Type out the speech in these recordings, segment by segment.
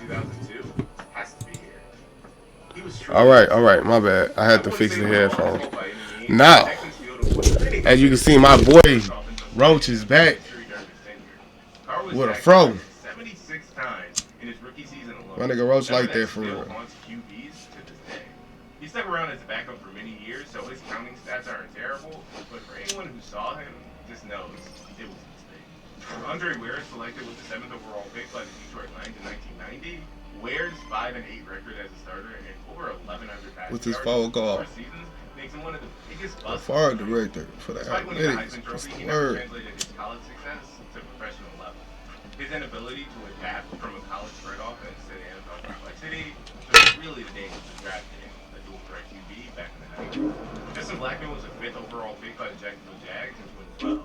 2002 has to be here. He was All truly right, all right. unstoppable. My bad. I I had to wouldn't fix say the they were headphones. awful by any means, but the Now, Texans field was what many as you can consider see, to be my the boy best offensive line Roach is in back history during his tenure. Carr was with a sacked fro. 76 times in his rookie season My alone, nigga Roach a number like that that for still real. haunts QBs to this day. He stuck around as a backup for many years, so his counting stats aren't terrible, but for anyone who saw him, just knows it was a mistake. Andre Ware selected with the 7th overall pick by the Detroit Lions in 1990. Ware's 5-8 record as a starter and over 1,100 What's passing his yards foul in call? 4 seasons makes him one of the biggest The busts of fire all time. director for the Despite winning the athletics. Heisman What's Trophy, the he never word? translated his college success to professional level. His inability to adapt from a college spread offense to the NFL complexity was really the danger of drafting a dual threat QB back in the 90s. Justin Blackmon was a 5th overall pick by the Jacksonville Jags in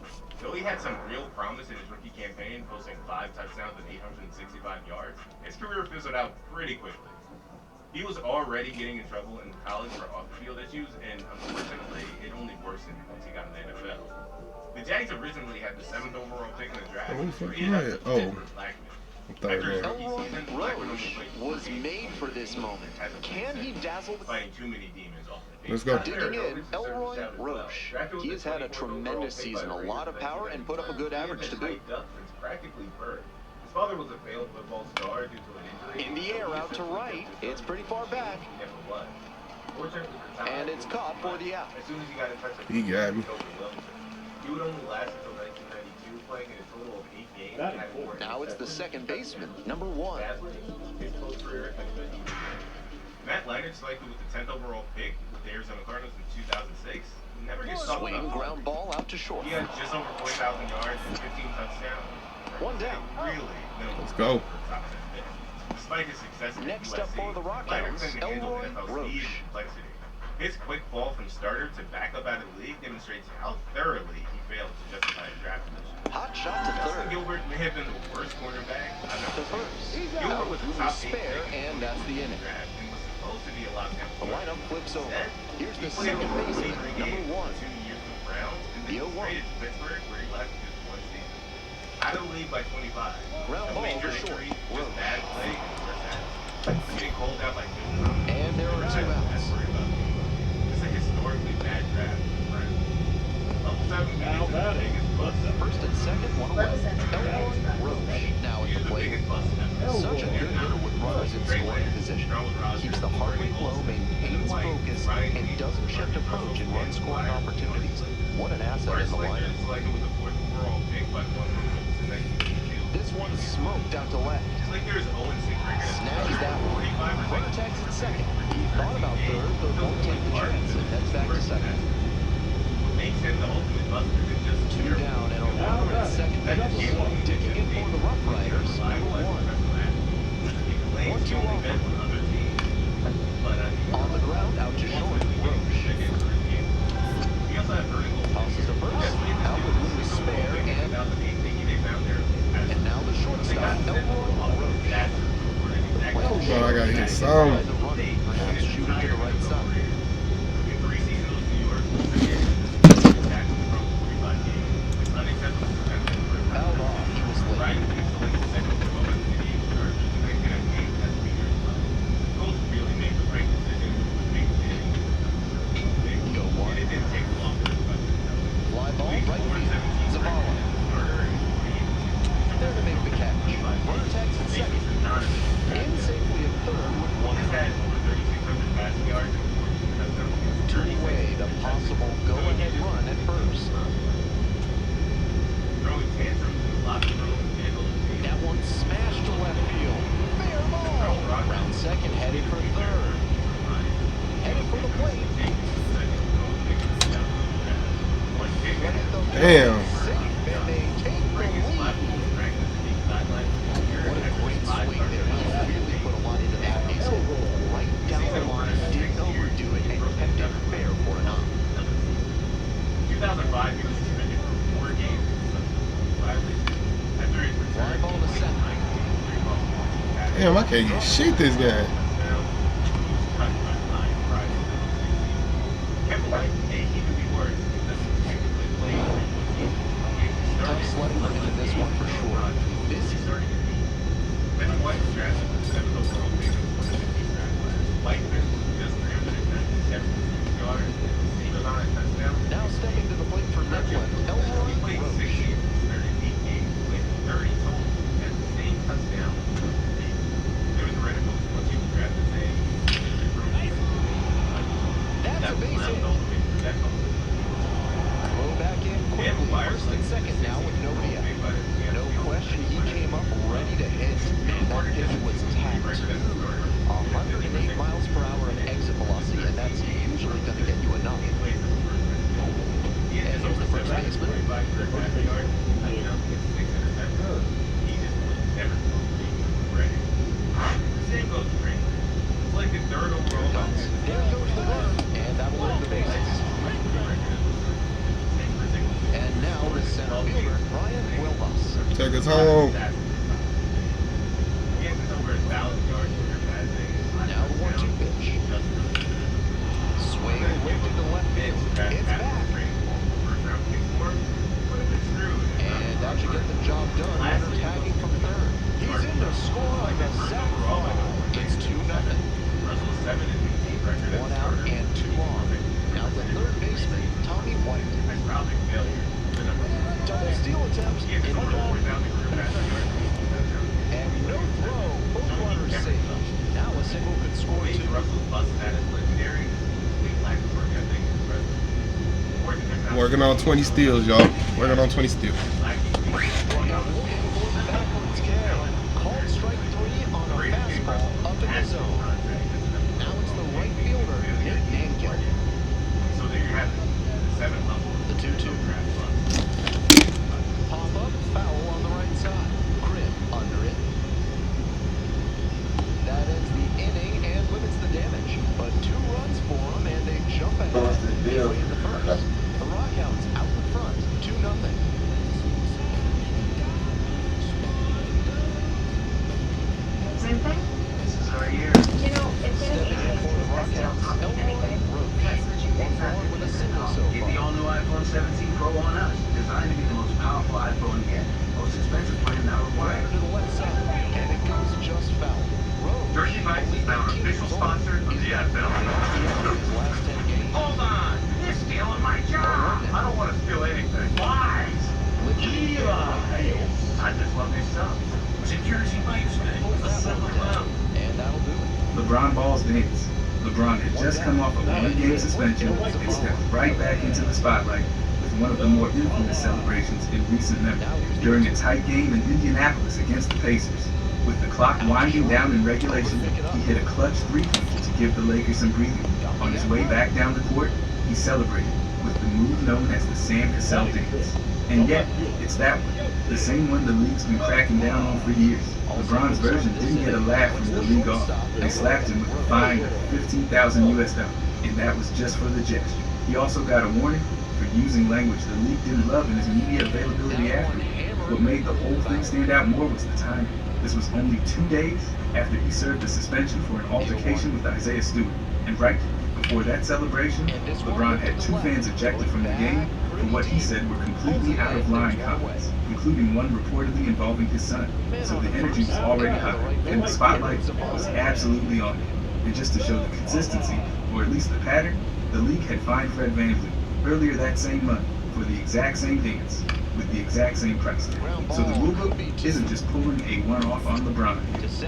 2012. Though he had some real promise in his rookie campaign, posting 5 touchdowns and 865 yards, his career fizzled out pretty quickly. He was already getting in trouble in college for off-the-field issues, and unfortunately, it only worsened once he got in the NFL. The Jags originally had the 7th overall pick in the draft, What the and fuck traded up is to that? Oh, pick for Blackmon. I thought After his that. rookie season, Blackmon only played 4 was games made for this moment. as a Can he dazzle the fighting too many demons off the Let's field. go. Digging in, Elroy Roche. He has had a tremendous season, a lot of power, and put up a good average to boot. It's practically birth. His father was a failed football star due to an injury. In the air out to right, it's pretty far back, He never was. Fortunately for Tom, and it's caught for the out. as soon as he got in touch with He got me. he would only last until 1992, playing in a total of 8 games. And having more Now it's the second baseman, number 1. badly, his close career has been even. Matt Leinart, selected with the 10th overall pick with the Arizona Cardinals in 2006, never gets talked Swing about. ground ball out to short. He had just over 40,000 yards and 15 touchdowns. One down. Really minimal Let's go. for a top 10 pick. Despite his success in Next USC, up for the Rock Leinart Hounds, couldn't handle Elroy NFL speed Roche. and complexity. His quick fall from starter to backup out of the league demonstrates how thoroughly he failed to justify his draft position. Hot shot to Justin third. Gilbert may have been the worst cornerback I've To ever first. seen. Out Gilbert was with the top 8 spare, pick and that's the inning. draft and was supposed to be a lockdown The lineup flips over. Instead, Here's he the played second over baseman, 43 number games 1. for 2 years with the Browns, and The then was 0-1. traded to Pittsburgh, where he lasted just 1 season. Out of the league by 25. Ground No ball major to short. injury, just Roche. bad play in the first half. Getting called out by Newton. And there are 2 outs. It's a historically bad draft for the Browns. Level 7 How about it? biggest bust ever. First and second, 1 away. Elroy Roche now at He's the the plate. biggest bust ever. Such a good hitter with runners in scoring position. Keeps the heart rate low, maintains focus, and doesn't shift approach in run scoring opportunities. What an asset in the lineup. Selected with the 4th overall pick by the Buffalo Bills in 1982. This one's smoked out to left. Just like there's 0-6 record. Snags that one. 45%. Runner tags at second. He thought about third, but won't take the chance and heads back to second. What makes him the ultimate buster is just 2 down and a runner at second base. Digging in for the Rough Riders, number 1. 1-2 off. On the ground, out to short. Roche. Tosses to first. Out with room to spare, and now the shortstop, Elroy Roche. But I gotta hit some. Perhaps shooting to the right side. Fouled off. He was late. Go one. Fly ball, right field. Zavala. There to make the catch. Runner tags at second. In safely at third with 1 out. 2 away, the possible go-ahead run at first. That one smashed to left field. Fair ball. Round second, headed for third. Headed for the plate. Damn. Safe, and they take the lead. What a great swing there. He really put a lot into that. He's hit right down the line, didn't overdo it, and kept it fair for an out. 2005, he was suspended for 4 games after his Fly ball to center. Damn, I can't get shit this game. Tough sledding into this one for sure. This is Kevin White was drafted with 7th overall pick in 2015 draft class. White finished with just 397 yards and received on a touchdown. Now stepping to the plate for Midland, He played 6 Roach. seasons, 38 games, played 30 total, had the same touchdown. There was a reticle once he was drafted saying That's a base hit. Throw back in quickly, first and second now with nobody out. No question, he came up ready to hit. That pitch was tapped. 108 miles per hour of exit velocity, and that's usually going to get you enough. And here's the first baseman. Same goes for Green. It's like the third overall. There goes the run, and that'll leave the bases. And now the center fielder, Brian Wilbus. Take us home. Now the 1-2 pitch. Swing lifted to left field. It's back. And that should get the job done. Runner tagging from third. He's in to score on the sac fly. It's 2-0. 1 out and 2 on. Now the third baseman, Tommy White. Double steal attempts in the ball. And no throw. Both runners safe. Now a single could score 2. Working on 20 steals, y'all. Working on 20 steals. Backwards carry. Called strike 3 on a fastball up in the zone. Now it's the right fielder, Nate Nangill. So there you have it. 7 level. The 2-2. Pop up, foul on the right side. Krim under it. That ends the inning and limits the damage. But 2 runs for them, and they jump ahead midway in the first. The Rockhounds out in front, 2-0. Same thing? This is our year. You know, if Stepping in for the Rockhounds, Elroy Roach. that's what you think. 1-1 with a single so Get the far. all-new iPhone 17 Pro on us. Designed to be the most powerful iPhone yet. Most expensive plan now required. Runner to the left side, and it goes just foul. Roach, Jersey Mike's is now an official sponsor of the NFL. his last 10 games. Hold on! You're stealing my job! I don't want to steal anything. Lies! I just love these subs. It's a Jersey Mike's thing. Pulls A that silver one down, clown. and that'll do it. LeBron Ball's dance. LeBron had just come off a one-game suspension and stepped right back into the spotlight with one of the more infamous celebrations in recent memory during a tight game in Indianapolis against the Pacers. With the clock winding down in regulation, he hit a clutch three-pointer to give the Lakers some breathing. On his way back down the court, he celebrated with the move known as the Sam Cassell dance. And yet, it's that one, the same one the league's been cracking down on for years. LeBron's version didn't get a laugh from the league off. They slapped him with a fine of $15,000 US, and that was just for the gesture. He also got a warning for using language the league didn't love in his media availability after. What made the whole thing stand out more was the timing. This was only 2 days after he served a suspension for an altercation with Isaiah Stewart. And right before that celebration, LeBron had 2 fans ejected from the game for what he said were completely out of line comments, including one reportedly involving his son. So the energy was already hot, and the spotlight was absolutely on him. And just to show the consistency, or at least the pattern, the league had fined Fred VanVleet earlier that same month for the exact same dance, with the exact same price tag. So the rulebook isn't just pulling a one-off on LeBron.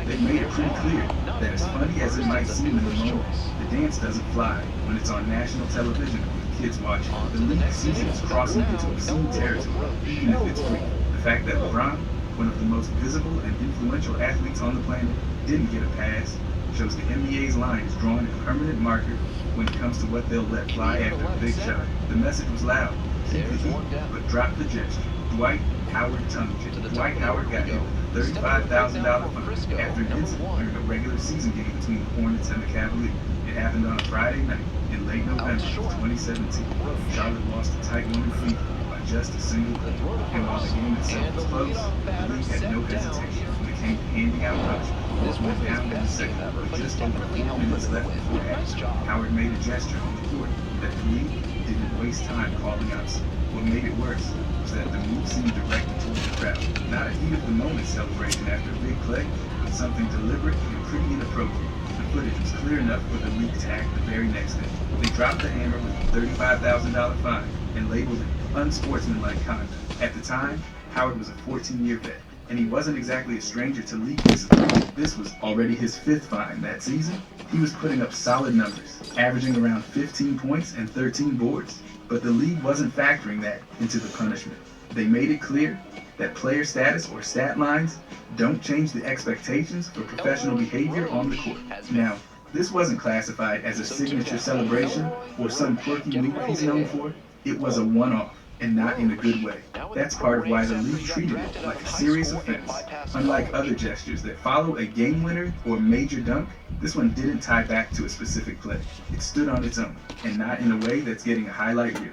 They've made it pretty clear that as funny as it might seem in the moment, the dance doesn't fly when it's on national television with kids watching. The league sees it as crossing into obscene territory, even if it's free. The fact that LeBron, one of the most visible and influential athletes on the planet, didn't get a pass shows the NBA's line is drawing a permanent marker when it comes to what they'll let fly after a big shot. The message was loud. Keep the heat, but drop the gesture. Dwight Howard tongue kick. Dwight Howard got hit with a $35,000 fine after an incident during a regular season game between the Hornets and the Cavaliers. It happened on a Friday night in late November of 2017. Charlotte lost a tight one in Cleveland by just a single goal. And while the game itself was close, the league had no hesitation when it came to handing out punishment. This went down in the second with just over 4 minutes left before half. Howard made a gesture on the court that the league didn't waste time calling out. What made it worse was that the move seemed directed toward the crowd. Not a heat of the moment celebration after a big play, but something deliberate and pretty inappropriate. The footage was clear enough for the league to act the very next day. They dropped the hammer with a $35,000 fine and labeled it unsportsmanlike conduct. At the time, Howard was a 14-year vet, and he wasn't exactly a stranger to league discipline. This was already his 5th fine that season. He was putting up solid numbers, averaging around 15 points and 13 boards. But the league wasn't factoring that into the punishment. They made it clear that player status or stat lines don't change the expectations for professional behavior on the court. Now, this wasn't classified as a signature celebration or some quirky move he's known for. It was a one-off, and not in a good way. That's part of why the league treated it like a serious offense. Unlike other gestures that follow a game winner or major dunk, this one didn't tie back to a specific play. It stood on its own, and not in a way that's getting a highlight reel.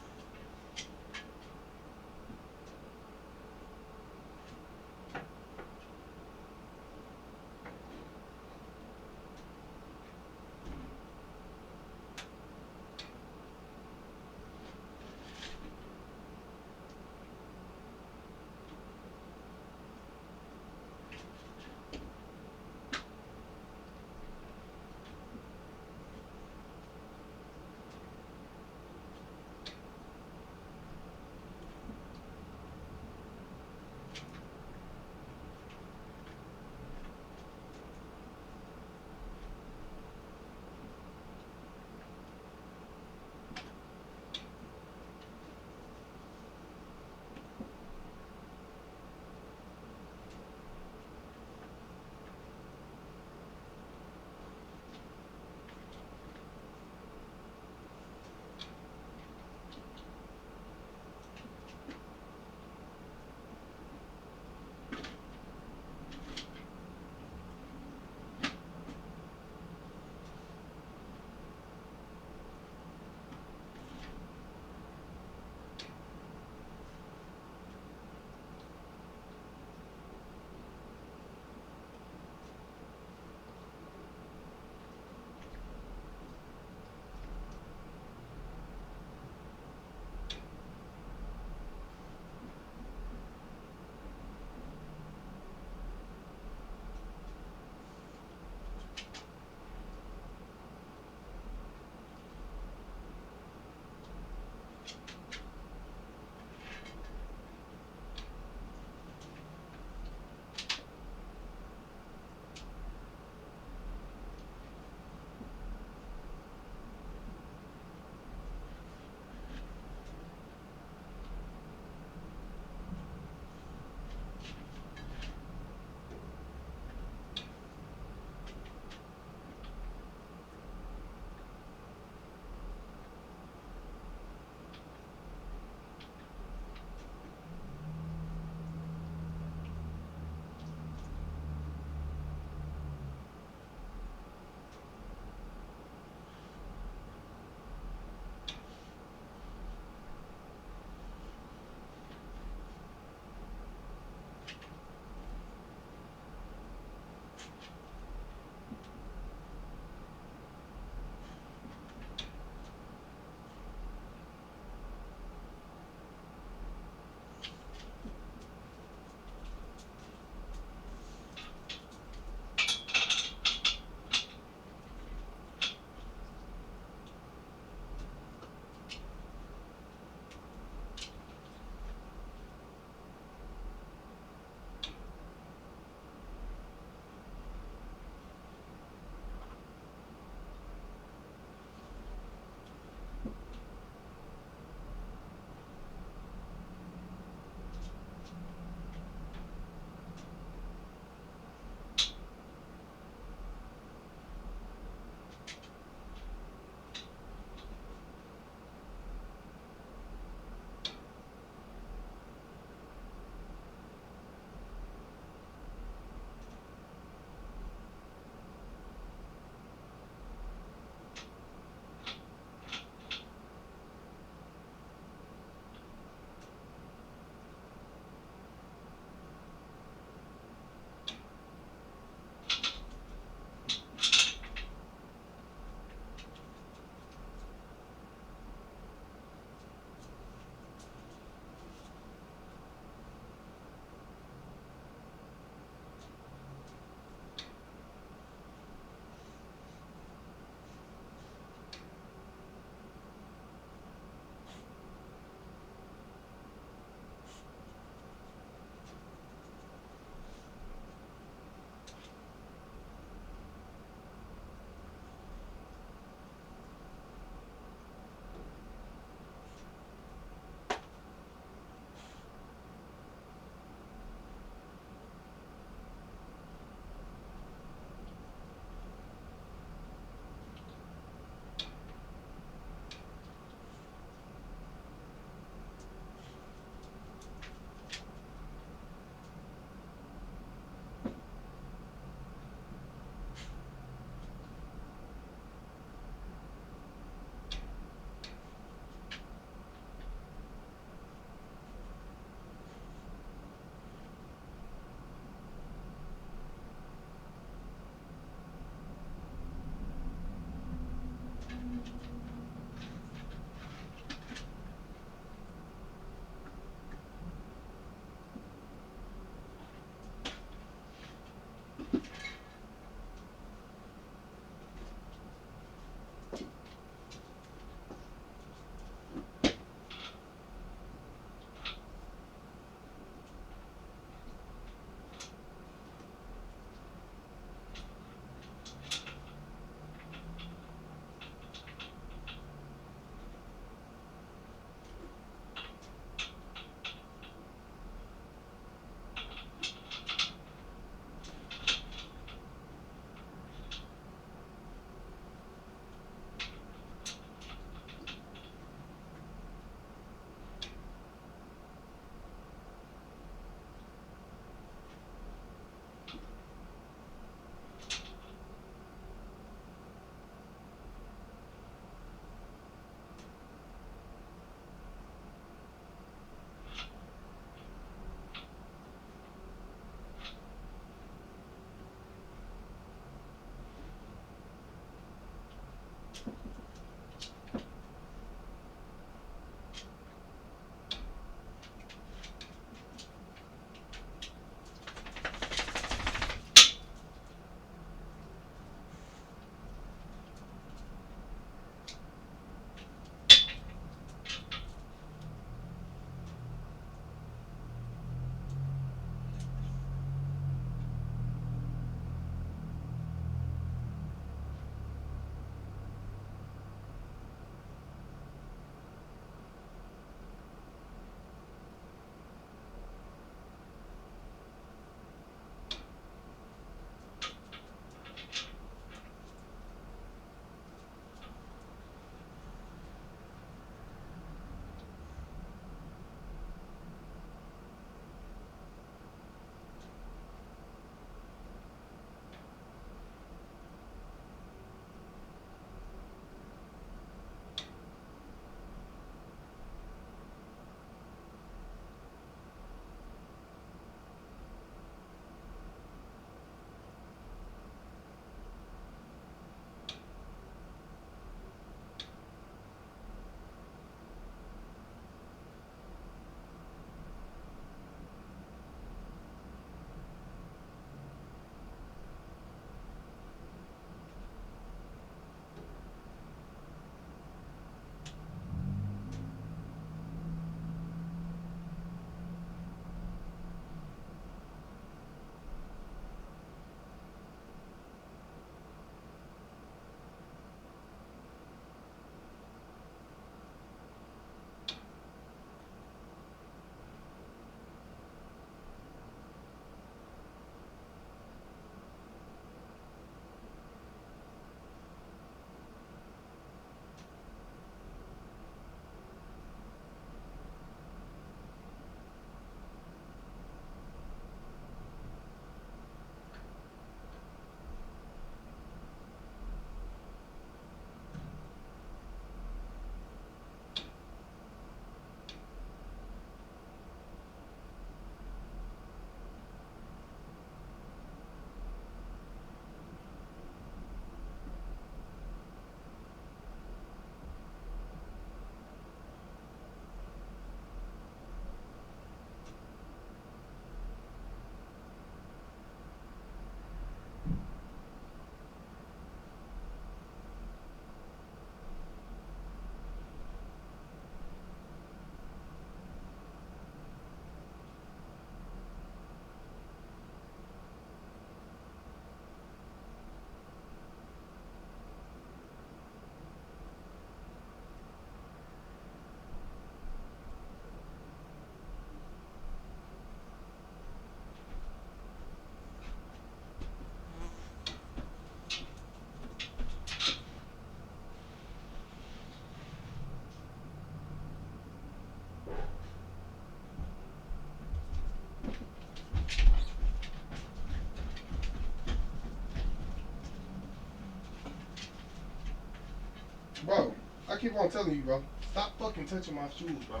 Bro, I keep on telling you, bro. Stop fucking touching my shoes, bro.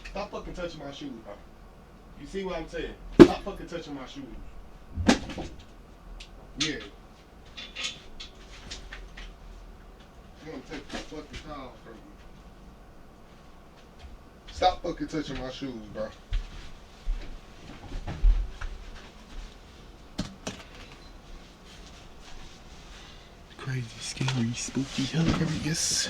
Stop fucking touching my shoes, bro. You see what I'm saying? Stop fucking touching my shoes. Yeah. I'm gonna take the fucking towel from you. Stop fucking touching my shoes, bro. Crazy. scary, spooky, hilarious.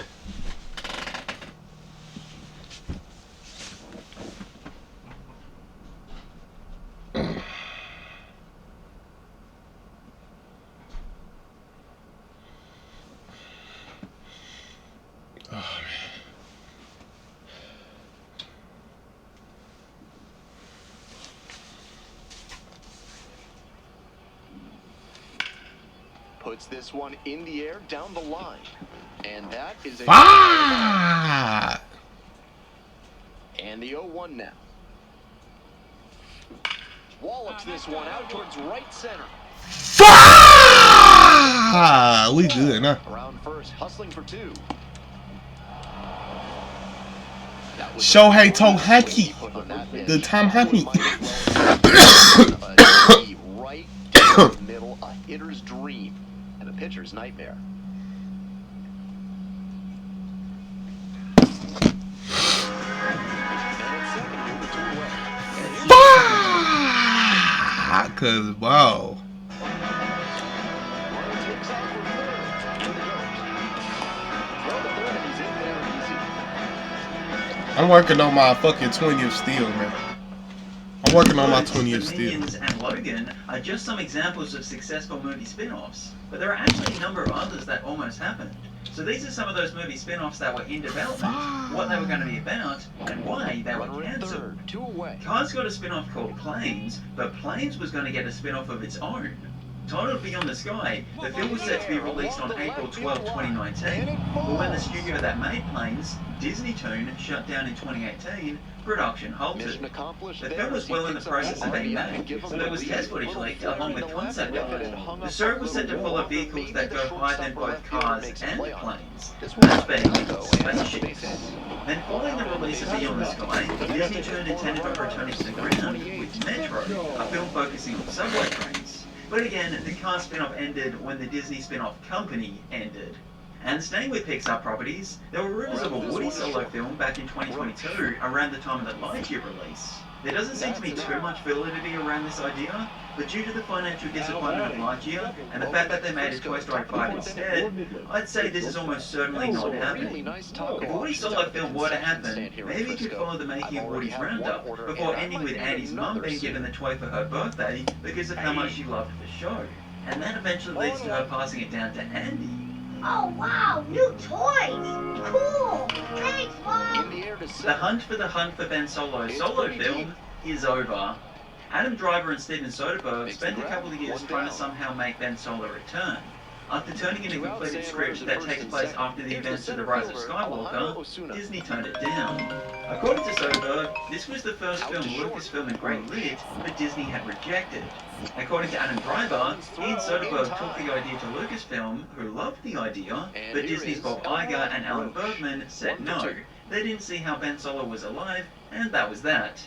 Puts this one in the air down the line. And that is a... Ah! And the 0-1 now. Wallops this one out towards right center. Ah! We good now. Around first, hustling for two. Shohei Tohaki. The Tom Happy. Right down the middle, a hitter's dream and a pitcher's nightmare. Cause wow. I'm working on my fucking 20th steal, man. I'm working on my 20th steal. Minions and Logan are just some examples of successful movie spin-offs, but there are actually a number of others that almost happened. So these are some of those movie spin-offs that were in development, what they were going to be about, and why they were cancelled. Cars got a spin-off called Planes, but Planes was going to get a spin-off of its own. Titled Beyond the Sky, the film was set to be released on April 12, 2019, but when the studio that made Planes, Disney Toon, shut down in 2018, production halted. The film was well in the process of being made, but it was test footage leaked along with concept art. The story was set to follow vehicles that go higher than both cars and planes, that being spaceships. Then following the release of Beyond the Sky, Disney Toon intended on returning to the ground with Metro, a film focusing on subway trains. But again, the car spin-off ended when the Disney spin-off company ended. And staying with Pixar properties, there were rumors of a Woody solo film back in 2022, around the time of the Lightyear release. There doesn't seem to be too much validity around this idea, but due to the financial disappointment of Lightyear, and the fact that they made a Toy Story 5 instead, I'd say this is almost certainly not happening. If a Woody solo film were to happen, maybe it could follow the making of Woody's Roundup, before ending with Andy's mum being given the toy for her birthday because of how much she loved the show. And that eventually leads to her passing it down to Andy. Oh wow, new toys! Cool! Thanks, Mom! The hunt for Ben Solo's solo film is over. Adam Driver and Steven Soderbergh spent a couple of years trying to somehow make Ben Solo return. After turning in a completed script that takes place after the events of The Rise of Skywalker, Disney turned it down. According to Soderbergh, this was the first film Lucasfilm had greenlit, but Disney had rejected. According to Adam Driver, he and Soderbergh took the idea to Lucasfilm, who loved the idea, but Disney's Bob Iger and Alan Bergman said no. They didn't see how Ben Solo was alive, and that was that.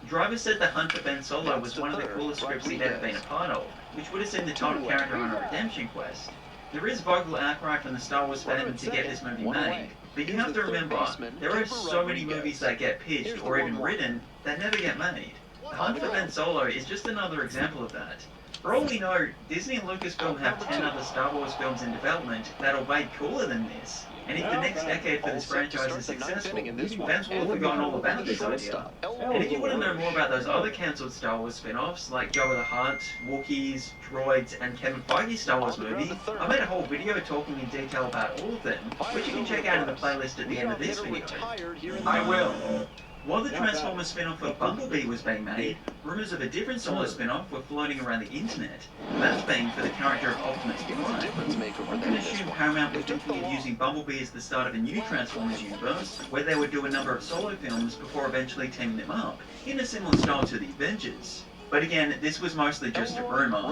Driver said The Hunt for Ben Solo was one of the coolest scripts he'd ever been a part of, which would have seen the title character on a redemption quest. There is vocal outcry from the Star Wars fandom to get this movie made, but you have to remember, there are so many movies that get pitched or even written that never get made. The Hunt for Ben Solo is just another example of that. For all we know, Disney and Lucasfilm have 10 other Star Wars films in development that are way cooler than this. And if the next decade for this franchise is successful, fans will have forgotten all about this idea. And if you want to know more about those other cancelled Star Wars spin-offs, like Jabba the Hutt, Wookiees, Droids, and Kevin Feige's Star Wars movie, I made a whole video talking in detail about all of them, which you can check out in the playlist at the end of this video. I will. While the Transformers spin-off of Bumblebee was being made, rumours of a different solo spin-off were floating around the internet, that being for the character of Optimus Prime. One can assume Paramount was thinking of using Bumblebee as the start of a new Transformers universe, where they would do a number of solo films before eventually teaming them up, in a similar style to the Avengers. But again, this was mostly just a rumour.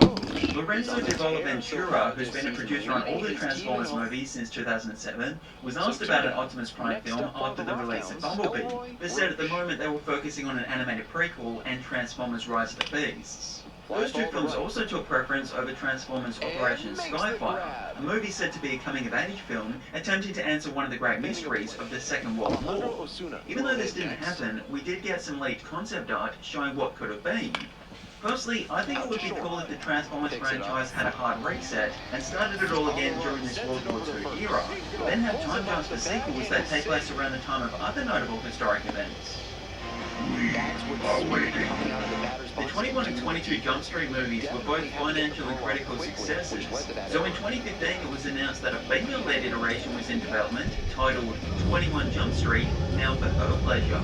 Lorenzo de Bonaventura, who's been a producer on all the Transformers movies since 2007, was asked about an Optimus Prime film after the release of Bumblebee, but said at the moment they were focusing on an animated prequel and Transformers Rise of the Beasts. Those two films also took preference over Transformers Operation Skyfire, a movie said to be a coming-of-age film attempting to answer one of the great mysteries of the Second World War. Even though this didn't happen, we did get some leaked concept art showing what could have been. Firstly, I think it would be cool if the Transformers franchise had a hard reset and started it all again during this World War II era, then have time jumps for sequels that take place around the time of other notable historic events. We are waiting. The 21 and 22 Jump Street movies were both financial and critical successes, so in 2015 it was announced that a female-led iteration was in development, titled 21 Jump Street, now for her pleasure.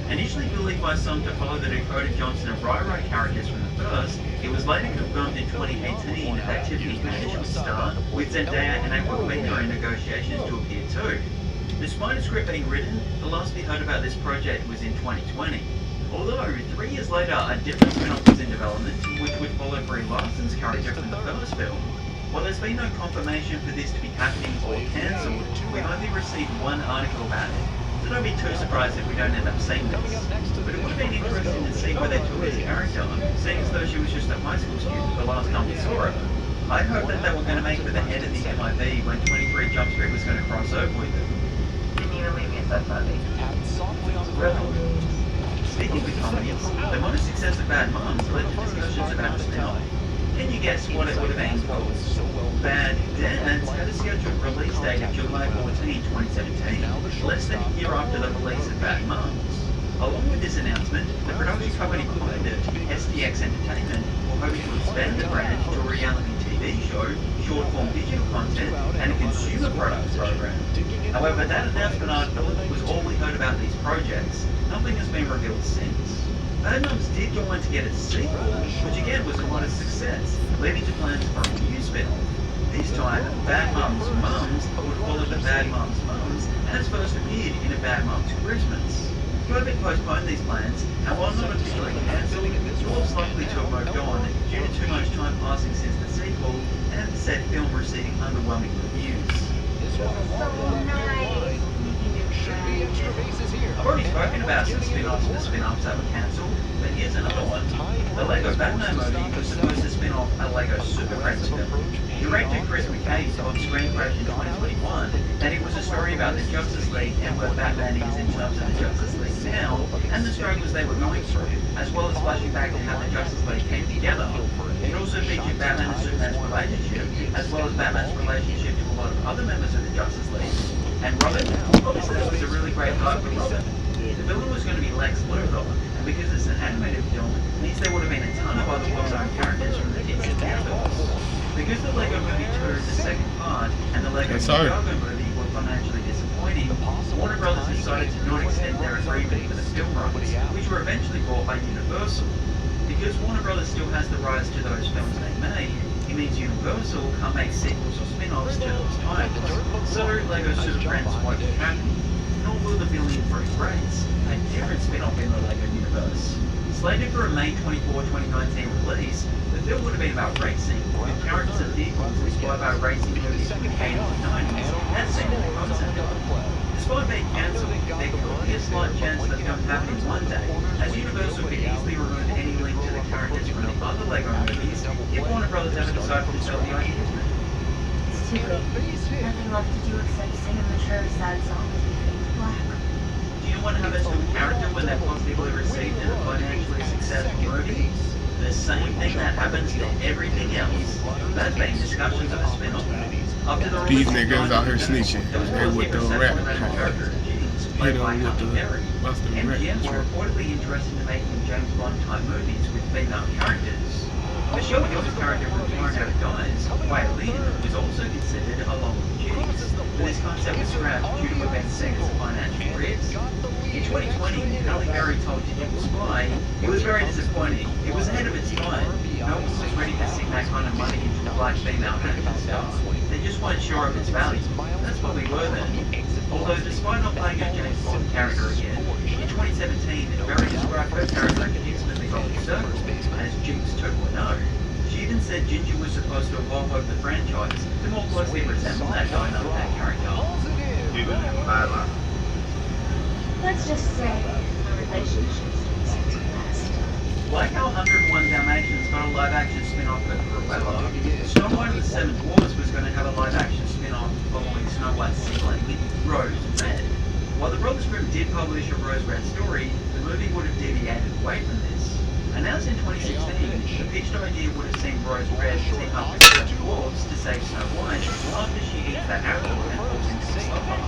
Initially believed by some to follow the Dakota Johnson and Rai characters from the first, it was later confirmed in 2018 that Tiffany Haddish would star, with Zendaya and Awkwafina in negotiations to appear too. Despite a script being written, the last we heard about this project was in 2020. Although, 3 years later, a different spin-off was in development, which would follow Brie Larson's character from the first film. While there's been no confirmation for this to be happening or cancelled, we've only received one article about it. So don't be too surprised if we don't end up seeing this. But it would have been interesting to see where they took this character, seeing as though she was just a high school student the last time we saw her. I'd hoped that they were going to make her the head of the MIB when 23 Jump Street was going to cross over with them. Didn't even leave me a set funny. Speaking of comedies, the modest success of Bad Moms led to discussions about a spin-off. Can you guess what it would have been called? Bad Dads had a scheduled release date of July 14, 2017, less than a year after the release of Bad Moms. Along with this announcement, the production company behind it, STX Entertainment, were hoping to expand the brand to a reality TV show, short-form digital content, and a consumer products program. However, that announcement article was all we heard about these projects. Nothing has been revealed since. Bad Moms did go on to get a sequel, which again was a modest success, leading to plans for a new spin-off. This time, Bad Moms Mums would follow the Bad Moms Mums as first appeared in a Bad Moms Christmas. COVID postponed these plans, and while not officially cancelled, it was likely to have moved on due to too much time passing since the sequel and the said film receiving underwhelming reviews. I've already spoken about some spin-offs for spin-offs that were cancelled, but here's another one. The Lego Batman movie was supposed to spin off a Lego Super Friends film. Director Chris McKay said on Screen Crash in 2021 that it was a story about the Justice League and where Batman is in terms of the Justice League now, and the struggles they were going through, as well as flashing back to how the Justice League came together. It also featured Batman and Superman's relationship, as well as Batman's relationship to a lot of other members of the Justice League. And Robin, obviously this was a really great part for Robin. The villain was going to be Lex Luthor, and because it's an animated film, it means there would have been a ton of other well-known characters from the DC universe. Because the Lego Movie 2 is the second part, and the Lego Ninjago movie were financially disappointing, Warner Brothers decided to not extend their agreement for the film rights, which were eventually bought by Universal. Because Warner Brothers still has the rights to those films they made, it means Universal can't make sequels or spin-offs to those titles. So Lego Super Friends won't be happening, nor will the Billion Free Friends, a different spin-off in the Lego universe. Slated for a May 24, 2019 release, the film would have been about racing, with characters and vehicles inspired by racing movies from the 80s and 90s, as seen in the concept art. Despite being cancelled, there could be a slight chance that the film happening one day, as Universal could easily remove any link to the characters from the other Lego movies if Warner Brothers ever decide to sell the idea. It's too late. Nothing left to do except sing a mature, sad song as we fade to black. Do you want to have a new character when they're positively received in a financially successful movie? The same thing that happens to everything else. There's been discussions of a spin-off. These niggas out here snitching. They with the rap. Played by Halle Berry. MGMs were reportedly interested in making James Bond-type movies with female characters. Michelle Yeoh's character from Tomorrow Never Dies, Wei Lin, was also considered along with Jigs, but this concept was scrapped due to events seen as a financial risk. In 2020, Halle Berry told Digital Spy, "It was very disappointing. It was ahead of its time. No one was ready to sink that kind of money into a black female action star. They just weren't sure of its value. That's what we were then." Although, despite not playing a James Bond character again, in 2017, Berry described her character in Kingsman: The Golden Circle as Jinx 2.0. She even said Ginger was supposed to evolve over the franchise to more closely resemble that that character. Even in my life. Let's just say our relationships don't seem to last. Like how 101 Dalmatians got a live-action spin-off for Cruella, Snow White and the Seven Dwarfs was going to have a live-action spin-off following Snow White's sibling, Rose Red. While the Brothers Grimm did publish a Rose Red story, the movie would have deviated away from this. Announced in 2016, the pitched idea would have seen Rose Red team up with the dwarves to save Snow White after she eats that apple and falls into the slumber.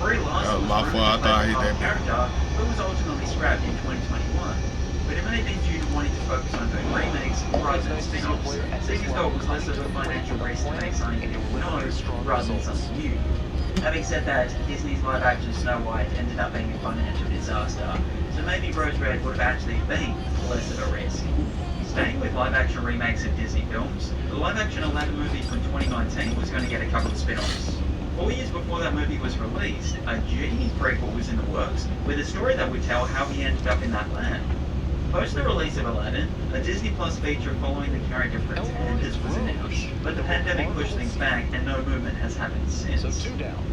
Brie Larson was rumored to play the character, but was ultimately scrapped in 2021. But it may have been due to wanting to focus on doing remakes rather than spin-offs, seeing as though it was less of a financial risk to make something people know rather than something new. Having said that, Disney's live-action Snow White ended up being a financial disaster, so maybe Rose Red would have actually been less of a risk. Staying with live-action remakes of Disney films, the live-action Aladdin movie from 2019 was going to get a couple of spin-offs. 4 years before that movie was released, a Genie prequel was in the works, with a story that would tell how he ended up in that land. Post the release of Aladdin, a Disney Plus feature following the character Prince Anders was announced, but the pandemic pushed things back and no movement has happened since.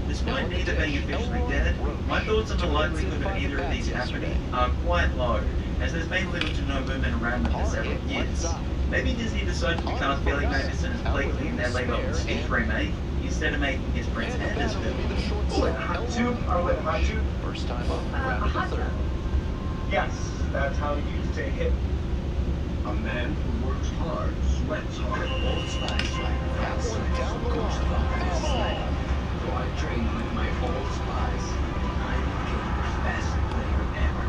Despite neither being officially dead, my thoughts on the likelihood of either of these happening are quite low, as there's been little to no movement around them for several years. Maybe Disney decided to cast Billy Madison as Blakely in their Lilo and Stitch remake, instead of making his Prince Anders film. Hot tube? Hot tube? First time up, round of the third. Yes, that's how you used to hit. A man who works hard, sweats hard. Old Spice like fast. Down the line. So I trained with my Old Spice. I became the best player ever.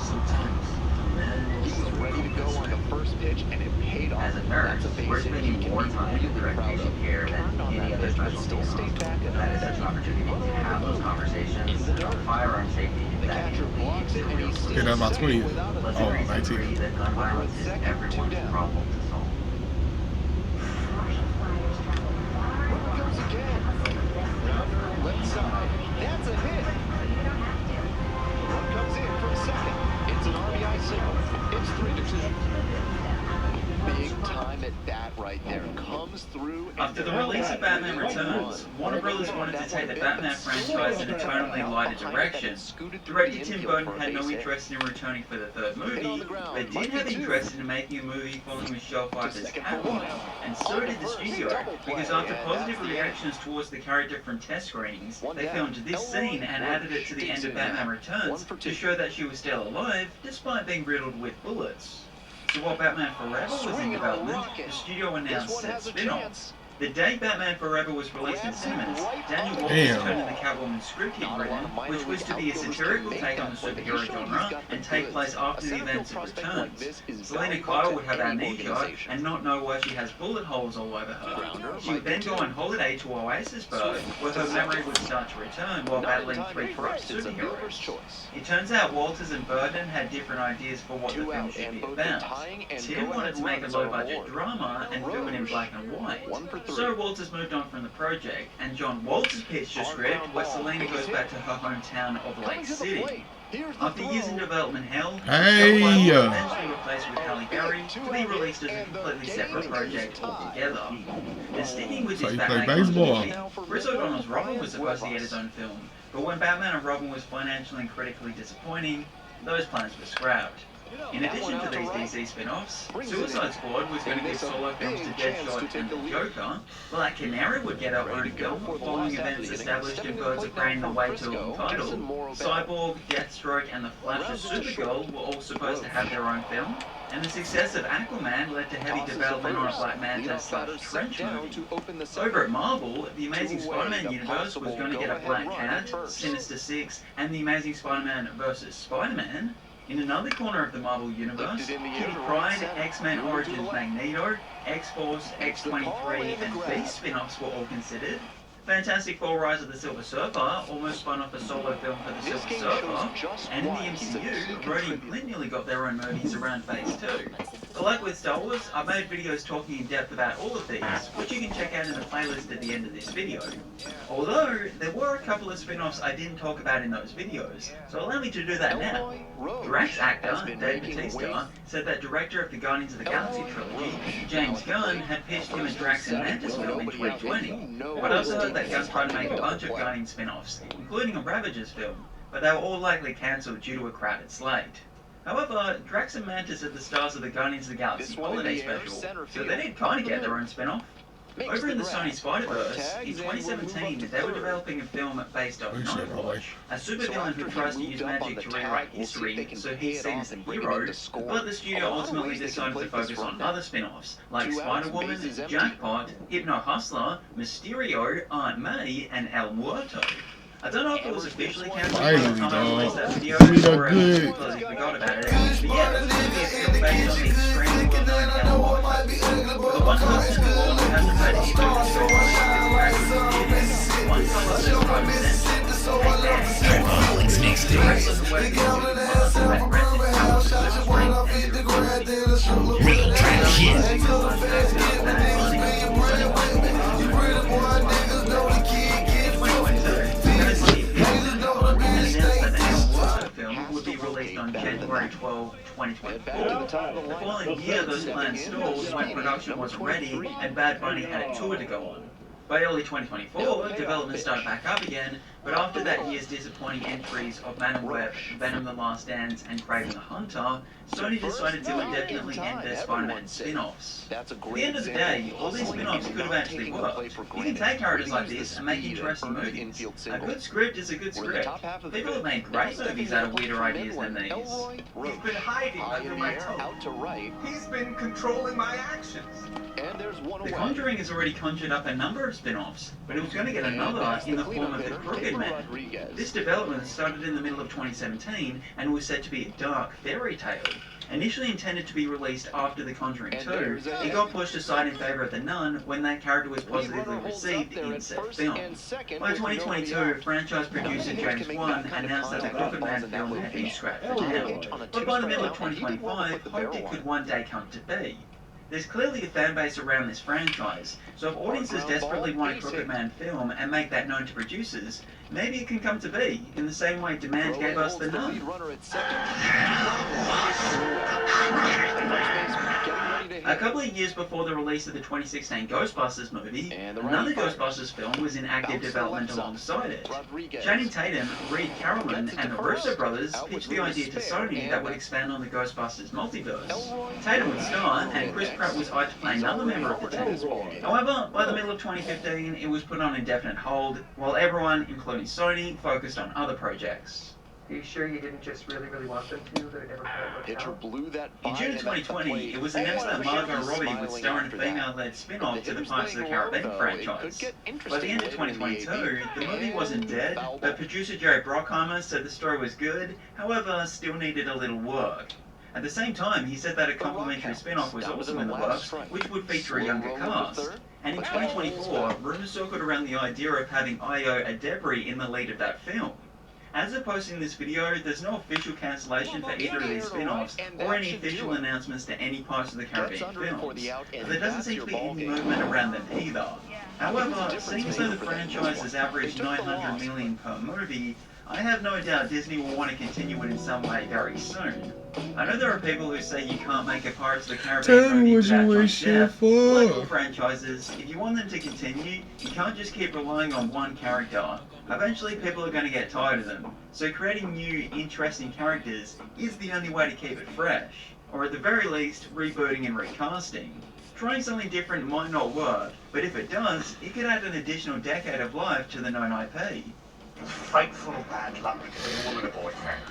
Sometimes a man He was ready to go on the first pitch, and it paid off. As a nurse, we're spending more time in direct patient care than any other specialty in the hospital. That is such an opportunity to have those conversations about firearm safety that leads to real Okay, solutions. that's about 20. Let's Oh, agree to 19. agree that gun violence is everyone's problem to solve. Runner goes again. Rounder left side. That's a hit. Run comes in from second. It's an RBI single. It's 3-2. Big time at bat right there. Comes through. After the release of Batman Returns, Warner Brothers wanted to take the Batman franchise in a totally lighter direction. Director Tim Burton had no interest in returning for the third movie, but did have interest in making a movie following Michelle Pfeiffer's Catwoman, and so did the studio, because after positive reactions towards the character from test screenings, they filmed this scene and added it to the end of Batman Returns to show that she was still alive, despite being riddled with bullets. So while Batman Forever was in development, the studio announced said spin-off. The day Batman Forever was released in cinemas, Daniel Walters turned in the Catwoman script he'd written, which was to be a satirical take on the superhero genre and take place after the events of Returns. Selena Kyle would have amnesia and not know why she has bullet holes all over her. She would then go on holiday to Oasisburg, where her memory would start to return while battling three corrupt superheroes. It turns out Walters and Burton had different ideas for what the film should be about. Tim wanted to make a low-budget drama and film it in black and white. So Walters moved on from the project, and John Walters pitched a script where Selena goes back to her hometown of Lake City. After years in development hell, Hey! was eventually replaced with Halle Berry to be released as a completely separate project altogether. And sticking with this Batman continuity, Chris O'Donnell's Robin was supposed to get his own film, but when Batman and Robin was financially and critically disappointing, those plans were scrapped. In addition to these DC spin-offs, Suicide Squad was going to give solo films to Deadshot and the Joker, Black Canary would get her own film following events established in Birds of Prey and The Way to Untitled. Cyborg, Deathstroke and The Flash's Supergirl were all supposed to have their own film, and the success of Aquaman led to heavy development on a Black Manta/Trench movie. Over at Marvel, the Amazing Spider-Man universe was going to get a Black Cat, Sinister Six, and the Amazing Spider-Man vs. Spider-Man. In another corner of the Marvel Universe, Kitty Pryde, X-Men Origins Magneto, X-Force, X-23, and Beast spin-offs were all considered. Fantastic Four Rise of the Silver Surfer almost spun off a solo film for the Silver Surfer, and in the MCU, Rhodey and Clint nearly got their own movies around Phase 2. But like with Star Wars, I've made videos talking in depth about all of these, which you can check out in the playlist at the end of this video. Although, there were a couple of spin-offs I didn't talk about in those videos, so allow me to do that now. Drax actor, Dave Bautista, said that director of the Guardians of the Galaxy trilogy, James Gunn, had pitched him a Drax and Mantis film in 2020, but I also heard that Gunn tried to make a bunch of Guardians spin-offs, including a Ravagers film, but they were all likely cancelled due to a crowded slate. However, Drax and Mantis are the stars of the Guardians of the Galaxy holiday special, so they did kind of get their own spin-off. Over in the Sony Spider-Verse, in 2017, they were developing a film based on Nightwatch, a supervillain who tries to use magic to rewrite history so he's seen as a hero, but the studio ultimately decided to focus on other spin-offs, like Spider-Woman, Jackpot, Hypno Hustler, Mysterio, Aunt May, and El Muerto. I don't know if it was officially cancelled by the time I released that video, or if it was because he forgot about it, but yeah, this movie is still based on the extremely well-known El Muerto. For the one person in the world who hasn't read either of the stories, one fellow says private sense, the rest of the web would be released on January 12, 2024. The following year, those plans stalled when production wasn't ready and Bad Bunny had a tour to go on. By early 2024, development started back up again, but after that year's disappointing entries of Man and Web, Venom the Last Dance, and Kraven the Hunter, Sony decided to indefinitely end their Spider-Man spin-offs. At the end of the day, all these spin-offs could have actually worked. You can take characters like this and make interesting movies. A good script is a good script. People have made great movies out of weirder ideas than these. He's been hiding under my toe. He's been controlling my actions. The Conjuring has already conjured up a number of spin-offs, but it was going to get another in the form of The Crooked Man. This development started in the middle of 2017 and was said to be a dark fairy tale. Initially intended to be released after The Conjuring 2, it got pushed aside in favour of The Nun when that character was positively received in said film. By 2022, franchise producer James Wan announced that The Crooked Man film had been scrapped for now, but by the middle of 2025, hoped it could one day come to be. There's clearly a fan base around this franchise, so if audiences desperately want a Crooked Man film and make that known to producers, maybe it can come to be, in the same way demand gave us The Nun. A couple of years before the release of the 2016 Ghostbusters movie, another Ghostbusters film was in active development alongside it. Channing Tatum, Reed Carolyn, and the Russo brothers pitched the idea to Sony that would expand on the Ghostbusters multiverse. Tatum would star, and Chris Pratt was hired to play another member of the team. However, by the middle of 2015, it was put on indefinite hold, while everyone, including Sony, focused on other projects. Are you sure you didn't just really want them to? That it never worked out? In June 2020, it was announced that Margot Robbie would star in a female-led spin-off to the Pirates of the Caribbean franchise. By the end of 2022, the movie wasn't dead, but producer Jerry Bruckheimer said the story was good, however, still needed a little work. At the same time, he said that a complementary spin-off was also in the works, which would feature a younger cast. And in 2024, rumors circled around the idea of having Ayo Adebri in the lead of that film. As of posting this video, there's no official cancellation for either of these spin-offs or any official announcements to any Pirates of the Caribbean films, but there doesn't seem to be any movement around them either. However, seeing as though the franchise has averaged $900 million per movie, I have no doubt Disney will want to continue it in some way very soon. I know there are people who say you can't make a Pirates of the Caribbean movie without Johnny Depp. Like all franchises, if you want them to continue, you can't just keep relying on one character. Eventually people are going to get tired of them, so creating new, interesting characters is the only way to keep it fresh. Or at the very least, rebooting and recasting. Trying something different might not work, but if it does, it could add an additional decade of life to the known IP. Frightful bad luck with a woman a boyfriend.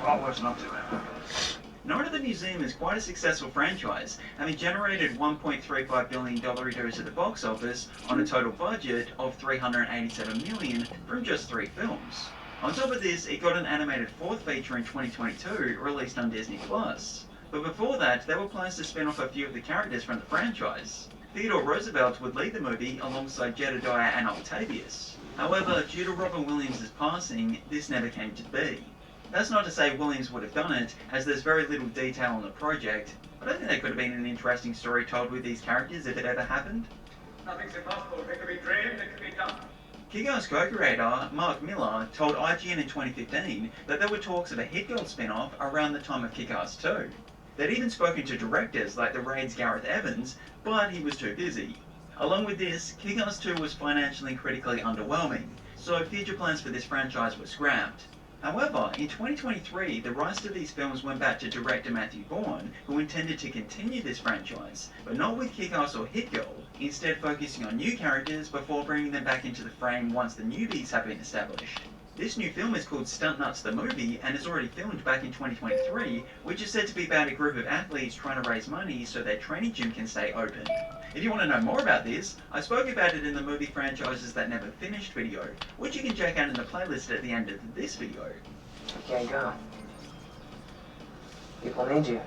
Far worse not to have. Night of the Museum is quite a successful franchise, having generated $1.35 billion returns at the box office on a total budget of $387 million from just 3 films. On top of this, it got an animated 4th feature in 2022, released on Disney+. But before that, there were plans to spin off a few of the characters from the franchise. Theodore Roosevelt would lead the movie alongside Jedediah and Octavius. However, due to Robin Williams' passing, this never came to be. That's not to say Williams would have done it, as there's very little detail on the project, but I think there could have been an interesting story told with these characters if it ever happened. Nothing's impossible. If it can be dreamed, it can be done. Kick-Ass co-creator Mark Miller told IGN in 2015 that there were talks of a Hit Girl spin-off around the time of Kick-Ass 2. They'd even spoken to directors like The Raid's Gareth Evans, but he was too busy. Along with this, Kick-Ass 2 was financially and critically underwhelming, so future plans for this franchise were scrapped. However, in 2023, the rights to these films went back to director Matthew Vaughn, who intended to continue this franchise, but not with Kick-Ass or Hit Girl. instead focusing on new characters before bringing them back into the frame once the newbies have been established. This new film is called Stunt Nuts the Movie and is already filmed back in 2023, which is said to be about a group of athletes trying to raise money so their training gym can stay open. If you want to know more about this, I spoke about it in the Movie Franchises That Never Finished video, which you can check out in the playlist at the end of this video. You can't go. People need you.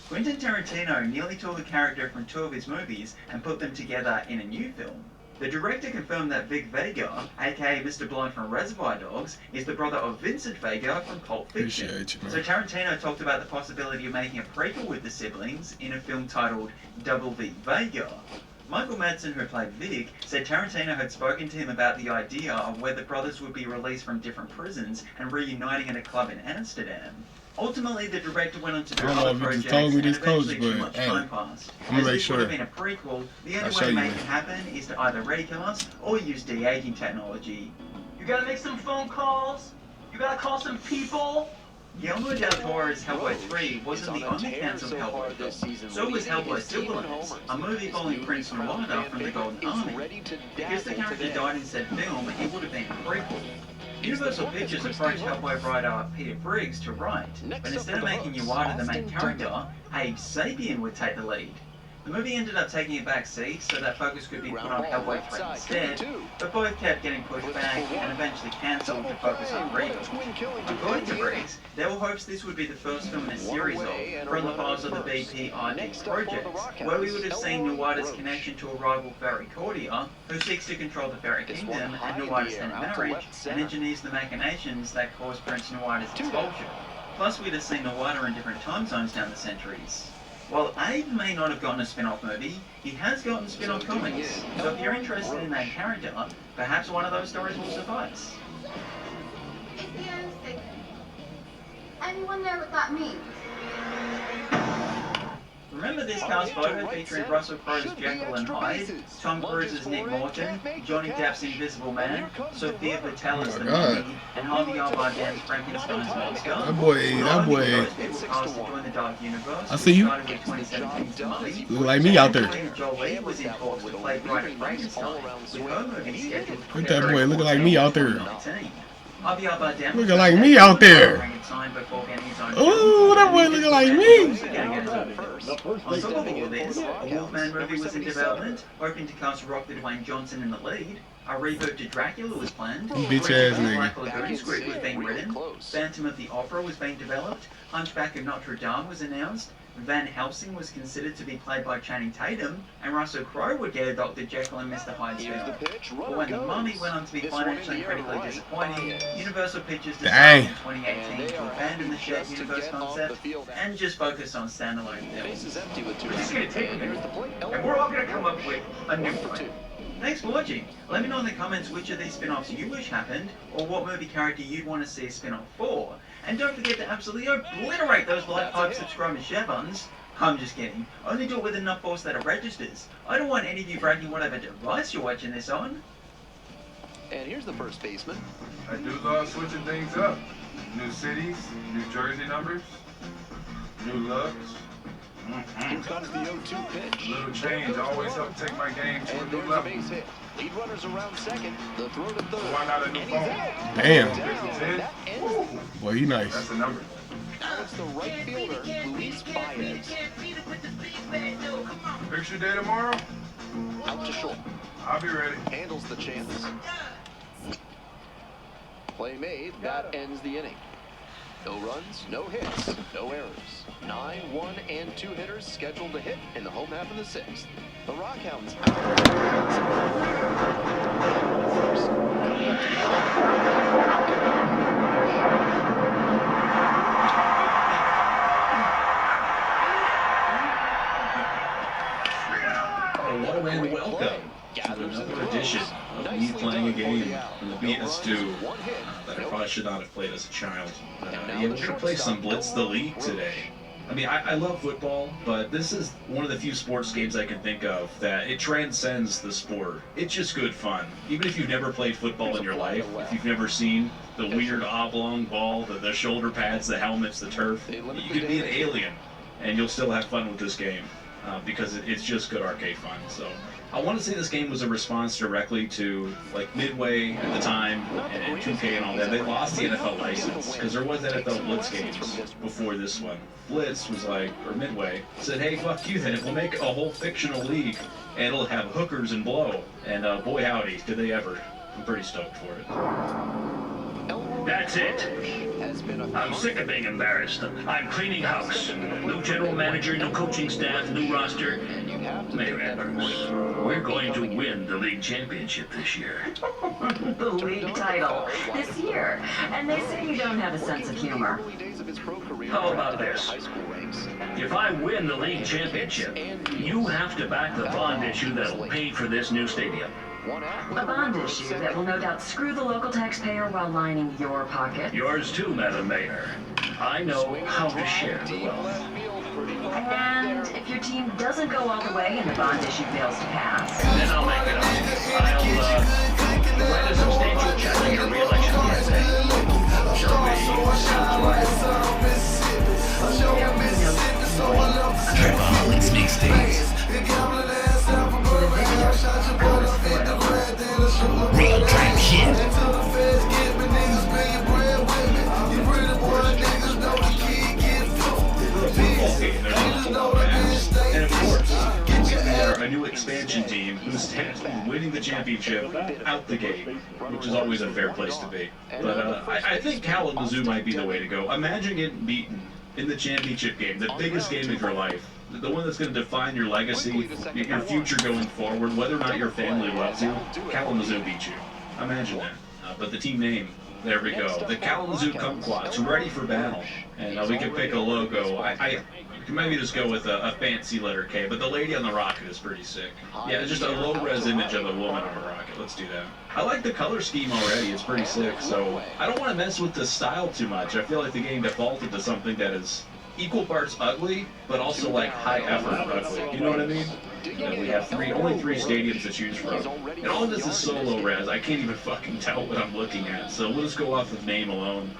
Quentin Tarantino nearly took a character from 2 of his movies and put them together in a new film. The director confirmed that Vic Vega, aka Mr. Blonde from Reservoir Dogs, is the brother of Vincent Vega from Pulp Fiction. So Tarantino talked about the possibility of making a prequel with the siblings in a film titled Double V Vega. Michael Madsen, who played Vic, said Tarantino had spoken to him about the idea of where the brothers would be released from different prisons and reuniting at a club in Amsterdam. Ultimately, the director went on to do other projects, and eventually too much time passed. As this would have been a prequel, the only way to make it happen is to either recast or use de-aging technology. You gotta make some phone calls. You gotta call some people. Guillermo del Toro's Hellboy 3 wasn't the only cancelled Hellboy film. So was Hellboy Silverlands, a movie following Prince Nuada from the Golden Army. Because the character died in said film, it would have been a prequel. Universal Pictures approached Hellboy writer Peter Briggs to write, but instead of making Nuada the main character, Abe Sapien would take the lead. The movie ended up taking a back seat so that focus could be put on Hellboy 3 instead, but both kept getting pushed back and eventually cancelled to focus on Regal. According to Briggs, there were hopes this would be the first film in a series of From the Files of the BP IP projects, where we would have seen Nuada's connection to a rival Ferry Cordia, who seeks to control the Fairy Kingdom and Nuada's hand marriage, and engineers the machinations that caused Prince Nuada's expulsion. Plus we'd have seen Nuada in different time zones down the centuries. While Abe may not have gotten a spin-off movie, he has gotten spin-off comics, so if you're interested in that character, perhaps one of those stories will suffice. Anyone know what that means? Remember this cast photo featuring Russell Crowe's Jekyll and Hyde, Tom Cruise's Nick Morton, Johnny Depp's Invisible Man, Sophia Boutella's The Mummy, and Javier Bardem's Frankenstein's monster? That boy. I see you. Look like me out there. Look at that boy looking like me out there. Looking like me out there. Ooh, that boy looking like me. On top of all this, a Wolfman movie was in development, hoping to cast Rock the Dwayne Johnson in the lead. A reboot to Dracula was planned. Bitch ass nigga. Black Lagoon script was being written. Phantom of the Opera was being developed. Hunchback of Notre Dame was announced. Van Helsing was considered to be played by Channing Tatum, and Russell Crowe would get a Dr. Jekyll and Mr. Hyde spin-off. But when The Mummy went on to be financially and critically disappointing, Universal Pictures decided in 2018 to abandon the shared universe concept and just focus on standalone films. We're just gonna take a minute, and we're all gonna come up with a new one. Thanks for watching. Let me know in the comments which of these spin-offs you wish happened, or what movie character you'd want to see a spin-off for. And don't forget to absolutely obliterate those like, 5, subscribe, and share buttons. I'm just kidding. Only do it with enough force that it registers. I don't want any of you breaking whatever device you're watching this on. And here's the first baseman. I do love switching things up. New cities, new jersey numbers, new looks. Here comes the 0-2 pitch. Little change always help take my game to a And new there's a level. base hit. Lead runners around second. The throw to third. Why not a new phone? Damn. Boy, he nice. That's the number. Now it's the right fielder, Luis Baez. Picture day tomorrow? Out to short. I'll be ready. Handles the chance. Play made. That ends the inning. No runs, no hits, no errors. 9, 1, and 2 hitters scheduled to hit in the home half of the 6th. The Rockhounds Hello and welcome to another edition of me playing a game from the Beat Us 2 that I probably should not have played as a child. Yeah, we're going to play some Blitz the League today. I mean, I love football, but this is one of the few sports games I can think of that it transcends the sport. It's just good fun. Even if you've never played football in your life, if you've never seen the weird oblong ball, the shoulder pads, the helmets, the turf, you could be an alien and you'll still have fun with this game because it's just good arcade fun. So I want to say this game was a response directly to like Midway at the time and 2K and all that. They lost the NFL license because there was NFL Blitz games before this one. Blitz was like, or Midway said, hey, fuck you then. We'll make a whole fictional league and it'll have hookers and blow. And boy howdy, did they ever. I'm pretty stoked for it. That's it. I'm sick of being embarrassed. I'm cleaning house. New general manager, new coaching staff, new roster. Mayor Evans, we're going to win the league championship this year. The league title this year. And they say you don't have a sense of humor. How about this? If I win the league championship, you have to back the bond issue that'll pay for this new stadium. A bond issue that will no doubt screw the local taxpayer while lining your pocket. Yours too, Madam Mayor. I know how to share the wealth. And if your team doesn't go all the way and the bond issue fails to pass, then I'll make it up. I'll write a substantial check on your re-election campaign. KYROMLB's mixtapes. Real trap shit. And of course, they're a new expansion team who's tasked with winning the championship out the gate, which is always a fair place to be. But I think Kalamazoo might be the way to go. Imagine getting beaten in the championship game, the biggest game of your life, the one that's going to define your legacy, your future going forward, whether or not your family loves you. Kalamazoo beat you. Imagine that. But the team name, there we go. The Kalamazoo Kumquats, ready for battle. And we can pick a logo. I can maybe just go with a fancy letter K, but the lady on the rocket is pretty sick. Yeah, just a low-res image of a woman on a rocket. Let's do that. I like the color scheme already. It's pretty sick, so I don't want to mess with the style too much. I feel like the game defaulted to something that is equal parts ugly, but also like high effort ugly. You know what I mean? And we have only three stadiums to choose from. And all of this is solo res. I can't even fucking tell what I'm looking at. So we'll just go off of name alone.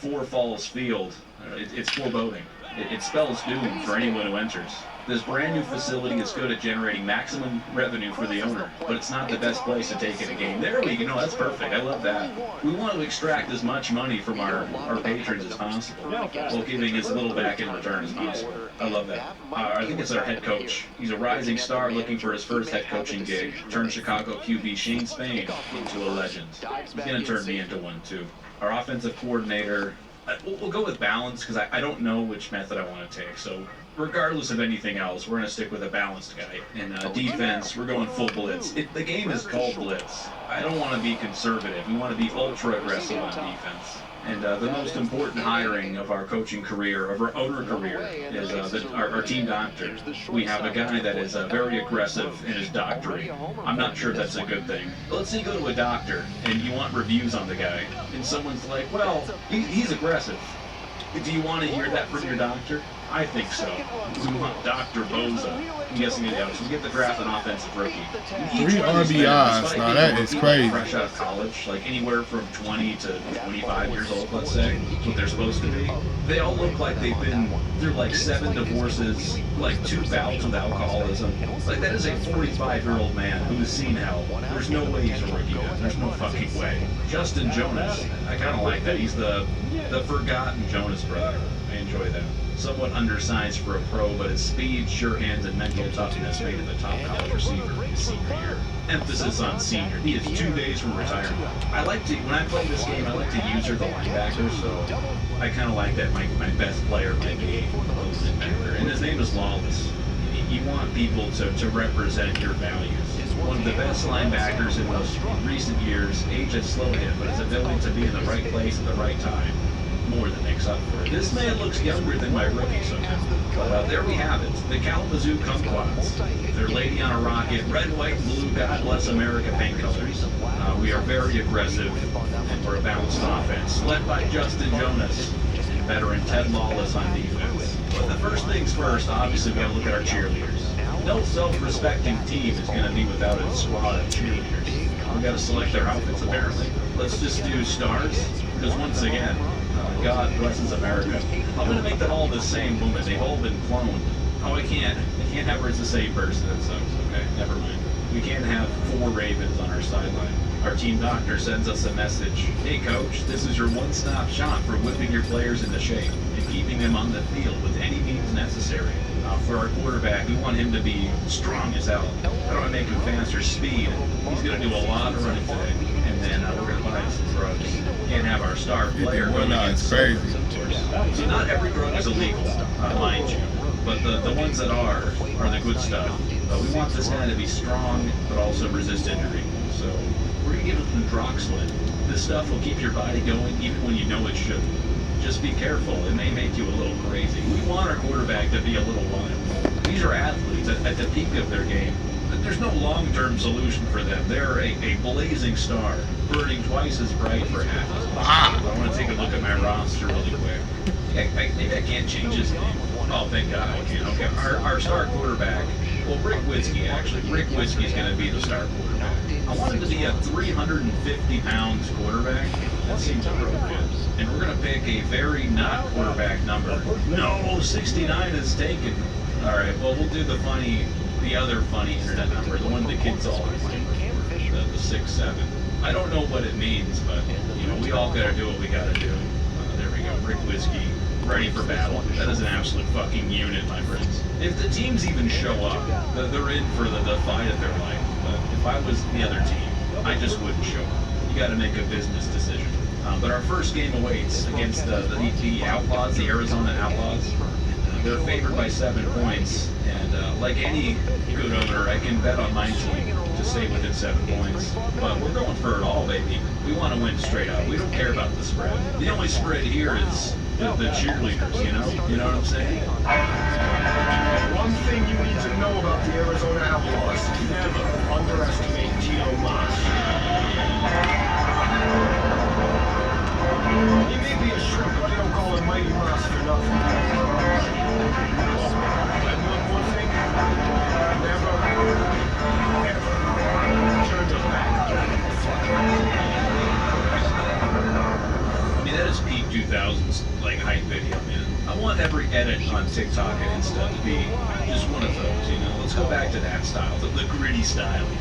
4 Falls Field. It's foreboding. It spells doom for anyone who enters. This brand new facility is good at generating maximum revenue for the owner, but it's not the best place to take in a game. There we go. No, that's perfect. I love that. We want to extract as much money from our patrons as possible, while giving as little back in return as possible. I love that. I think it's our head coach. He's a rising star looking for his first head coaching gig. Turned Chicago QB Shane Spain into a legend. He's going to turn me into one, too. Our offensive coordinator, we'll go with balance, because I don't know which method I want to take, so regardless of anything else, we're going to stick with a balanced guy. In defense, we're going full blitz. The game is called blitz. I don't want to be conservative. We want to be ultra aggressive on defense. And the most important hiring of our coaching career, of our owner career, is our team doctor. We have a guy that is very aggressive in his doctoring. I'm not sure if that's a good thing. But let's say you go to a doctor and you want reviews on the guy, and someone's like, well, he's aggressive. Do you want to hear that from your doctor? I think so. We want Dr. Boza. I'm guessing it goes. We get the draft an offensive rookie. 3 RBIs. Now that is crazy. Fresh out of college, like anywhere from 20 to 25 years old, let's say, what they're supposed to be. They all look like they've been through like 7 divorces, like 2 bouts with alcoholism. Like that is a 45-year-old man who has seen hell. There's no way he's a rookie. There's no fucking way. Justin Jonas, I kind of like that. He's the forgotten Jonas brother. I enjoy that. Somewhat undersized for a pro, but his speed, sure hands, and mental toughness made him a top college receiver his senior year. Emphasis on senior. He is 2 days from retirement. When I play this game, I like to use her the linebacker, so I kind of like that my best player might be a linebacker. And his name is Lawless. You want people to represent your values. One of the best linebackers in most recent years. Age has slowed him, but his ability to be in the right place at the right time more than makes up for it. This man looks younger than my rookie somehow. But there we have it. The Kalamazoo Kumquats. Their lady on a rocket, red, white, and blue, God bless America paint colors. We are very aggressive, and we're a balanced offense, led by Justin Jonas and veteran Ted Lawless on defense. But the first things first, obviously we gotta look at our cheerleaders. No self-respecting team is gonna be without a squad of cheerleaders. We gotta select their outfits apparently. Let's just do stars, because once again, God blesses America. I'm gonna make them all the same woman. They've all been cloned. Oh, I can't have her as the same person. That sucks. Okay, never mind. We can't have 4 Ravens on our sideline. Our team doctor sends us a message. Hey coach, this is your one-stop shop for whipping your players into shape and keeping them on the field with any means necessary. For our quarterback, we want him to be strong as hell. How do I make him faster? Speed. He's going to do a lot of running today. And then we're going to buy him some drugs. Can't have our star player going against crazy. So not every drug is illegal, mind you. But the ones that are the good stuff. We want this guy to be strong, but also resist injury. So we're going to give him Droxlin. This stuff will keep your body going even when you know it shouldn't. Just be careful, it may make you a little crazy. We want our quarterback to be a little wild. These are athletes at the peak of their game. There's no long-term solution for them. They're a blazing star, burning twice as bright for half as long. I want to take a look at my roster really quick. Maybe I can't change his name. Oh, thank God I can. Okay, our star quarterback, well, Rick Whiskey, actually. Rick Whiskey's going to be the star quarterback. I want him to be a 350 pounds quarterback. That seems appropriate. And we're going to pick a very not quarterback number. No, 69 is taken. All right, well, we'll do the other funny internet number, the one the kids all like, the 6-7. I don't know what it means, but, you know, we all got to do what we got to do. There we go, Rick Whiskey, ready for battle. That is an absolute fucking unit, my friends. If the teams even show up, they're in for the fight of their life. But if I was the other team, I just wouldn't show up. You got to make a business decision. But our first game awaits against the Outlaws, the Arizona Outlaws. They're favored by 7 points, and like any good owner, I can bet on my team to stay within 7 points. But we're going for it all, baby. We want to win straight up. We don't care about the spread. The only spread here is the cheerleaders, you know? You know what I'm saying? One thing you need to know about the Arizona Outlaws, never underestimate Tito Moss. He may be a shrimp, but they don't call him Mighty Moss for nothing. And one more thing, never, ever turn your back. I mean, that is peak 2000s, like, hype video, man. I want every edit on TikTok and Insta to be just one of those, you know? Let's go back to that style, the gritty style, you know?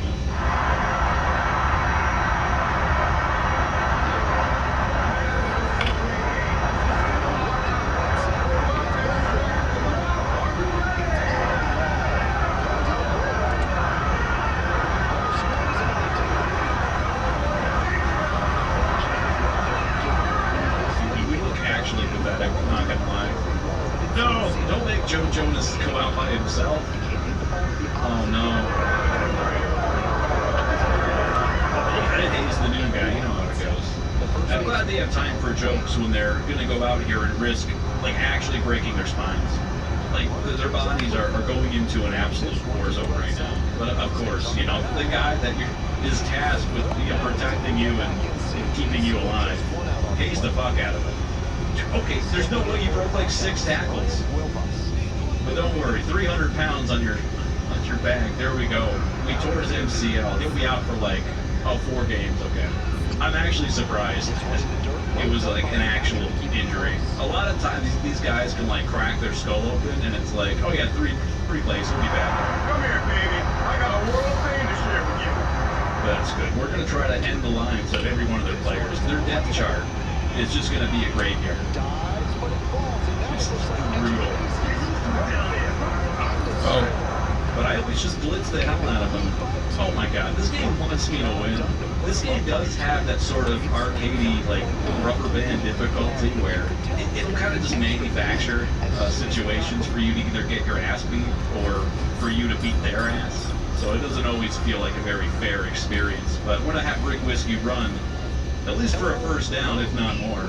Jonas go out by himself? Oh no. He's the new guy, you know how it goes. I'm glad they have time for jokes when they're gonna go out here and risk, like, actually breaking their spines. Like, their bodies are going into an absolute war zone right now. But of course, you know, the guy that is tasked with protecting you and keeping you alive pays the fuck out of it. Okay, there's no way you broke like 6 tackles. But don't worry, 300 pounds on your back. There we go. We tore his MCL. He'll be out for like 4 games. Okay. I'm actually surprised. It was like an actual injury. A lot of times these guys can like crack their skull open, and it's like, oh yeah, three plays, he'll be back. Come here, baby. I got a world pain to share with you. That's good. We're gonna try to end the lives of every one of their players. Their depth chart is just gonna be a graveyard. It's brutal. Oh, but I always just blitz the hell out of them. Oh my god, this game wants me to win. This game does have that sort of arcadey, like, rubber band difficulty where it'll kind of just manufacture situations for you to either get your ass beat or for you to beat their ass. So it doesn't always feel like a very fair experience. But when I have Rick Whiskey run, at least for a first down, if not more.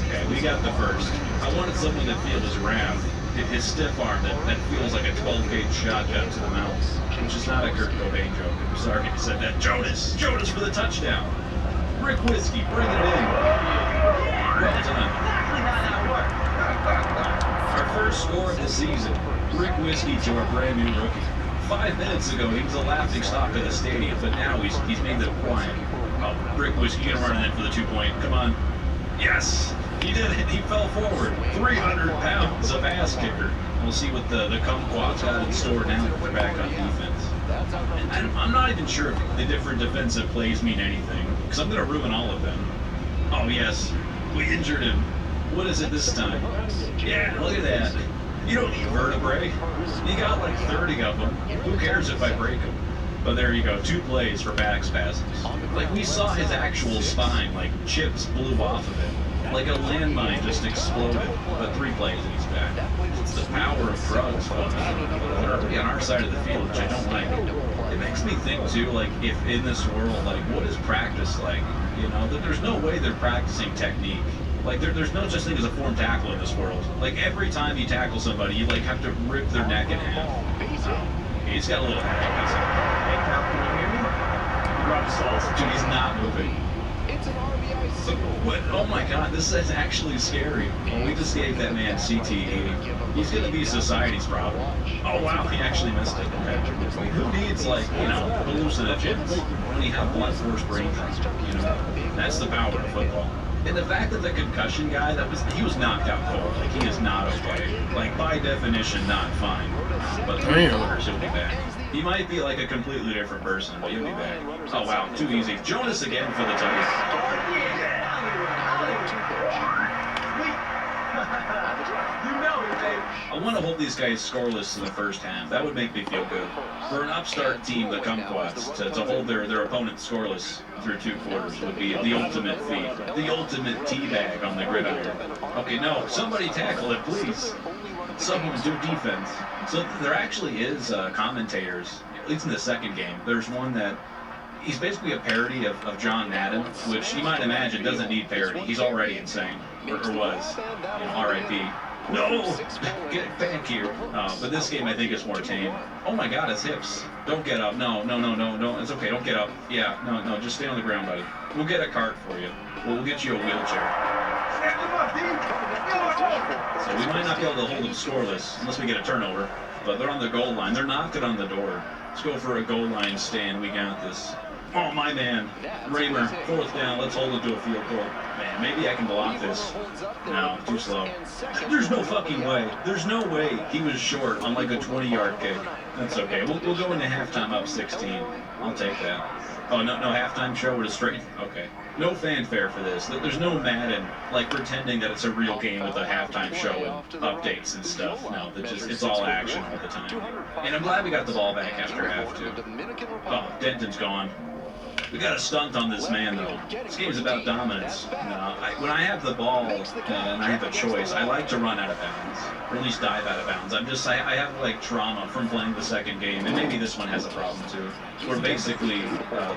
Okay, we got the first. I wanted someone to feel his wrath. His stiff arm that feels like a 12-gauge shotgun to the mouth, which is not a Kurt Cobain joke. I'm sorry I said that. Jonas for the touchdown. Rick Whiskey, bring it in. Well done. Our first score of the season. Rick Whiskey to our brand new rookie. 5 minutes ago, he was a laughing stock of the stadium, but now he's made them quiet. Oh, Rick Whiskey gonna run in for the 2-point. Come on. Yes. He did it. He fell forward. 300 pounds of ass kicker. We'll see what the kumquats got in store now that we're back on defense. And I'm not even sure if the different defensive plays mean anything, because I'm going to ruin all of them. Oh, yes, we injured him. What is it this time? Yeah, look at that. You don't need vertebrae. You got like 30 of them. Who cares if I break them? But there you go, 2 plays for back spasms. Like, we saw his actual spine, like, chips blew off of it. Like a landmine just exploded. But 3 plays and he's back. It's the power of drugs, folks. They're already on our side of the field, which I don't like. It makes me think, too, like, if in this world, like, what is practice like? You know, there's no way they're practicing technique. Like, there's no such thing as a form tackle in this world. Like, every time you tackle somebody, you, like, have to rip their neck in half. He's got a little hack. Hey, Cal, can you hear me? Rob Sauce. Dude, he's not moving. It's an RBI single. What? Oh my god, this is actually scary. Well, we just gave that man CTE. He's gonna be society's problem. Oh wow, he actually missed it. Okay. Who needs, like, you know, hallucinogens when you have blunt force brain trauma? You know, that's the power of football. And the fact that the concussion guy, he was knocked out cold. Like, he is not okay. Like, by definition, not fine. But 3 quarters, he'll be back. He might be like a completely different person, but he'll be back. Oh wow, too easy. Jonas again for the touchdown. I want to hold these guys scoreless in the first half. That would make me feel good. For an upstart team, the Kumquats, to hold their opponent scoreless through 2 quarters would be the ultimate feat. The ultimate teabag on the gridiron. Okay, no, somebody tackle it, please. Someone do defense. So there actually is commentators, at least in the second game. There's one that he's basically a parody of John Madden, which you might imagine doesn't need parody. He's already insane, or was. You know, R.I.P. No! Get back here. But this game I think is more tame. Oh my god, his hips. Don't get up. No. It's okay, don't get up. Yeah, no, just stay on the ground, buddy. We'll get a cart for you. We'll get you a wheelchair. So we might not be able to hold them scoreless unless we get a turnover. But they're on the goal line. They're knocking on the door. Let's go for a goal line stand. We got this. Oh, my man. Raymer, 4th down. Let's hold it to a field goal. Man, maybe I can block this. No, too slow. There's no fucking way. There's no way he was short on like a 20-yard kick. That's okay. We'll go into halftime up 16. I'll take that. Oh, no halftime show with a straight. Okay. No fanfare for this. There's no Madden, like, pretending that it's a real game with a halftime show and updates and stuff. No, it's all action all the time. And I'm glad we got the ball back after half, too. Oh, Denton's gone. We got a stunt on this man, though. This game's about dominance. When I have the ball and I have a choice, I like to run out of bounds, or at least dive out of bounds. I have, like, trauma from playing the second game, and maybe this one has a problem, too, where basically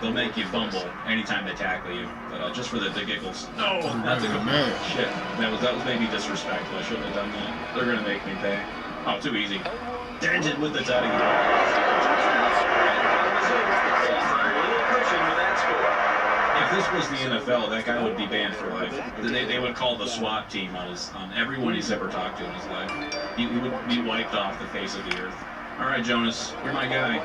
they'll make you fumble anytime they tackle you, but just for the giggles. No, not the good. Shit, that was maybe disrespectful. I shouldn't have done that. They're gonna make me pay. Oh, too easy. Denton with the tutty. If this was the NFL, that guy would be banned for life. They would call the SWAT team on everyone he's ever talked to in his life. He would be wiped off the face of the earth. All right, Jonas, you're my guy.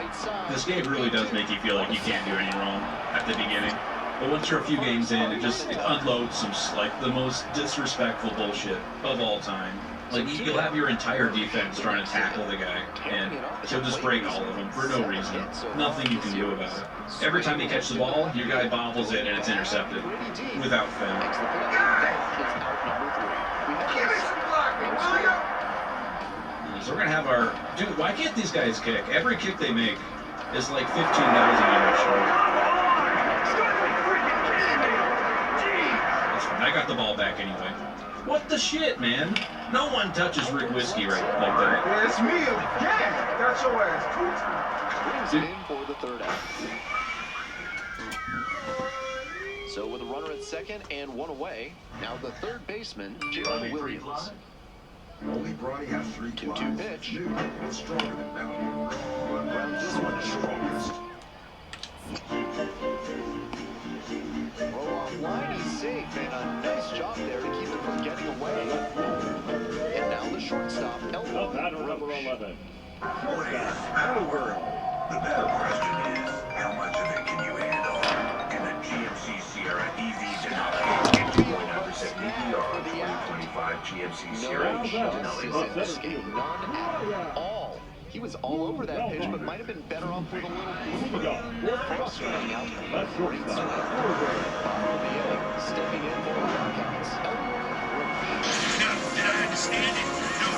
This game really does make you feel like you can't do any wrong at the beginning. But once you're a few games in, it unloads some, like, the most disrespectful bullshit of all time. Like, you'll have your entire defense trying to tackle the guy, and he'll just break all of them for no reason. Nothing you can do about it. Every time you catch the ball, your guy bobbles it and it's intercepted. Without fail. So we're going to have our... Dude, why can't these guys kick? Every kick they make is like 15,000 yards short. That's fine. I got the ball back anyway. What the shit, man? No one touches Rick Whiskey like that. Yeah, it's me again. Got your ass 2 times. Brings it in for the 3rd out. So with a runner at second and 1 away, now the 3rd baseman, Jalen Williams. Only Bronny has 3 2-2 pitch. It's stronger than Mountain. Grounds this one strongest. Throw off line, he's safe, and a nice job there to keep it from getting away. And now the shortstop, Elwood number 11. The better question is, how much of it can you handle? Can the GMC Sierra EV Denali 2.9% PPR 2025 GMC Sierra EV Denali? None at all. He was all over that pitch, but might have been better off with a little from striking out. Great start. RoachszN stepping in for the Rockets. Now, did I understand it? No.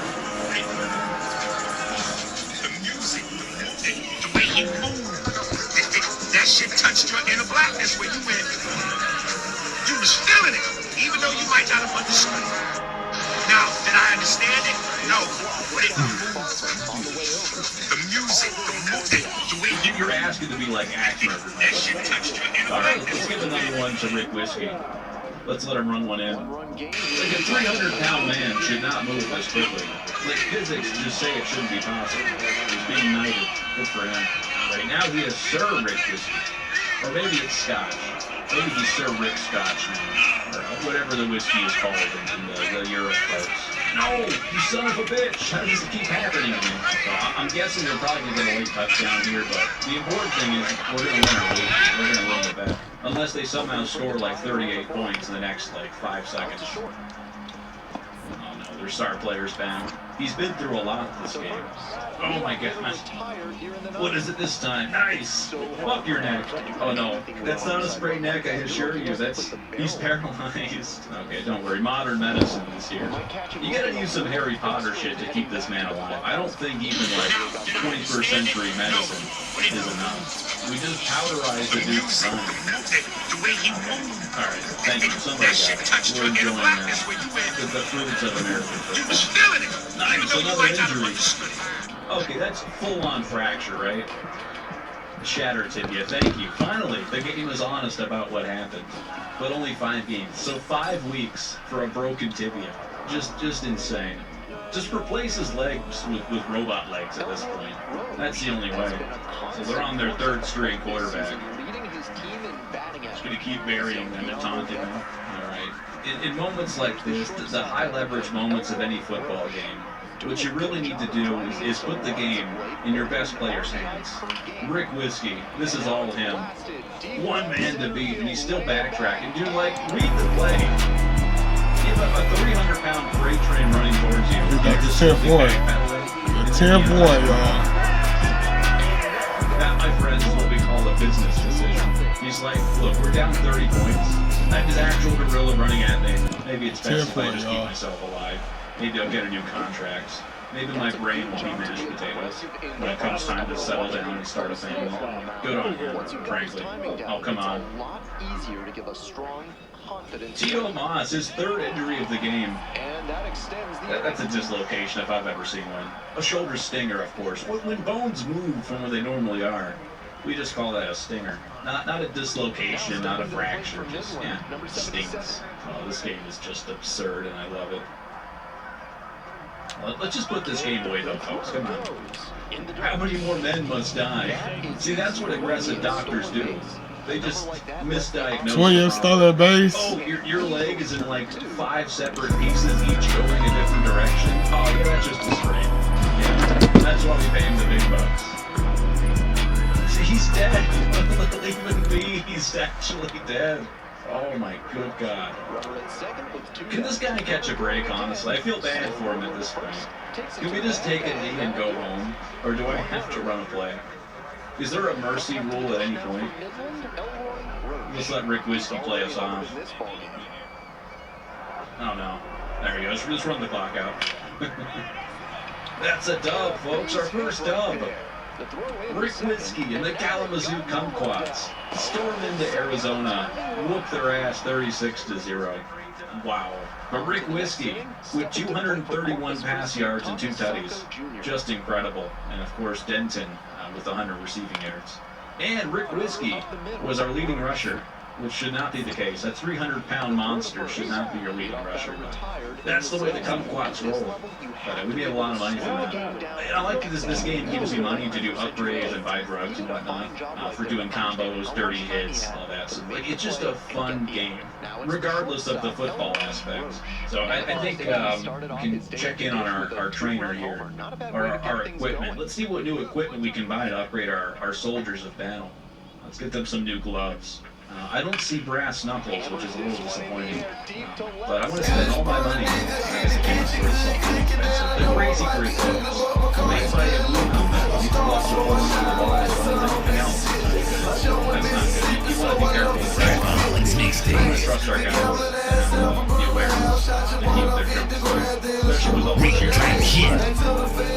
The music, the way he moved, that shit touched your inner blackness where you went. You was feeling it, even though you might not have understood it. Now, did I understand it? No. But it the music, the way You're asking to be like action. that shit touched your inner All right, blackness. let's give another one to Rick Whiskey. Let's let him run one in. Like a 300-pound man should not move this quickly. Like physics just say it shouldn't be possible. He's being knighted. Good for him. Right now he is Sir Rick Whiskey. Or maybe it's Scotch. Maybe he's Sir Rick Scotch now. Or whatever the whiskey is called in the Europe folks. No! You son of a bitch! How does it keep happening to me? So I'm guessing they're probably going to get a late touchdown here, but the important thing is we're going to win or lose. We're going to win the bet. Unless they somehow score like 38 points in the next like 5 seconds. Oh no, their star player's down. He's been through a lot this game. Oh my goodness. What is it this time? Nice! Fuck your neck. Oh no, that's not a sprained neck, I assure you. He's paralyzed. Okay, don't worry. Modern medicine is here. You gotta use some Harry Potter shit to keep this man alive. I don't think even like 21st century medicine is enough. We just powderized the dude's son. Alright, thank you. Somebody got it. We're enjoying the fruits of American football. Nice, another injury. Okay, that's full-on fracture, right? Shattered tibia, thank you. Finally, the game is honest about what happened. But only 5 games. So 5 weeks for a broken tibia. Just insane. Just replace his legs with robot legs at this point. That's the only way. So they're on their 3rd string quarterback. Just gonna keep burying them and taunting them. Alright. In moments like this, the high leverage moments of any football game, what you really need to do is put the game in your best player's hands. Rick Whiskey, this is all him. One man to beat, and he's still backtracking. Dude, like, read the play. Give up a 300-pound freight train running towards you. That's 10-1. 10-1, y'all. That, my friends, is what we call a business decision. He's like, look, we're down 30 points. I have this actual gorilla running at me. Maybe it's best if I just keep myself alive. Maybe I'll get a new contract. Maybe my brain will be mashed potatoes when it comes time to settle down and start a family. Good on him, frankly. Oh, come on. Tito Moss, his 3rd injury of the game. That's a dislocation if I've ever seen one. A shoulder stinger, of course. When bones move from where they normally are, we just call that a stinger. Not a dislocation, not a fracture, just, yeah, stings. Oh, this game is just absurd, and I love it. Let's just put this game away, though, folks. Come on. How many more men must die? See, that's what aggressive doctors do. They just misdiagnose. 20 stolen base. Oh, your leg is in like 5 separate pieces, each going a different direction. Oh, yeah, that's just a sprain. Yeah, that's why we pay him the big bucks. See, he's dead. Even me, he's actually dead. Oh my good God. Can this guy catch a break, honestly? I feel bad for him at this point. Can we just take a knee and go home? Or do I have to run a play? Is there a mercy rule at any point? Let's let Rick Whiskey play us off. Oh no. There he goes. Just run the clock out. That's a dub, folks. Our first dub. Rick Whiskey and the Kalamazoo Kumquats storm into Arizona, whoop their ass 36-0. Wow. But Rick Whiskey with 231 pass yards and 2 tutties. Just incredible. And of course Denton with 100 receiving yards. And Rick Whiskey was our leading rusher, which should not be the case. That 300-pound monster should not be your leading rusher. But that's the way the Kumquats roll. But we made a lot of money from that. And I like this game gives you money to do upgrades and buy drugs and whatnot for doing combos, dirty hits, all that. So it's just a fun game, regardless of the football aspects. So I think we can check in on our trainer here, or our equipment. Let's see what new equipment we can buy to upgrade our soldiers of battle. Let's get them some new gloves. I don't see brass knuckles, which is a little disappointing. But I want to spend all my money on this game for something expensive. They're crazy for it, folks. Made by a blue Trust our guys and be aware and keep their trips short. Especially with all the cheering.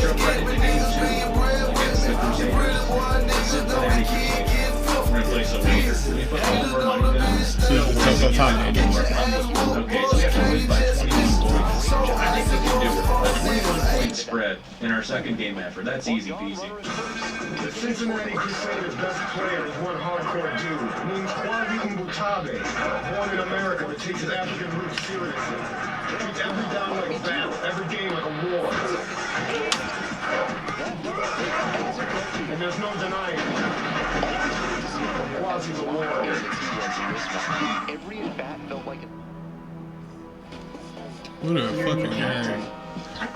Jump right into game 2 against the Crusaders. Cincinnati Crusaders. We're going to play some Lakers. We put all of our money down. Still okay, so we have to win by 21 points. I think we can do it. A 21-point spread in our second game effort. That's easy peasy. The Cincinnati Crusaders' best player is one hardcore dude named Kwame Mbutabe, born in America but takes his African roots seriously. Treats every down like a battle, every game like a war. And there's no denying it. Kwame's a warrior. Every at-bat felt like What a fucking game.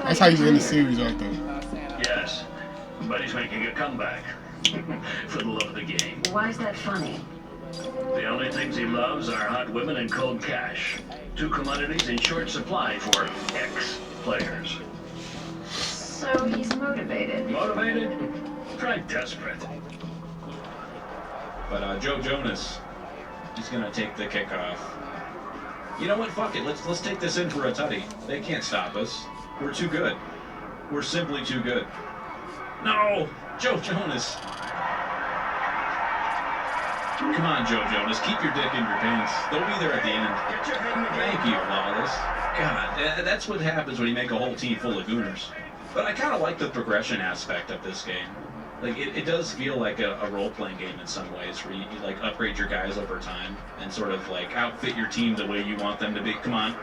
That's how you win the series right there. Yes, but he's making a comeback. For the love of the game. Why is that funny? The only things he loves are hot women and cold cash. Two commodities in short supply for ex-players. So he's motivated. Motivated? Try desperate. But Joe Jonas, he's gonna take the kickoff. You know what? Fuck it. Let's take this in for a tutty. They can't stop us. We're too good. We're simply too good. No, Joe Jonas. Come on, Joe Jonas. Keep your dick in your pants. They'll be there at the end. Thank you, Lawless. God, that's what happens when you make a whole team full of gooners. But I kind of like the progression aspect of this game. Like, it does feel like a role-playing game in some ways, where you like upgrade your guys over time and sort of like outfit your team the way you want them to be. Come on,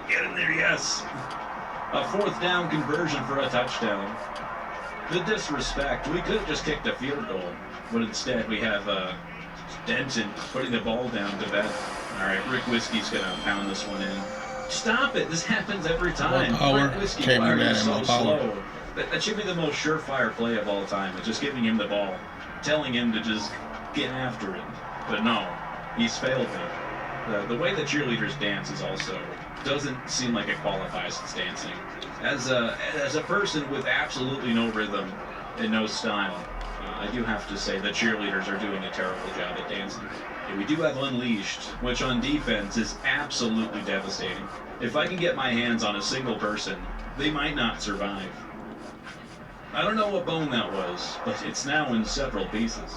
get in there, yes. A 4th down conversion for a touchdown. The disrespect. We could have just kicked a field goal, but instead we have Denton putting the ball down to bed. All right, Rick Whiskey's gonna pound this one in. Stop it! This happens every time. Rick Whiskey, why are you so slow? That should be the most surefire play of all time. It's just giving him the ball, telling him to just get after it. But no, he's failed me. The way the cheerleaders dance is also doesn't seem like it qualifies as dancing. As a person with absolutely no rhythm and no style, I do have to say the cheerleaders are doing a terrible job at dancing. And we do have Unleashed, which on defense is absolutely devastating. If I can get my hands on a single person, they might not survive. I don't know what bone that was, but it's now in several pieces.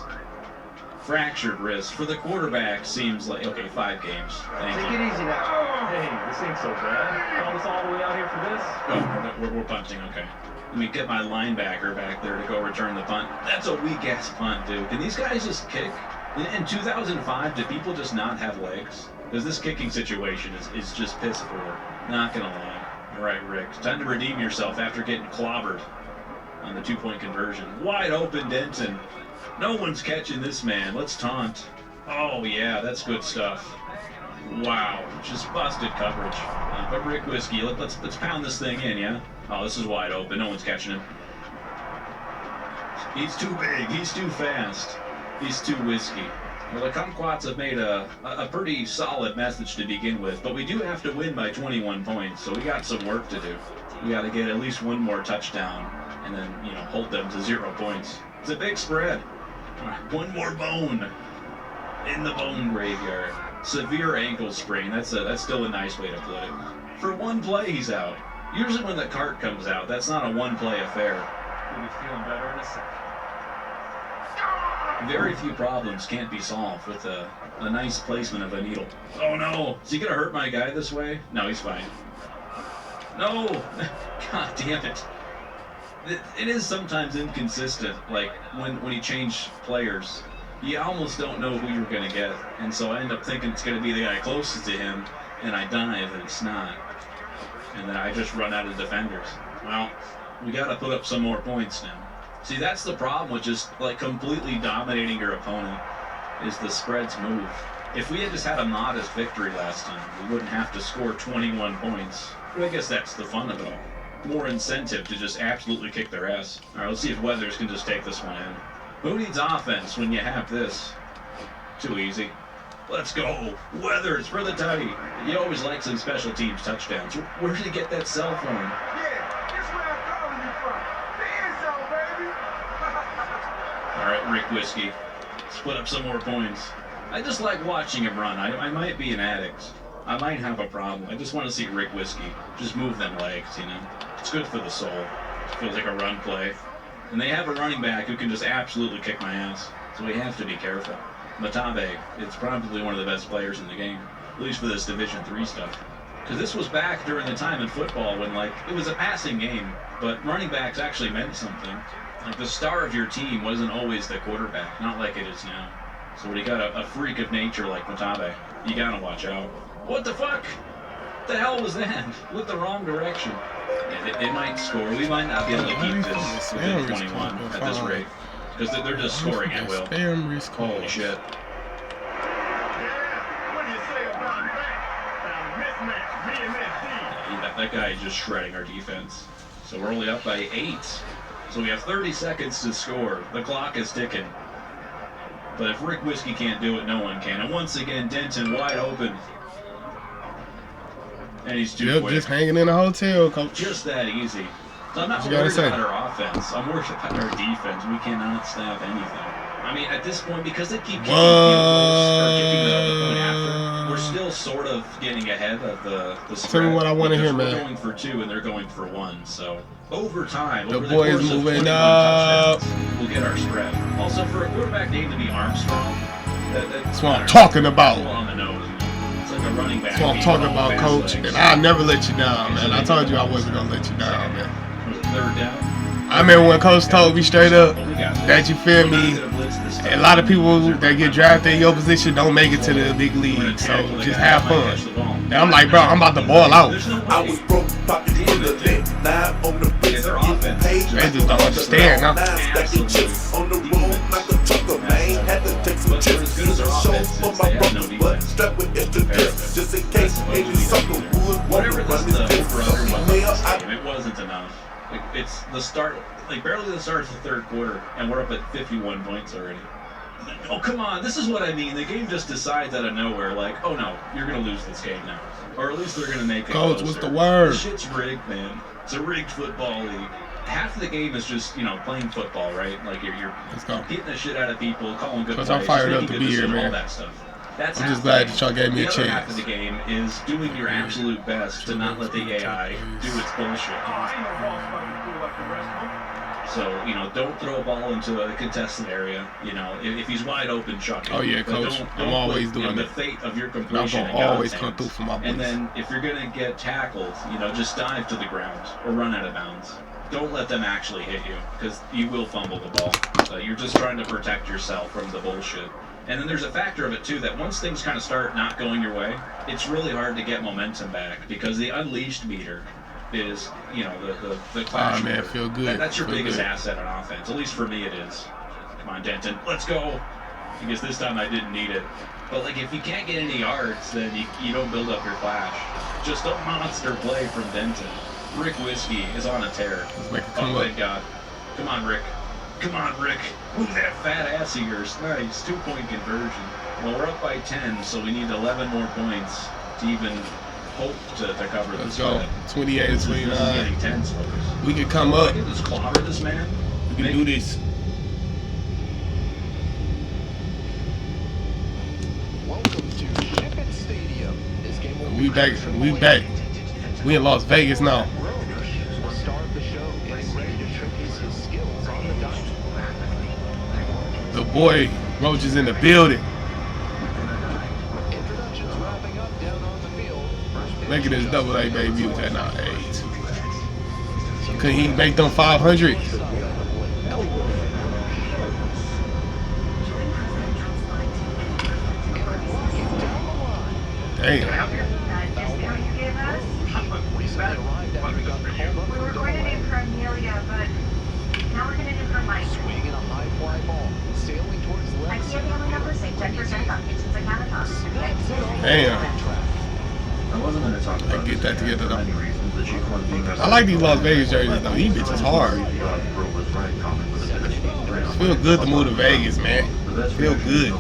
Fractured wrist for the quarterback seems like, okay, 5 games. Thank you. Take it easy now. Hey, this ain't so bad. Call us all the way out here for this? Oh, we're punting, okay. Let me get my linebacker back there to go return the punt. That's a weak-ass punt, dude. Can these guys just kick? In 2005, did people just not have legs? Because this kicking situation is just piss poor. Not gonna lie. All right, Rick, it's time to redeem yourself after getting clobbered on the 2-point conversion. Wide open, Denton. No one's catching this man. Let's taunt. Oh, yeah, that's good stuff. Wow, just busted coverage. But Rick Whiskey, let's pound this thing in, yeah? Oh, this is wide open. No one's catching him. He's too big. He's too fast. He's too whiskey. Well, the Kumquats have made a pretty solid message to begin with, but we do have to win by 21 points, so we got some work to do. We got to get at least one more touchdown and then, hold them to 0 points. It's a big spread. One more bone in the bone graveyard. Severe ankle sprain. That's still a nice way to put it. For 1 play, he's out. Usually when the cart comes out, that's not a 1-play affair. We'll be feeling better in a second. Very few problems can't be solved with a nice placement of a needle. Oh no! Is he gonna hurt my guy this way? No, he's fine. No! God damn it. It is sometimes inconsistent, like when you change players, you almost don't know who you're gonna get, and so I end up thinking it's gonna be the guy closest to him, and I dive, and it's not. And then I just run out of defenders. Well, we gotta put up some more points now. See, that's the problem with just like completely dominating your opponent, is the spreads move. If we had just had a modest victory last time, we wouldn't have to score 21 points. Well, I guess that's the fun of it all. More incentive to just absolutely kick their ass. All right, let's see if Weathers can just take this one in. Who needs offense when you have this? Too easy. Let's go. Weathers for the tutty. You always like some special teams touchdowns. Where did he get that cell phone? Yeah, that's where I'm calling you from. The end zone, baby. All right, Rick Whiskey, split up some more points. I just like watching him run. I might be an addict. I might have a problem. I just want to see Rick Whiskey just move them legs, you know? It's good for the soul. It feels like a run play. And they have a running back who can just absolutely kick my ass. So we have to be careful. Matabe, it's probably one of the best players in the game, at least for this Division III stuff. Because this was back during the time in football when, like, it was a passing game, but running backs actually meant something. Like, the star of your team wasn't always the quarterback, not like it is now. So when you got a freak of nature like Matabe, you gotta watch out. What the fuck? What the hell was that? Went the wrong direction. Yeah, they might score. We might not be able to keep this within 21 at this rate. Because they're just scoring at will. Holy shit. That guy is just shredding our defense. So we're only up by 8. So we have 30 seconds to score. The clock is ticking. But if Rick Whiskey can't do it, no one can. And once again, Denton wide open. And he's too quick. Just hanging in a hotel, coach. Just that easy. So I'm not worried about our offense. I'm worried about our defense. We cannot stop anything. I mean, at this point, because they keep kicking close or kicking the point after, we're still sort of getting ahead of the spread. Tell me what I want to hear, man. We're going for 2 and they're going for 1. So over time, the over the boys course of moving 21 up. touchdowns, we'll get our spread. Also, for a quarterback named to be Armstrong, that's what I'm talking about. On the nose. It's like a running back. That's what I'm talking about, coach. And I'll never let you down, man. I told you I wasn't gonna let you down, man. Third down. I remember when Coach told me straight up that, you feel me, a lot of people that get drafted in your position don't make it to the big league, so just have fun. And I'm like, bro, I'm about to ball out. I was broke, pocket full of lit, live on the bricks, they just don't understand, huh? Stacking chips on the road like a trucker, man. Had to take some chips to the show for my brothers, but strapped with extra dips, just in case any sucker would want to run this bitch. It wasn't enough. It's the start, like barely the start of the third quarter, and we're up at 51 points already. Oh, come on, this is what I mean. The game just decides out of nowhere, like, oh no, you're going to lose this game now. Or at least they're going to make it Coach, closer. what's the word? This shit's rigged, man. It's a rigged football league. Half of the game is just, you know, playing football, right? Like, you're beating the shit out of people, calling good plays, I'm fired up to be here, man. all that stuff. That's I'm just glad that y'all gave me a chance. The other half of the game is doing your absolute best to not let the AI do its bullshit. So, you know, don't throw a ball into a contested area. You know, if he's wide open, chuck it. Oh yeah, coach. I'm always doing the fate of your completion. I'm gonna always come through for my boys. And then if you're gonna get tackled, you know, just dive to the ground or run out of bounds. Don't let them actually hit you, because you will fumble the ball. So you're just trying to protect yourself from the bullshit. And then there's a factor of it too, that once things kind of start not going your way, it's really hard to get momentum back, because the unleashed meter is, you know, the clash. Oh man, feel good. That's your biggest asset on offense. At least for me it is. Come on, Denton, let's go. Because this time I didn't need it. But like, if you can't get any yards, then you don't build up your flash. Just a monster play from Denton. Rick Whiskey is on a tear. Oh, thank God. Come on, Rick. Come on, Rick. Move that fat ass of yours. Nice. 2-point conversion. Well, we're up by 10, so we need 11 more points to even hope to cover the spread. Let's go. 28 to 29. This is getting tense, folks. We can come up. I can just clobber this man. We can do this. Welcome to Ship Stadium. This game will We back. We back. We in Las Vegas now. the star of the show, getting ready to showcase his skills on the diamond. The boy Roach is in the building. Introductions wrapping up down on the field. Making his double A debut at now 8. Could he make them 500? Damn. We were going to name her Amelia, but now we're going to name her Mike. Swinging a high fly ball, sailing towards the I see a family member saying 10% on kitchens and countertops. Damn. I get that together though. I like these Las Vegas jerseys though. These bitches hard. Feel good to move to Vegas, man. Feel good.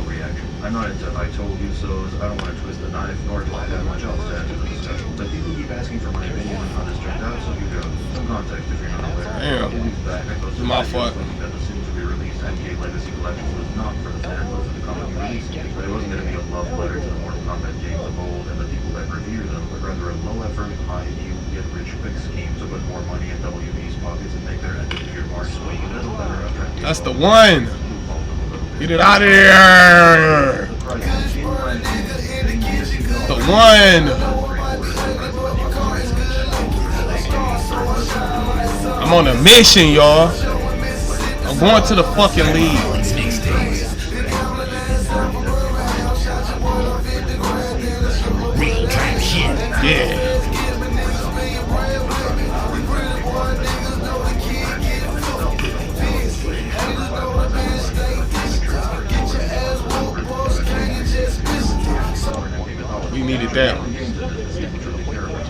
I know I told you so. I don't want to twist the knife, nor do I have much else to add to the discussion. But people keep asking for my opinion on how this turned out, so give you some context if you're not aware. Damn. Back, It's my fault. that was soon to be released WWE's NK Legacy Collections was not for the fans of the company releasing it, but it wasn't going to be a love letter to the Mortal Kombat games of old and the people that revere them, but rather a low-effort, high-yield, get-rich-quick scheme to put more money in WWE's pockets and make their end-of-the-year marks look a little better after NK. That's the one. Get it out of here. The one. I'm on a mission, y'all. I'm going to the fucking league. Real time shit. Yeah. We needed that one.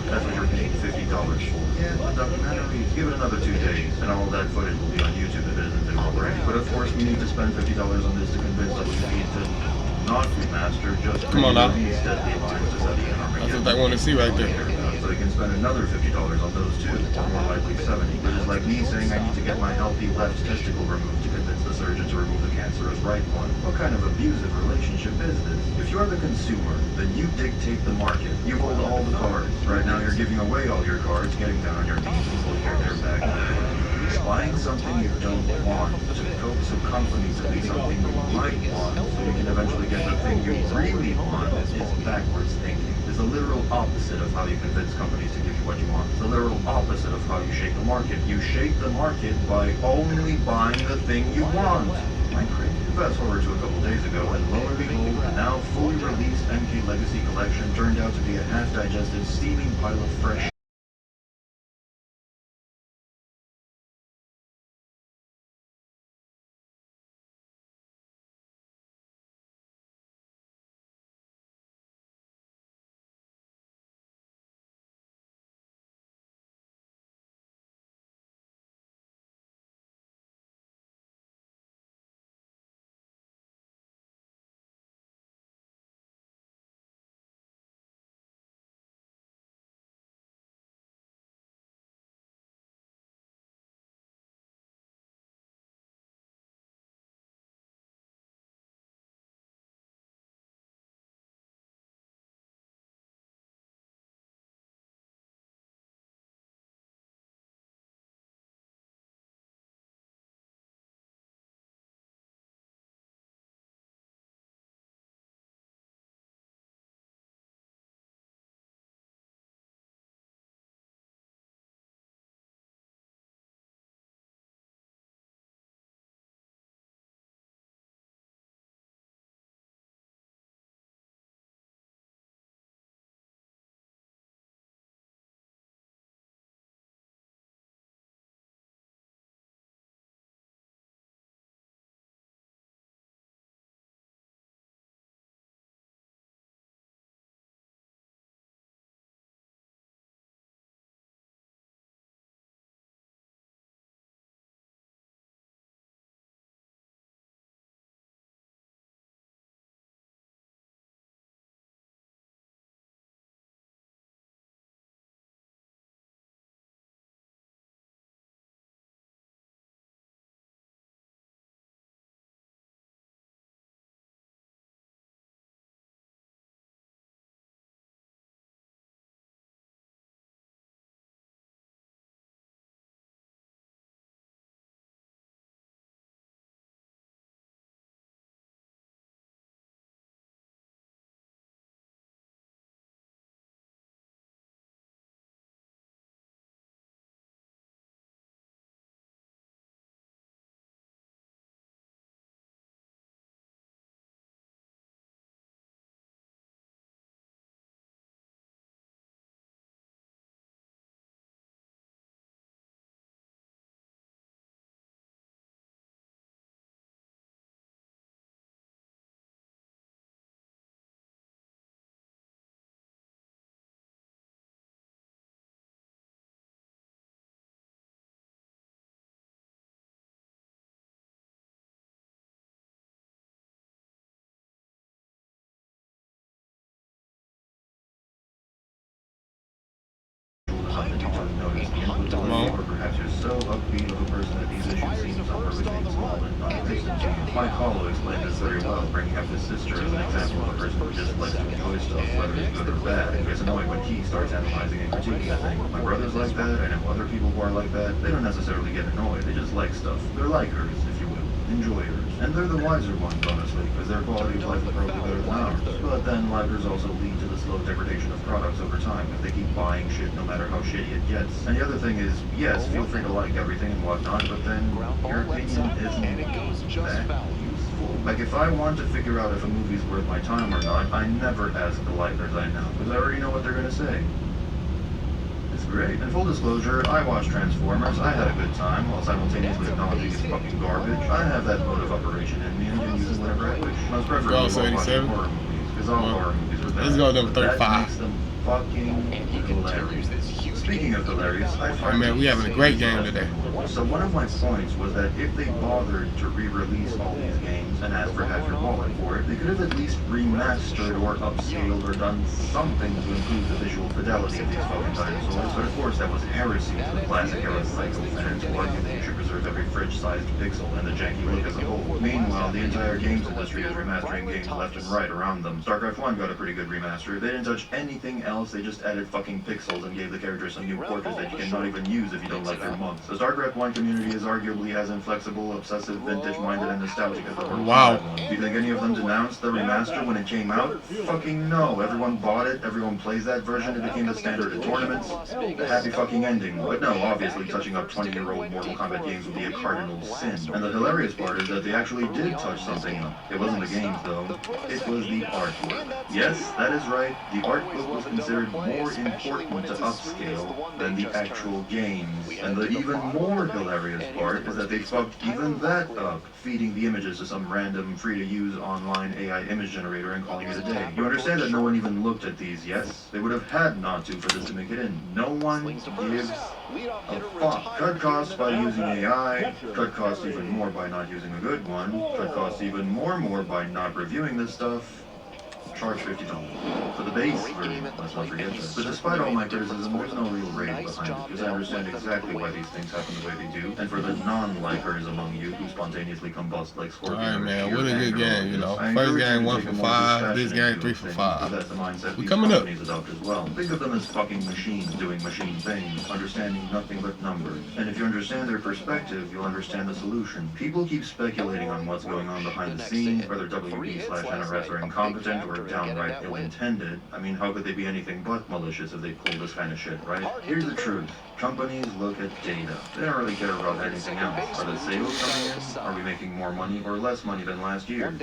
That's what you're paying $50 for. Yeah, the documentary, give it another 2 days, and all of that footage will be on YouTube if it isn't there already. But of course, we need to spend $50 on this to convince WB to not remaster just come on now. These deadly alliances at the end. That's what I want to see right there. So they can spend another $50 on those too, or more likely 70. It is like me saying I need to get my healthy left testicle removed to convince the surgeon to remove the cancerous right one. What kind of abusive relationship is this? If you're the consumer, then you dictate the market. You hold all the cards. Right now you're giving away all your cards, getting down on your knees and pulling your hair back. Buying something you don't want to coax a company to be something you might want so you can eventually get the thing you really want is backwards thinking. It's the literal opposite of how you convince companies to give you what you want. It's the literal opposite of how you shape the market. You shape the market by only buying the thing you want. Am I crazy? Fast forward to a couple days ago, and lo and behold, the now fully released NK Legacy Collection turned out to be a half-digested, steaming pile of fresh that you don't notice the input delay, or perhaps you're so upbeat of a person that these issues seem unrealistically small and non-existent to you. My caller explained this very well, bringing up his sister as an example of a person who just likes to enjoy stuff, whether it's good or bad, and gets annoyed when he starts analyzing and critiquing a thing. My brother's like that, I know other people who are like that. They don't necessarily get annoyed, they just like stuff. They're likers, if you will. Enjoyers. And they're the wiser ones, honestly, because their quality of life is probably better than ours. But then likers also lead to the slow degradation of products over time if they keep buying shit no matter how shitty it gets. And the other thing is, yes, feel free to like everything and whatnot, but then your opinion isn't that useful. Like, if I want to figure out if a movie's worth my time or not, I never ask the likers I know, because I already know what they're gonna say. It's great. In full disclosure, I watched Transformers. I had a good time while simultaneously acknowledging it's fucking garbage. I have that mode of operation in me and can use it whenever I wish. Most preferably while watching horror movies, because all horror movies are bad. Let's go to 35. That makes them fucking hilarious. Speaking of hilarious, I find we having a great game today. So one of my points was that if they bothered to re-release all these games and asked for half your wallet for it, they could have at least remastered or upscaled or done something to improve the visual fidelity of these fucking dinosaurs. But of course that was heresy to the classic era Psycho fans who argued that you should preserve every fridge-sized pixel and the janky look as a whole. Meanwhile, the entire games industry is remastering games left and right around them. StarCraft 1 got a pretty good remaster. They didn't touch anything else, they just added fucking pixels and gave the characters some new portraits that you cannot even use if you don't like their monks. The StarCraft 1 community is arguably as inflexible, obsessive, vintage-minded, and nostalgic as the Hearthstone one. Do you think any of them denounced the remaster when it came out? Fucking no. Everyone bought it, everyone plays that version, it became the standard in tournaments. A happy fucking ending. But no, obviously touching up 20-year-old Mortal Kombat games would be a cardinal sin. And the hilarious part is that they actually did touch something up. It wasn't the games though, it was the artwork. Yes, that is right, the artwork was considered more important to upscale than the actual games. And the even more hilarious part is that they fucked even that up, feeding the images to some random free-to-use online AI image generator and calling it a day. You understand that no one even looked at these, yes? They would have had not to for this to make it in. No one gives a fuck. Cut costs by using AI, cut costs even more by not using a good one, cut costs even more by not reviewing this stuff. Charge $50 for the base version, let's not forget that. But despite all my criticism, there's no real rage behind it, because I understand exactly why these things happen the way they do, and for the non-likers among you who spontaneously combust like Scorpion. Alright man, what a good game, you know. First game 1 for 5, this game 3 for 5. That's the mindset We coming up. Adopt as well. Think of them as fucking machines doing machine things, understanding nothing but numbers. And if you understand their perspective, you'll understand the solution. People keep speculating on what's going on behind the scenes, whether WB/NRS are incompetent or downright ill-intended. I mean, how could they be anything but malicious if they pull this kind of shit, right? Here's the truth. Companies look at data. They don't really care about anything else. Are the sales coming in? Are we making more money or less money than last year?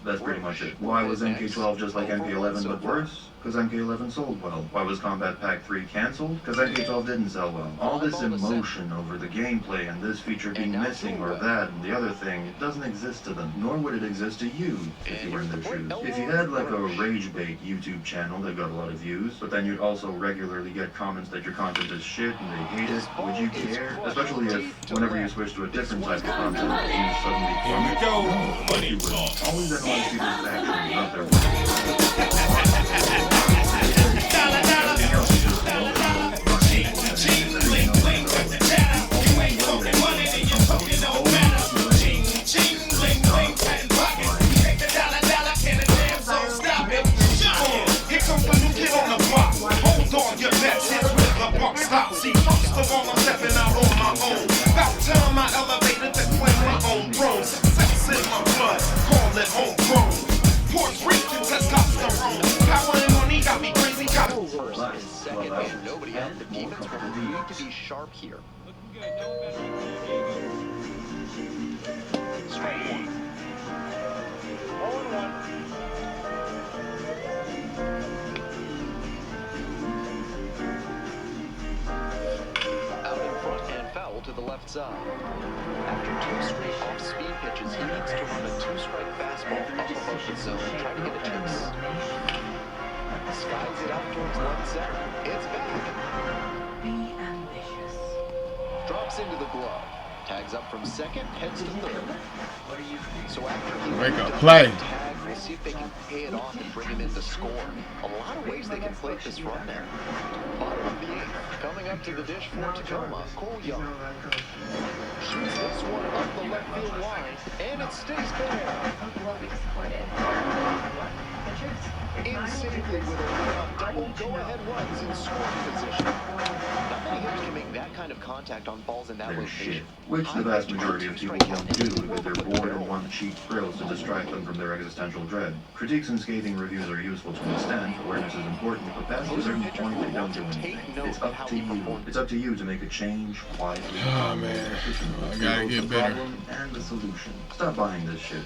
That's pretty much it. Why was MK12 just like MK11 but worse? Because MK11 sold well. Why was Combat Pack 3 cancelled? Because MK12 didn't sell well. All this emotion over the gameplay and this feature being missing or that and the other thing, it doesn't exist to them. Nor would it exist to you if you were in their shoes. If you had like a rage bait YouTube channel that got a lot of views, but then you'd also regularly get comments that your content is shit and they hate it, would you care? Especially if, whenever you switch to a different type of content, you suddenly plummet. No, you would. Always analyze people's actions, not their words. Stop, see, first of all, I'm stepping out on my own. About time I elevated to claim my own throne. Success in my blood, call it homegrown. Puerto Rican testosterone. Power and money got me crazy. First and second, and nobody out. The defense will need to be sharp here. Strike one. 0-1. To the left side. After 2 straight off-speed pitches, he needs to run a 2-strike fastball up above the zone and try to get a chase. Skies it out towards left center. It's back. Be ambitious. Drops into the glove. Tags up from second, heads to third. So after he make a play. Tag We'll see if they can pay it off and bring him in to score. A lot of ways they can play this run there. Bottom of the 8th, coming up to the dish for Tacoma, Cole Young. Shoots this one up the left field line, and it stays there. Insanely with a lead-off double, go-ahead runs in scoring position. Not many hitters can make that kind of contact on balls in that They're location. shit, which the vast majority of people don't do because they're bored and want cheap thrills to distract them from their existential dread. Critiques and scathing reviews are useful to an extent, awareness is important, but past a certain point they don't do anything. It's up to you. It's up to you to make a change quietly. Oh man, I gotta get better. And the solution. Stop buying this shit.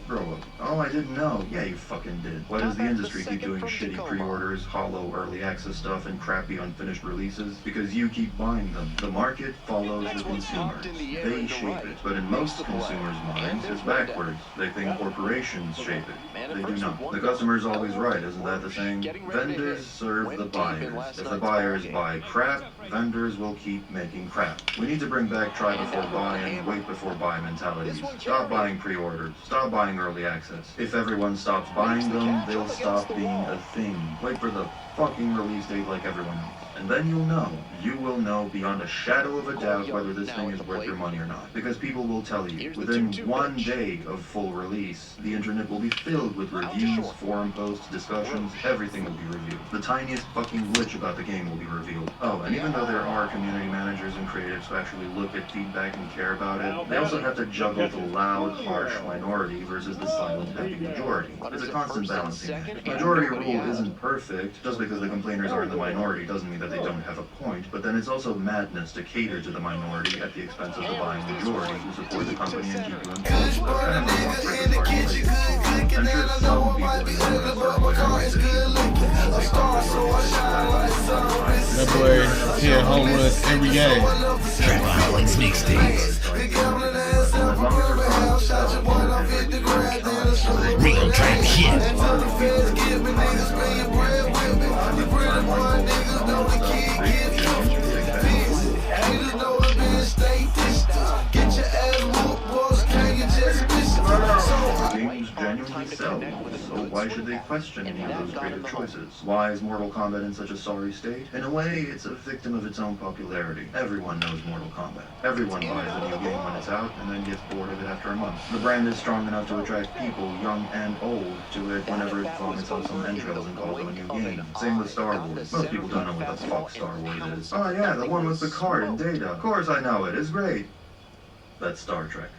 Grow up. Oh, I didn't know. Yeah, you fucking did. Why does the industry keep doing shitty pre-orders, hollow early access stuff, and crappy unfinished releases? Because you keep buying them. The market follows the consumers. They shape it. But in most consumers' minds, it's backwards. They think corporations shape it. They do not. The customer's always right, isn't that the saying? Vendors serve the buyers. If the buyers buy crap, vendors will keep making crap. We need to bring back try before buy and wait before buy mentalities. Stop buying pre-orders. Stop buying early access. If everyone stops buying them, they'll stop being a thing. Wait for the fucking release date like everyone else. And then you'll know. You will know beyond a shadow of a doubt whether this thing is worth your money or not. Because people will tell you. Within one day of full release, the internet will be filled with reviews, forum posts, discussions, everything will be reviewed. The tiniest fucking glitch about the game will be revealed. Oh, and even though there are community managers and creatives who actually look at feedback and care about it, they also have to juggle the loud, harsh minority versus the silent, happy majority. It's a constant balancing act. Majority rule isn't perfect. Just because the complainers are in the minority doesn't mean that they don't have a point, but then it's also madness to cater to the minority at the expense of the buying majority who support the company and keep you informed. That's kind of a more perfect party. I'm sure some people in the That boy hit home runs every game. Trapaholics mixtapes. Real trap shit. Games genuinely sell, so why should they question any of those creative choices? Why is Mortal Kombat in such a sorry state? In a way, it's a victim of its own popularity. Everyone knows Mortal Kombat. Everyone buys a new game when it's out, and then gets bored of it after a month. The brand is strong enough to attract people, young and old, to it whenever it vomits out some entrails and calls it a new game. Same with Star Wars. Most people don't know what the fuck Star Wars is. Oh yeah, the one with Picard and Data. Of course I know it. It's great. That's Star Trek.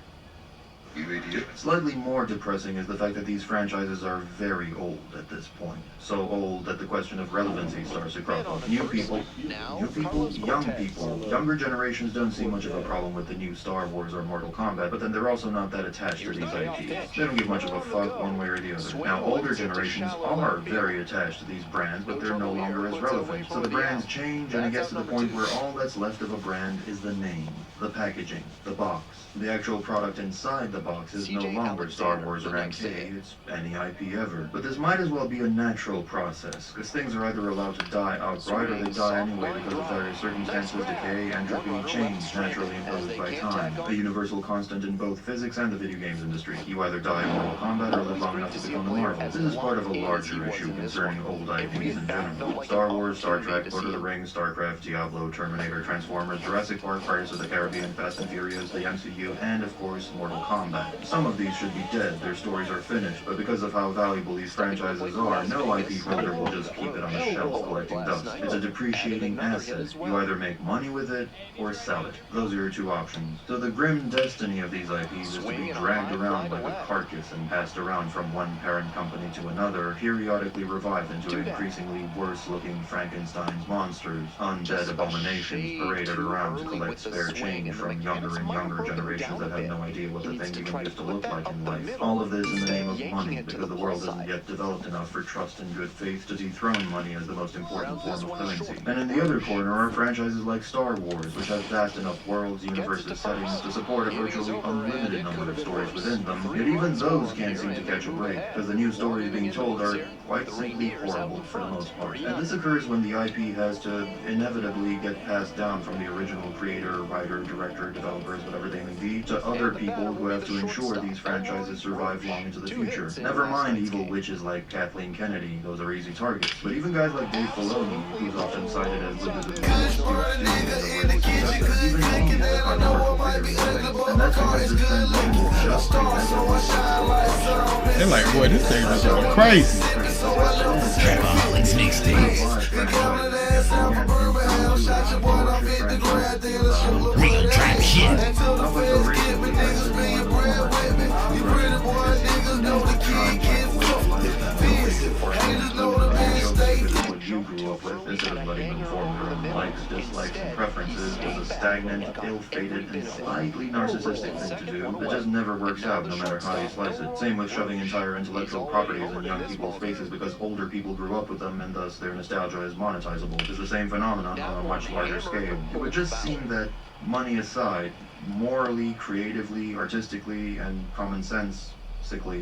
You idiot. Slightly more depressing is the fact that these franchises are very old at this point. So old that the question of relevancy starts to crop up. New people, young people. Younger generations don't see much of a problem with the new Star Wars or Mortal Kombat, but then they're also not that attached to these IPs. They don't give much of a fuck one way or the other. Now, older generations are very attached to these brands, but they're no longer as relevant. So the brands change, and it gets to the point where all that's left of a brand is the name, the packaging, the box. The actual product inside the box is no longer Star Wars or MK, it's any IP ever. But this might as well be a natural process, because things are either allowed to die outright or they die anyway because of various circumstances, decay, entropy, change naturally imposed by time. A universal constant in both physics and the video games industry. You either die in Mortal Kombat or live long enough to become a Marvel. This is part of a larger issue concerning old IPs in general. Star Wars, Star Trek, Lord of the Rings, StarCraft, Diablo, Terminator, Transformers, Jurassic Park, Pirates of the Caribbean, Fast and Furious, the MCU, and of course Mortal Kombat. Some of these should be dead, their stories are finished, but because of how valuable these franchises are, no IP holder will just keep it on the shelf collecting dust. It's a depreciating asset. You either make money with it or sell it. Those are your two options. So the grim destiny of these IPs is to be dragged around like a carcass and passed around from one parent company to another, periodically revived into increasingly worse-looking Frankenstein's monsters, undead abominations paraded around to collect spare change from younger and younger generations that have no idea what the thing even used to look like in life. All of this in the name of money, because the world isn't yet developed enough for trust and good faith to dethrone money as the most important form of currency. And in the other corner are franchises like Star Wars, which have vast enough worlds, universes, settings to support a virtually unlimited number of stories within them, yet even those can't seem to catch a break, because the new stories being told are quite simply horrible for the most part. And this occurs when the IP has to inevitably get passed down from the original creator, writer, director, developers, whatever they may be, to other people who have to ensure these franchises survive long into the future. Never mind evil witches like Kathleen Kennedy, those are easy targets. But even guys like Dave Filoni, who's often cited as the Lucasfilm even he is a controversial figure. And that's because this thing is just they're like, boy, this thing is going crazy. Trapaholics mixtapes. Real trap shit. You grew up with, instead of letting them form your own likes, dislikes, and preferences, was a stagnant, ill-fated, and slightly narcissistic thing to do that just never works out no matter how you slice it. Same with shoving entire intellectual properties in young people's faces because older people grew up with them and thus their nostalgia is monetizable. It's the same phenomenon on a much larger scale. It would just seem that, money aside, morally, creatively, artistically, and common sense,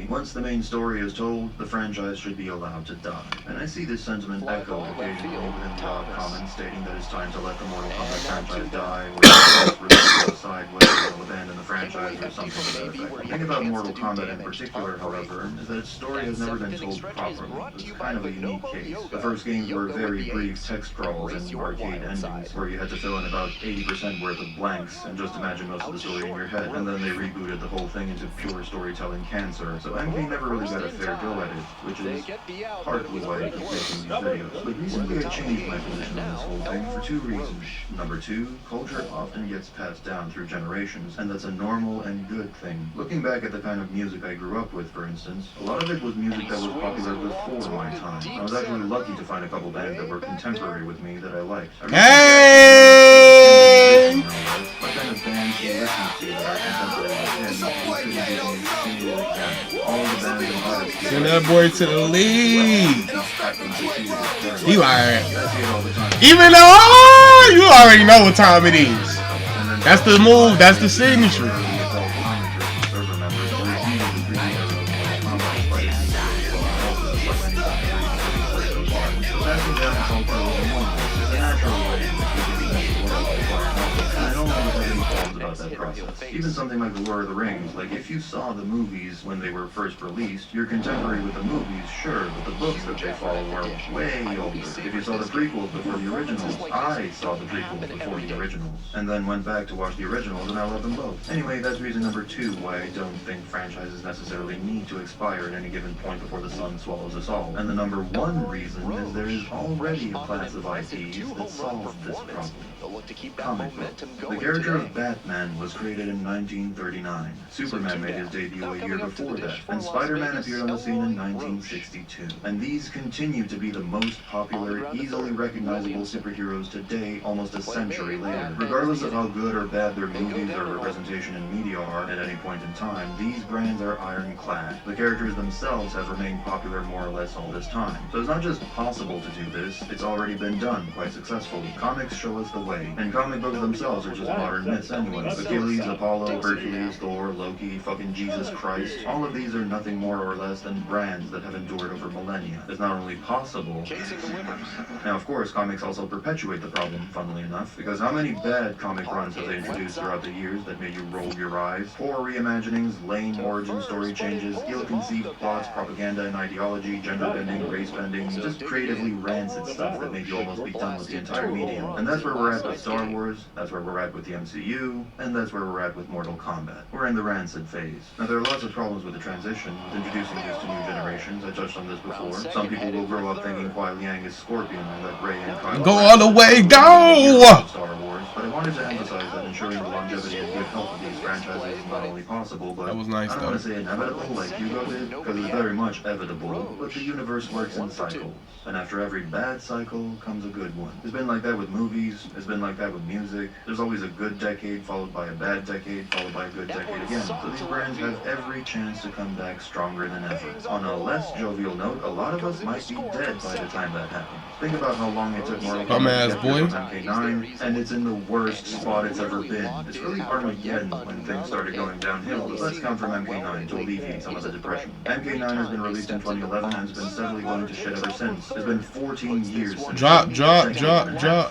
once the main story is told, the franchise should be allowed to die. And I see this sentiment echoed occasionally within the odd comments stating that it's time to let the Mortal Kombat franchise die, or to decide whether they'll abandon the franchise or something to that effect. The thing about Mortal Kombat in particular, however, is that its story has never been told properly. It's kind of a unique case. The first games were very brief text crawls and arcade endings, where you had to fill in about 80% worth of blanks and just imagine most of the story in your head, and then they rebooted the whole thing into pure storytelling cancer. So MK never really got a fair go at it, which is partly why I keep making these videos. But recently I changed my position on this whole thing for two reasons. Number two, culture often gets passed down through generations, and that's a normal and good thing. Looking back at the kind of music I grew up with, for instance, a lot of it was music that was popular before my time. I was actually lucky to find a couple bands that were contemporary with me that I liked. Hey! What kind of bands you listen to that are contemporary with him? Send that boy to the league. He like, even though you already know what time it is. That's the move. That's the signature. Even something like The Lord of the Rings, like if you saw the movies when they were first released, you're contemporary with the movies, sure, but the books that they follow were way older. If you saw the prequels before the originals, I saw the prequels before the originals, and then went back to watch the originals, and I love them both. Anyway, that's reason number two why I don't think franchises necessarily need to expire at any given point before the sun swallows us all. And the number one reason is there is already a class of IPs that solve this problem. Comic books. The character of Batman was created in 1939. Superman made his debut a year before that, and Spider-Man appeared on the scene in 1962. And these continue to be the most popular, easily recognizable superheroes today, almost a century later. Regardless of how good or bad their movies or representation in media are at any point in time, these brands are ironclad. The characters themselves have remained popular more or less all this time. So it's not just possible to do this, it's already been done quite successfully. Comics show us the way, and comic books themselves are just modern myths anyway. Achilles, Apollo, Hercules, Thor, Loki, fucking Jesus Christ. All of these are nothing more or less than brands that have endured over millennia. It's not only possible... Now, of course, comics also perpetuate the problem, funnily enough, because how many bad comic runs have they introduced throughout the years that made you roll your eyes? Poor reimaginings, lame origin story changes, ill-conceived plots, propaganda and ideology, gender bending, race bending, just creatively rancid stuff that made you almost be done with the entire medium. And that's where we're at with Star Wars, that's where we're at with the MCU, and that's where we're at with Mortal Kombat. We're in the rancid phase. Now, there are lots of problems with the transition, with introducing this to new generations. I touched on this before. Some people will grow up thinking Kuai Liang is Scorpion and let Rey and Kylo go all the way, go! Star Wars, but I wanted to emphasize that ensuring the longevity and good health of these franchises is not only possible, but that was nice, I don't want to say inevitable like Hugo did, because it's very much evitable, but the universe works in cycles. And after every bad cycle comes a good one. It's been like that with movies, it's been like that with music. There's always a good decade followed by a bad decade followed by a good decade again. So these brands have every chance to come back stronger than ever. On a less jovial note, a lot of us might be dead by the time that happens. Think about how long it took Mortal Dumbass Kombat boy. to get MK9, and it's in the worst spot it's ever been. It's really Armageddon when things started going downhill, but let's count from MK9 to alleviate some of the depression. MK9 has been released in 2011 and has been steadily going to shit ever since. It's been 14 years since. Drop. Lots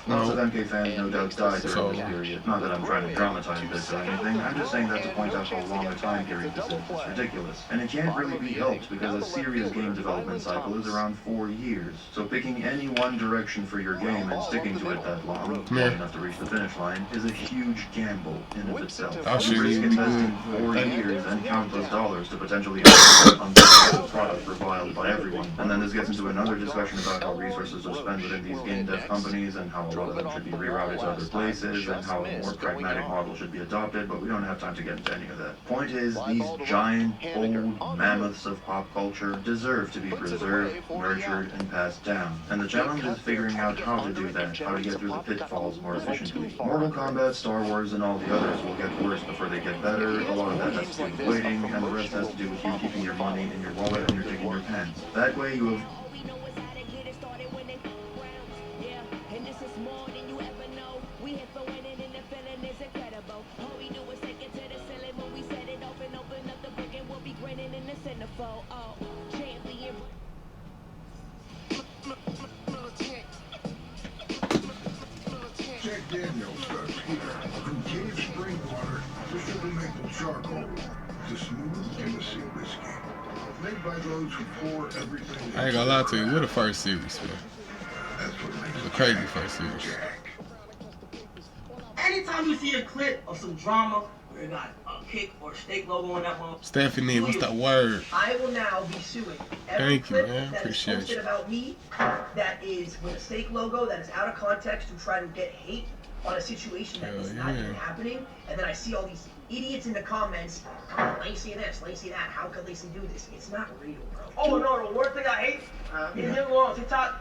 No. of MK fans no doubt died during this period. Not that I'm trying to dramatize this or anything, I'm just saying that to point out how long a time period this is. It's ridiculous. And it can't really be helped because a serious game development cycle is around 4 years. So picking any one direction for your game and sticking to it that long, long enough to reach the finish line, is a huge gamble in of itself. You risk investing 4 years and countless dollars to potentially have an unsuccessful product reviled by everyone. And then this gets into another discussion about how resources are spent within these game dev companies and how a lot of them should be rerouted to other places and how a more pragmatic model should be adopted, but we don't have time to get into any of that. Point is, these giant, old mammoths of pop culture deserve to be preserved, nurtured, and passed down. And the challenge is figuring out how to do that, how to get through the pitfalls more efficiently. Mortal Kombat, Star Wars, and all the others will get worse before they get better. A lot of that has to do with waiting, and the rest has to do with you keeping your money in your wallet when you're taking your pants. That way you have... Jack Daniels starts here. From cave spring water to sugar maple charcoal to smooth Tennessee whiskey. Made by those who pour everything. I ain't gonna lie to you, what a first series, man. That's what makes It's a crazy first series. Anytime you see a clip of some drama where it got a kick or a steak logo on that one, Stephanie, what's that word? I will now be suing every Thank you, clip man. that is Appreciate posted you. about me that is with a steak logo that is out of context to try to get hate on a situation that is not even happening, and then I see all these idiots in the comments, oh, Lacey this, Lacey that, how could Lacey do this? It's not real, bro. Oh no, the worst thing I hate is him going on TikTok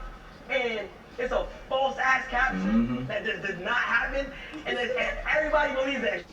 and it's a false ass caption that did not happen, and everybody believes that.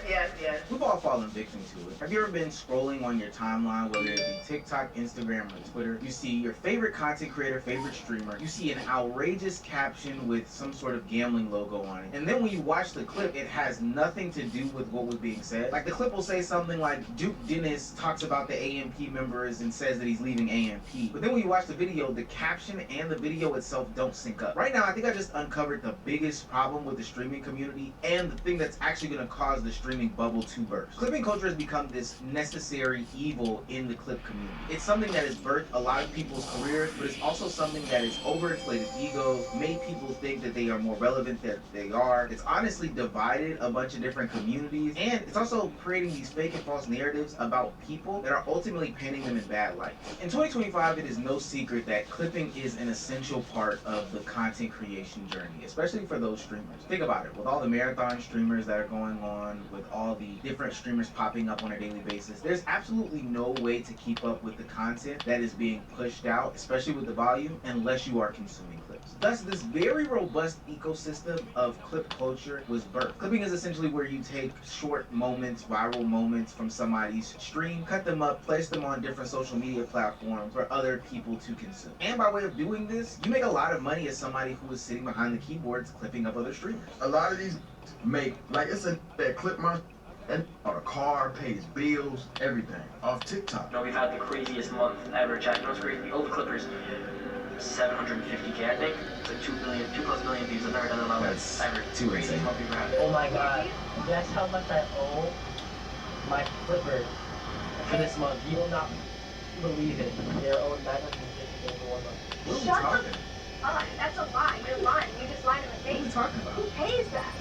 Yes. We've all fallen victim to it. Have you ever been scrolling on your timeline, whether it be TikTok, Instagram, or Twitter? You see your favorite content creator, favorite streamer. You see an outrageous caption with some sort of gambling logo on it. And then when you watch the clip, it has nothing to do with what was being said. Like the clip will say something like, Duke Dennis talks about the AMP members and says that he's leaving AMP. But then when you watch the video, the caption and the video itself don't sync up. Right now, I think I just uncovered the biggest problem with the streaming community and the thing that's actually going to cause the streaming bubble to burst. Clipping culture has become this necessary evil in the clip community. It's something that has birthed a lot of people's careers, but it's also something that has overinflated egos, made people think that they are more relevant than they are. It's honestly divided a bunch of different communities, and it's also creating these fake and false narratives about people that are ultimately painting them in bad light. In 2025, it is no secret that clipping is an essential part of the content creation journey, especially for those streamers. Think about it, with all the marathon streamers that are going on, with all the different streamers popping up on a daily basis, there's absolutely no way to keep up with the content that is being pushed out, especially with the volume, unless you are consuming clips. Thus, this very robust ecosystem of clip culture was birthed. Clipping is essentially where you take short moments, viral moments from somebody's stream, cut them up, place them on different social media platforms for other people to consume. And by way of doing this, you make a lot of money as somebody who is sitting behind the keyboards clipping up other streamers. A lot of these make, like, it's a that clip my and on a car, pays bills, everything off TikTok. You know, we've had the craziest month ever, Jack. You know what's crazy? All the Clippers, 750K, I think. It's like 2+ million views. I've never done a level ever. Too insane. Oh my god. Guess how much I owe my Clippers for this month? You will not believe it. They're owed 950K for 1 month. Shut up. That's a lie. You're lying. You just lied in the face. What are we talking about? Who pays that?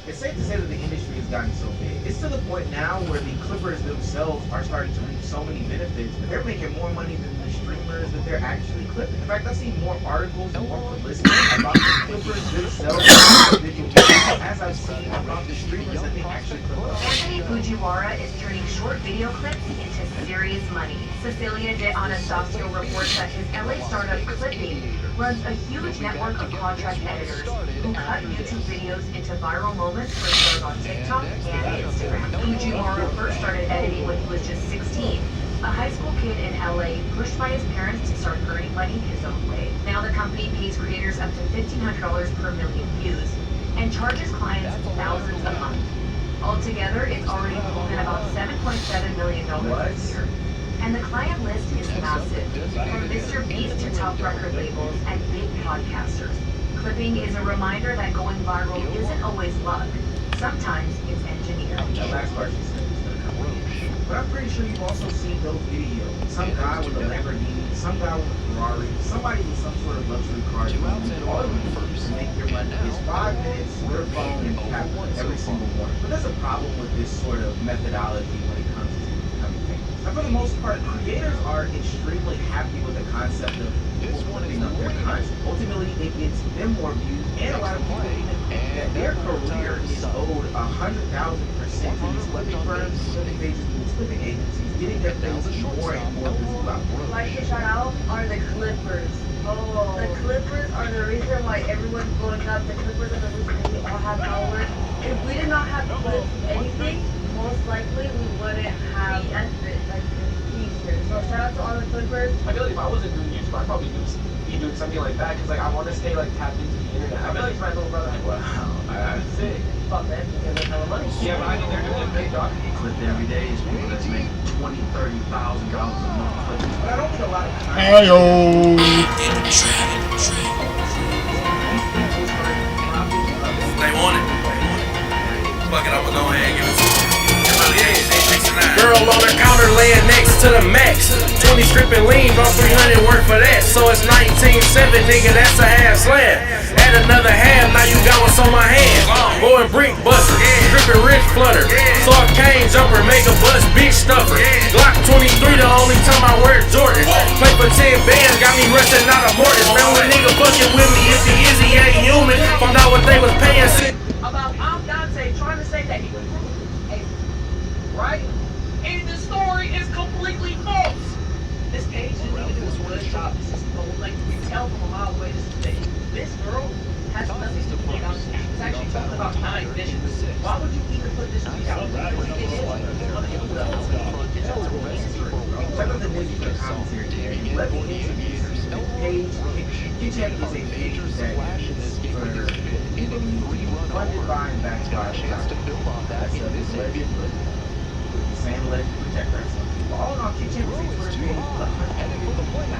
It's safe to say that the industry has gotten so big. It's to the point now where the Clippers themselves are starting to reap so many benefits that they're making more money than the streamers that they're actually clipping. In fact, I've seen more articles and more publicity about the Clippers themselves as I've seen about the streamers that they actually clip up. Anthony Fujiwara is turning short video clips into serious money. Cecilia de Anastasio reports that his LA startup Clipping runs a huge network of contract editors who cut YouTube videos into viral moments for shows on TikTok and Instagram. Fujiwara first started editing when he was just 16, a high school kid in LA pushed by his parents to start earning money his own way. Now the company pays creators up to $1,500 per million views and charges clients thousands a month. Altogether, it's already pulled in about $7.7 million a year. And the client list is massive, from Mr. Beast to top record labels and big podcasters. Clipping is a reminder that going viral isn't always luck. Sometimes it's engineered. That last part she said was gonna come in. But I'm pretty sure you've also seen those videos. Some guy with a Lamborghini, some guy with a Ferrari, somebody with some sort of luxury car. All you need to make your money is 5 minutes, your phone, and tap every single one. But there's a problem with this sort of methodology when it comes to becoming famous. And for the most part, creators are extremely happy with the concept of clipping up their content. Ultimately, it gets them more views, and a lot of people even think that their career is owed 100,000% to these clipping firms, clipping pages, these clipping agencies, getting their things more and more visible out there. Like to shout out are the Clippers. Oh. The Clippers are the reason why everyone's blowing up. The Clippers are the reason why we all have followers. If we did not have clips, anything, most likely we wouldn't have like features. So shout out to all the Clippers. I feel like if I wasn't doing YouTube, I'd probably be doing something like that, because like I want to stay like tapped into the internet. I feel like it's my little brother. Wow, that's sick. Fuck man, because they have money. Yeah, but I think they're doing a great job. Clip every day is people that's making $20,000, $30,000 a month. But I don't think a lot of Hey-yo. They want it. Fuck it, I'ma go ahead and give it to them. It really is. Girl on the counter laying next to the max. 20 stripping lean, on 300 worth for that. So it's 19.7, nigga, that's a half slam. Add another half, now you got what's on my hand. Going brick buster, stripping rich flutter. Saw a cane jumper, make a bust, bitch stuffer. Glock 23, the only time I wear Jordan. Play for 10 bands, got me rushing out of Morton. Man, when nigga fucking with me, if he is, he ain't human. Found out what they was paying. About Dante trying to say that he was right? And the story is completely false. This page didn't even do a good job. This is like you can tell from a mile away. This girl has nothing to point out. It's actually talking about 9 visions. Why would you even put this tweet out? Check out the news for the commentary here. Let me introduce the page. KYROMLB is a page that is funded by and backed by that's same let it protect ourselves. All in all, KYROMLB is a Twitter page with 100,000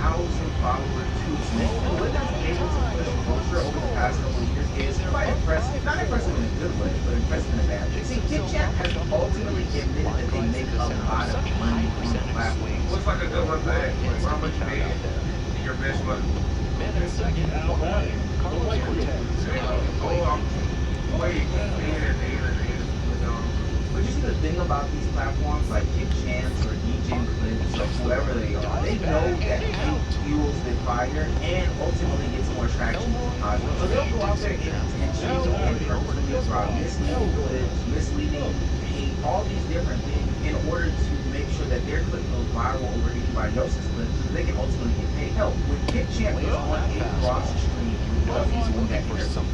followers too. And what that's been able to push culture over the past couple of years is quite impressive. Not impressive in a good way, but impressive in a bad way. See, KYROMLB has ultimately admitted that they make a lot of money on the platform. What's like a good one bag? Like how much you made in your best money? But you see the thing about these platforms like KYROMLB or DJ Clips or whoever they are, they know that hate fuels the fire and ultimately gets more traction. So they'll go out there and intentionally and purposely drop misleading clips, misleading hate, all these different things in order to make sure that their clip goes viral over anybody else's clip so they can ultimately get paid. Hell, when KYROMLB was on a cross stream,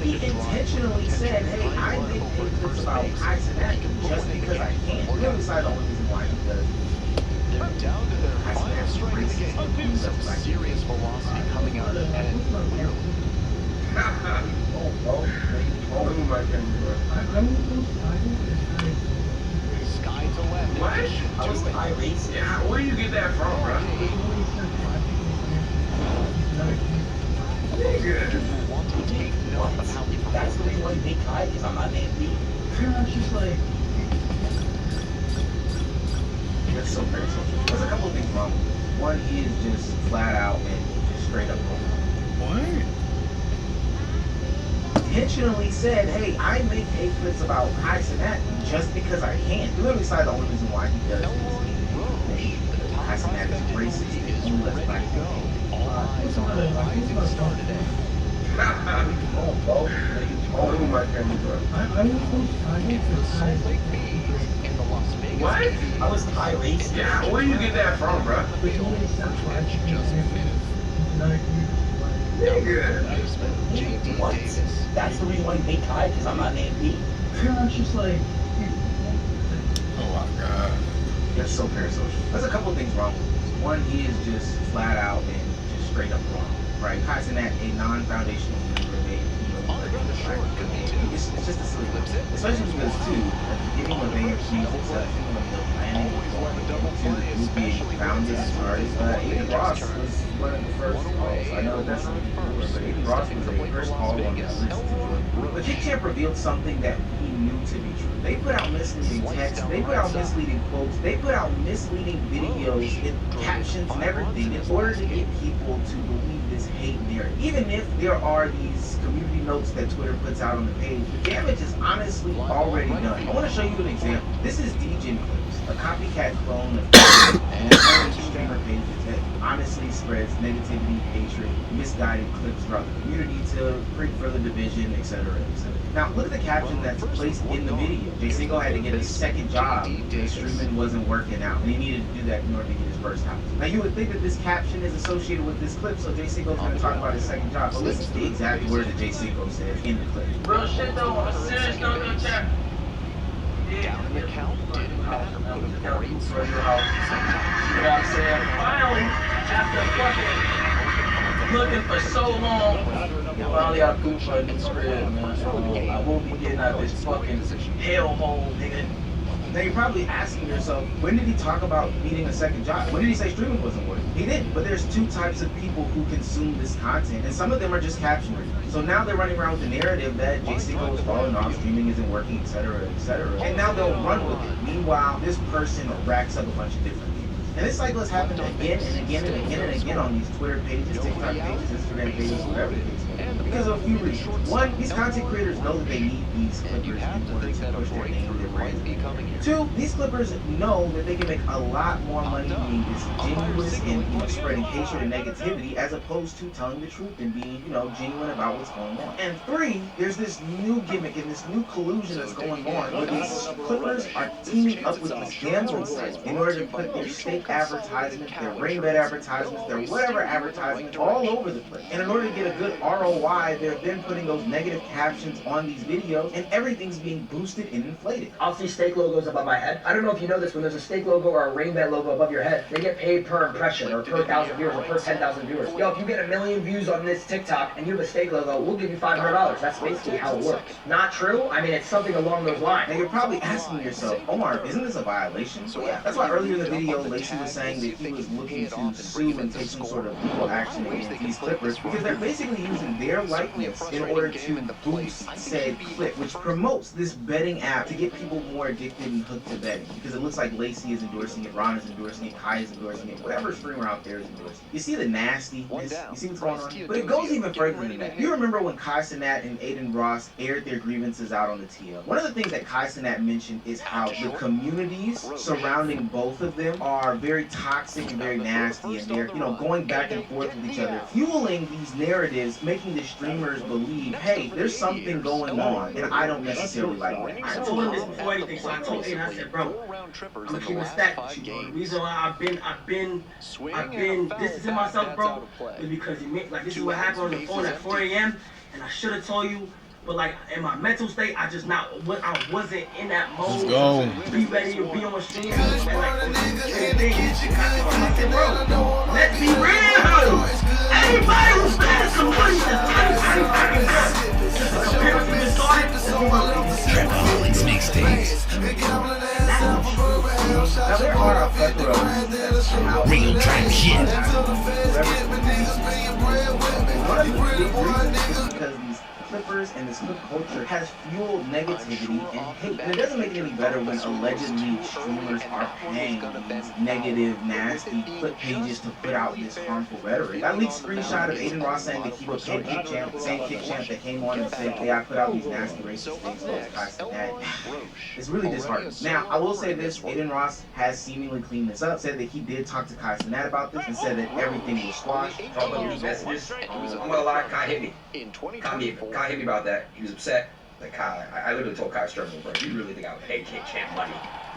he intentionally said, hey, I make clips about ice and that just because I can. We're going to decide the only reason why he does. They're down to their final strength. Some serious velocity coming out of it. And Sky to left. What? I was irate. Yeah, where do you get that from, bro? Nigga. That's the reason why you make Kai, because I'm not named B. It's just like... That's so crazy. There's a couple of things wrong. One is just flat out and just straight up wrong. What? Intentionally said, hey, I make hate clips about ice and that just because I can. You literally said the only reason why he does is ice and that is racist and only lets black people. What? I was irate. Yeah, where do you get that from, bro? Nigga. What? That's the reason why you make Kai, because I'm not named B. It's just like... Oh my god. That's so parasocial. There's a couple things wrong with this. One, he is just flat out and just straight up wrong, right? KYROMLB, a non-foundational member of it's just a silly clip, especially because too, at the beginning of AFC's inception, when the planning was going to the group being founded and started, Aiden Ross was one of the first calls. I know that's something before, but Aiden Ross was the first call on that list to join. But KickChamp revealed something that he knew to be true. They put out misleading texts, they put out misleading quotes, they put out misleading videos and captions and everything in order to get people to believe this hate narrative. Even if there are these community notes that Twitter puts out on the page, the damage is honestly already done. I want to show you an example. This is DJ Clips, a copycat clone of streamer pages that honestly spreads negativity, hatred, misguided clips throughout the community to create further division, etc., etc. Now, look at the caption that's placed in the video. J-Cinco had to get a second job because streaming wasn't working out, and he needed to do that in order to get his first house. Now, you would think that this caption is associated with this clip, so J-Cinco is going to talk about his second job. But listen to the exact words that J-Cinco says in the clip. Real shit though, on a serious note, no chat. Down in the count, did Matt put a party for your house? You know what I'm saying? Finally, after fucking looking for so long, finally I could find this crib, man. I won't be getting out of this fucking hellhole, nigga. Now you're probably asking yourself, when did he talk about needing a second job? When did he say streaming wasn't working? He didn't, but there's two types of people who consume this content, and some of them are just caption readers. So now they're running around with the narrative that J-Cinco was falling off, streaming isn't working, etc., etc. And now they'll run with it. Meanwhile, this person racks up a bunch of different views. And this cycle has happened again and again and again and again on these Twitter pages, TikTok pages, Instagram pages, whatever it is. Because of a few reasons. One, these content creators know that they need these clippers in order to push their name and their brand. Two, these clippers know that they can make a lot more money being disingenuous and spreading hatred and negativity as opposed to telling the truth and being, genuine about what's going on. And three, there's this new gimmick and this new collusion that's going on where these clippers are teaming up with these gambling sites in order to put their stake advertisements, their rainbed advertisements, their whatever advertisements all over the place. And in order to get a good ROI, they're then putting those negative captions on these videos and everything's being boosted and inflated. I'll see stake logos above my head. I don't know if you know this, when there's a stake logo or a rainbed logo above your head, they get paid per impression or per 1,000 viewers or per 10,000 viewers. Yo, if you get 1 million views on this TikTok and you have a stake logo, we'll give you $500. That's basically how it works. Not true? I mean, it's something along those lines. Now you're probably asking yourself, Omar, isn't this a violation? So yeah, that's why earlier in the video, Lacey was saying that he was looking to sue and take some sort of legal action against these clippers because they're basically using their likeness in order to boost said clip, which promotes this betting app to get people more addicted and hooked to betting because it looks like Lacey is endorsing it, Ron is endorsing it, Kai is endorsing it, whatever streamer out there is endorsing it. You see the nastiness? You see what's going on? But it goes even further than that. You remember when KYROMLB and Aiden Ross aired their grievances out on the TL? One of the things that KYROMLB mentioned is how the communities surrounding both of them are very toxic and very nasty, and they're, going back and forth with each other, fueling these narratives, making the streamers believe, hey, there's something going on, and I don't necessarily like it. I told him this before anything, so I told Aiden, I said, bro, I'm gonna keep it stacked with you, bro. The reason why I've been distancing myself, bro, is because this is what happened on the phone at 4 a.m. and I should have told you, but in my mental state, I wasn't in that mode. Let's go. Be ready to be on stream and bro, let's be real. Everybody who spends some money Trapaholics mixtapes. Now there are a plethora of Real trap shit. One of the big reasons is because these clippers and this clip culture has fueled negativity and hate. And it doesn't make it any better when allegedly streamers are paying these negative, nasty clip pages to put out this harmful rhetoric. That leaked screenshot of Aiden Ross saying that he would pay KickChamp, the same KickChamp that came on and said, hey, I put out these nasty racist things towards KYROMLB. It's really disheartening. Now, I will say this, Aiden Ross has seemingly cleaned this up, said that he did talk to KYROMLB about this and said that everything was squashed. Talk about these messages. I'm gonna lie, Kai hit me. Kai hit me about that. He was upset. Like Kai, I literally told Kai Struggle, bro, you really think I would pay KickChamp money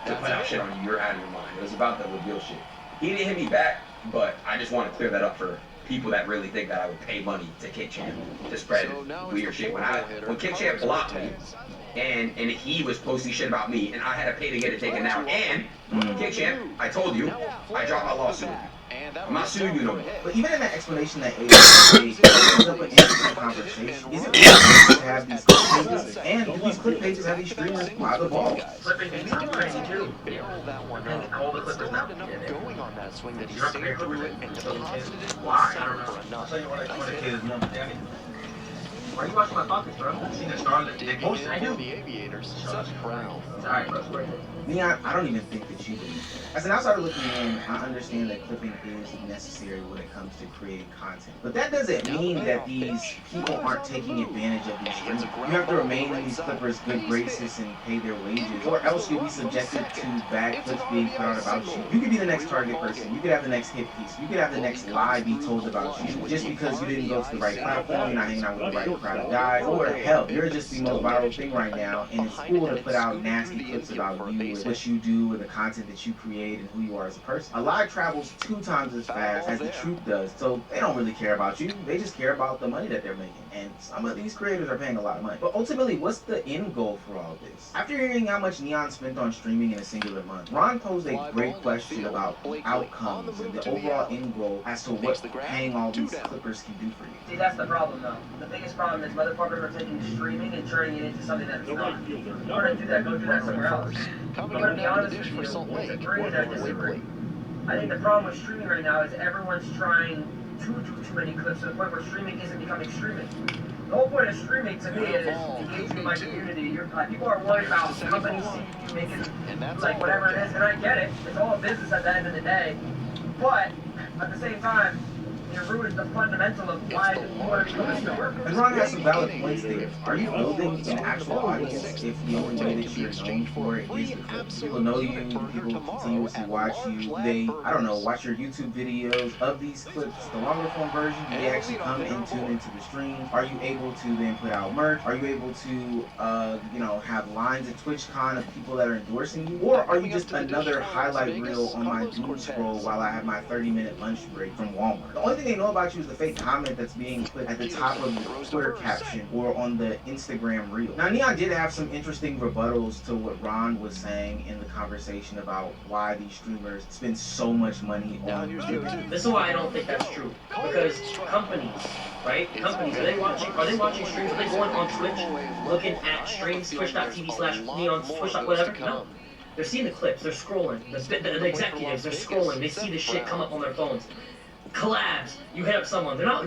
to put out shit on you? You're out of your mind. It was about the reveal shit. He didn't hit me back, but I just want to clear that up for people that really think that I would pay money to KickChamp to spread weird shit. When KickChamp blocked me and he was posting shit about me, and I had to pay to get it taken down. And Kick Champ, I told you, I dropped my lawsuit. I'm not suing you no more. But even in that explanation that AJ opens up an interesting conversation. Is it really to have these clip pages? And do these clip pages have these streamers by the ball? Clipping is crazy too. And all the clippers now. Going on that swing that he You have to pay saved through it for and it. deposited it Why? I don't know. I'll tell you what I want to kids know. Why are you watching my pockets, bro? You seen the Starlet dick motion? I do. The Aviators, Seth Brown. Alright, bro, it's worth it. Neon, I don't even think that you believe that. As an outsider looking in, I understand that clipping is necessary when it comes to creating content. But that doesn't mean that these people aren't taking advantage of these streamers. You have to remain in these clippers' good graces and pay their wages, or else you'll be subjected to bad clips being put out about you. You could be the next target person. You could have the next hit piece. You could have the next lie be told about you just because you didn't go to the right platform, you're not hanging out with the right crowd of guys, or hell, you're just the most viral thing right now, and it's cool to put out nasty clips about you and what you do and the content that you create and who you are as a person. A lie travels 2 times as fast as the truth does, so they don't really care about you. They just care about the money that they're making. And some of these creators are paying a lot of money. But ultimately, what's the end goal for all this? After hearing how much Neon spent on streaming in a singular month, Ron posed a great question about outcomes and the overall end goal as to what paying all these clippers can do for you. See, that's the problem, though. The biggest problem is motherfuckers are taking streaming and turning it into something that it's not. If you want to do that, go do that somewhere else. I'm going to be honest with you, it's a agree and I disagree. I think the problem with streaming right now is everyone's trying to do too many clips to the point where streaming isn't becoming streaming. The whole point of streaming to me is engaging with my community. People are worried about companies seeing you making like whatever it is, and I get it. It's all a business at the end of the day. But at the same time, it ruins the fundamental of why you want to become a streamer. And Ron has some valid points there. Are you building an actual audience if the only way that you're known for it is the clips? People know you, people continuously watch you, they, I don't know, watch your YouTube videos of these clips, the longer form version, do they actually come and tune into the stream? Are you able to then put out merch? Are you able to, have lines at TwitchCon of people that are endorsing you? Or are you just another highlight reel on my doom scroll while I have my 30-minute lunch break from Walmart? The only thing they know about you is the fake comment that's being put at the top of the Twitter caption or on the Instagram reel. Now, Neon did have some interesting rebuttals to what Ron was saying in the conversation about why these streamers spend so much money on YouTube. This is why I don't think that's true. Because companies, right? Companies, are they watching streams? Are they going on Twitch, looking at streams, twitch.tv/neon, Twitch. Whatever? No. They're seeing the clips, they're scrolling. The executives, they're scrolling, they see the shit come up on their phones. Collabs, you hit up someone, they're not,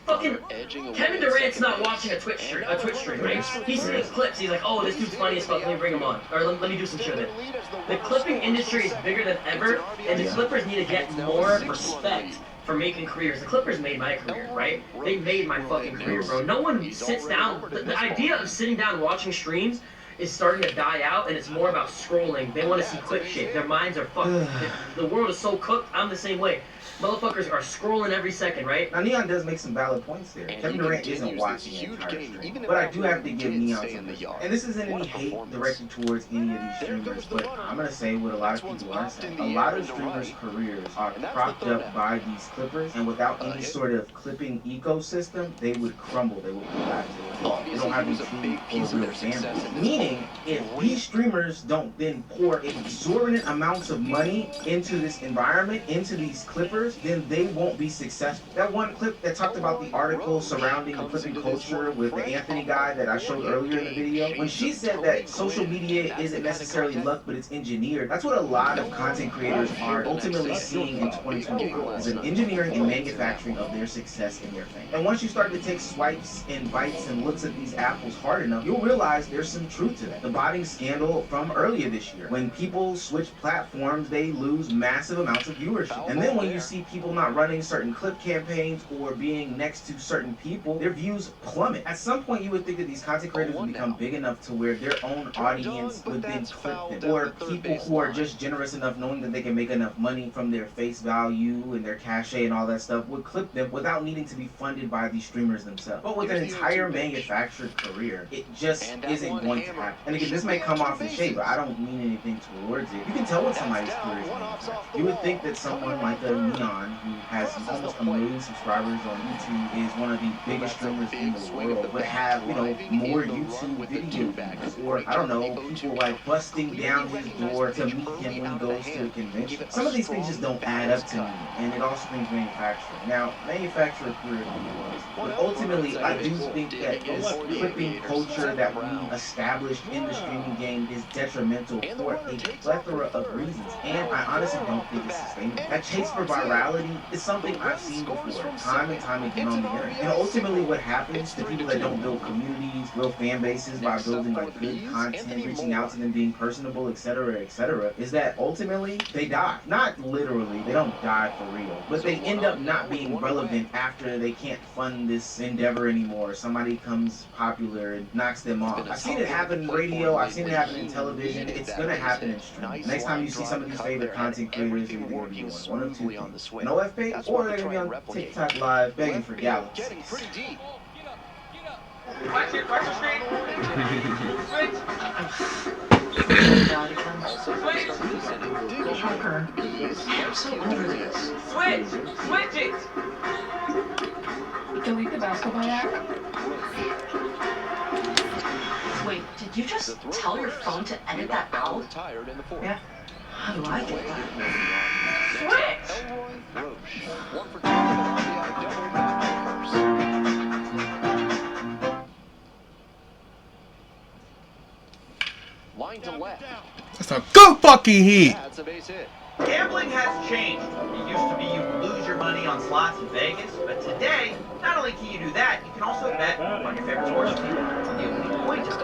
fucking, Kevin Durant's not watching a Twitch stream, right? He's seeing clips, he's like, oh, this dude's funny as fuck, let me bring him on, or let me do some shit with it. The clipping industry is bigger than ever, and the Clippers need to get more respect for making careers. The Clippers made my career, right? They made my fucking career, bro. No one sits down, the idea of sitting down watching streams is starting to die out, and it's more about scrolling. They want to see quick shit. Their minds are fucked. The world is so cooked, I'm the same way. Motherfuckers are scrolling every second, right? Now, Neon does make some valid points there. Kevin Durant isn't watching an entire stream, but I do have to give Neon some respect. And this isn't any hate directed towards any of these streamers, but I'm going to say what a lot of people are saying. A lot of streamers' careers are propped up by these clippers, and without any sort of clipping ecosystem, they would crumble. They would collapse. They don't have any true or real fans. Meaning, if these streamers don't then pour exorbitant amounts of money into this environment, into these clippers, then they won't be successful. That one clip that talked about the article surrounding the clipping culture with the Anthony guy that I showed earlier in the video, when she said that social media isn't necessarily luck, but it's engineered, that's what a lot of content creators are ultimately seeing in 2025, is an engineering and manufacturing of their success and their fame. And once you start to take swipes and bites and looks at these apples hard enough, you'll realize there's some truth to that. The botting scandal from earlier this year, when people switch platforms, they lose massive amounts of viewership. And then when you see people not running certain clip campaigns or being next to certain people, their views plummet. At some point, you would think that these content creators would become big enough to where their own audience would then clip them, or people who are just generous enough, knowing that they can make enough money from their face value and their cachet and all that stuff, would clip them without needing to be funded by these streamers themselves. But with an entire manufactured career, it just isn't going to happen. And again, this may come off in shade, but I don't mean anything towards it. You can tell when somebody's career is manufactured. You would think that someone like a Neon Leon, who has almost 1 million subscribers on YouTube, is one of the biggest streamers in the world, would have, you know, more YouTube video views. Or, I don't know, people like busting down his door to meet him when he goes to a convention. Some of these things just don't add up to me, and it all screams manufacturing. Now, manufacturer career was, but ultimately, I do think that this clipping culture that we established in the streaming game is detrimental for a plethora of reasons, and I honestly don't think it's sustainable. That chase for virality is something I've seen before, time and time again on the internet. And ultimately what happens to people that don't build communities, real fan bases by building like good content, reaching out to them, being personable, etc., is that ultimately they die. Not literally, they don't die for real, but they end up not being relevant after they can't fund this endeavor anymore. Somebody comes popular and knocks them off. I've seen it happen in radio, I've seen it happen in television, it's gonna happen in streaming. Next time you see some of these favorite content creators, they're gonna be on one of two things, an OF page, or they're gonna be on TikTok live begging for galaxies. Watch your screen. Switch. Switch. Switch it. Delete the basketball app. Wait, did you just tell your phone to edit that out? Yeah. How do I do that? Switch! Line to left. That's a good fucking hit. That's a base hit. Gambling has changed. It used to be you lose your money on slots in Vegas, but today, not only can you do that, you can also bet on your favorite sports team. The only point is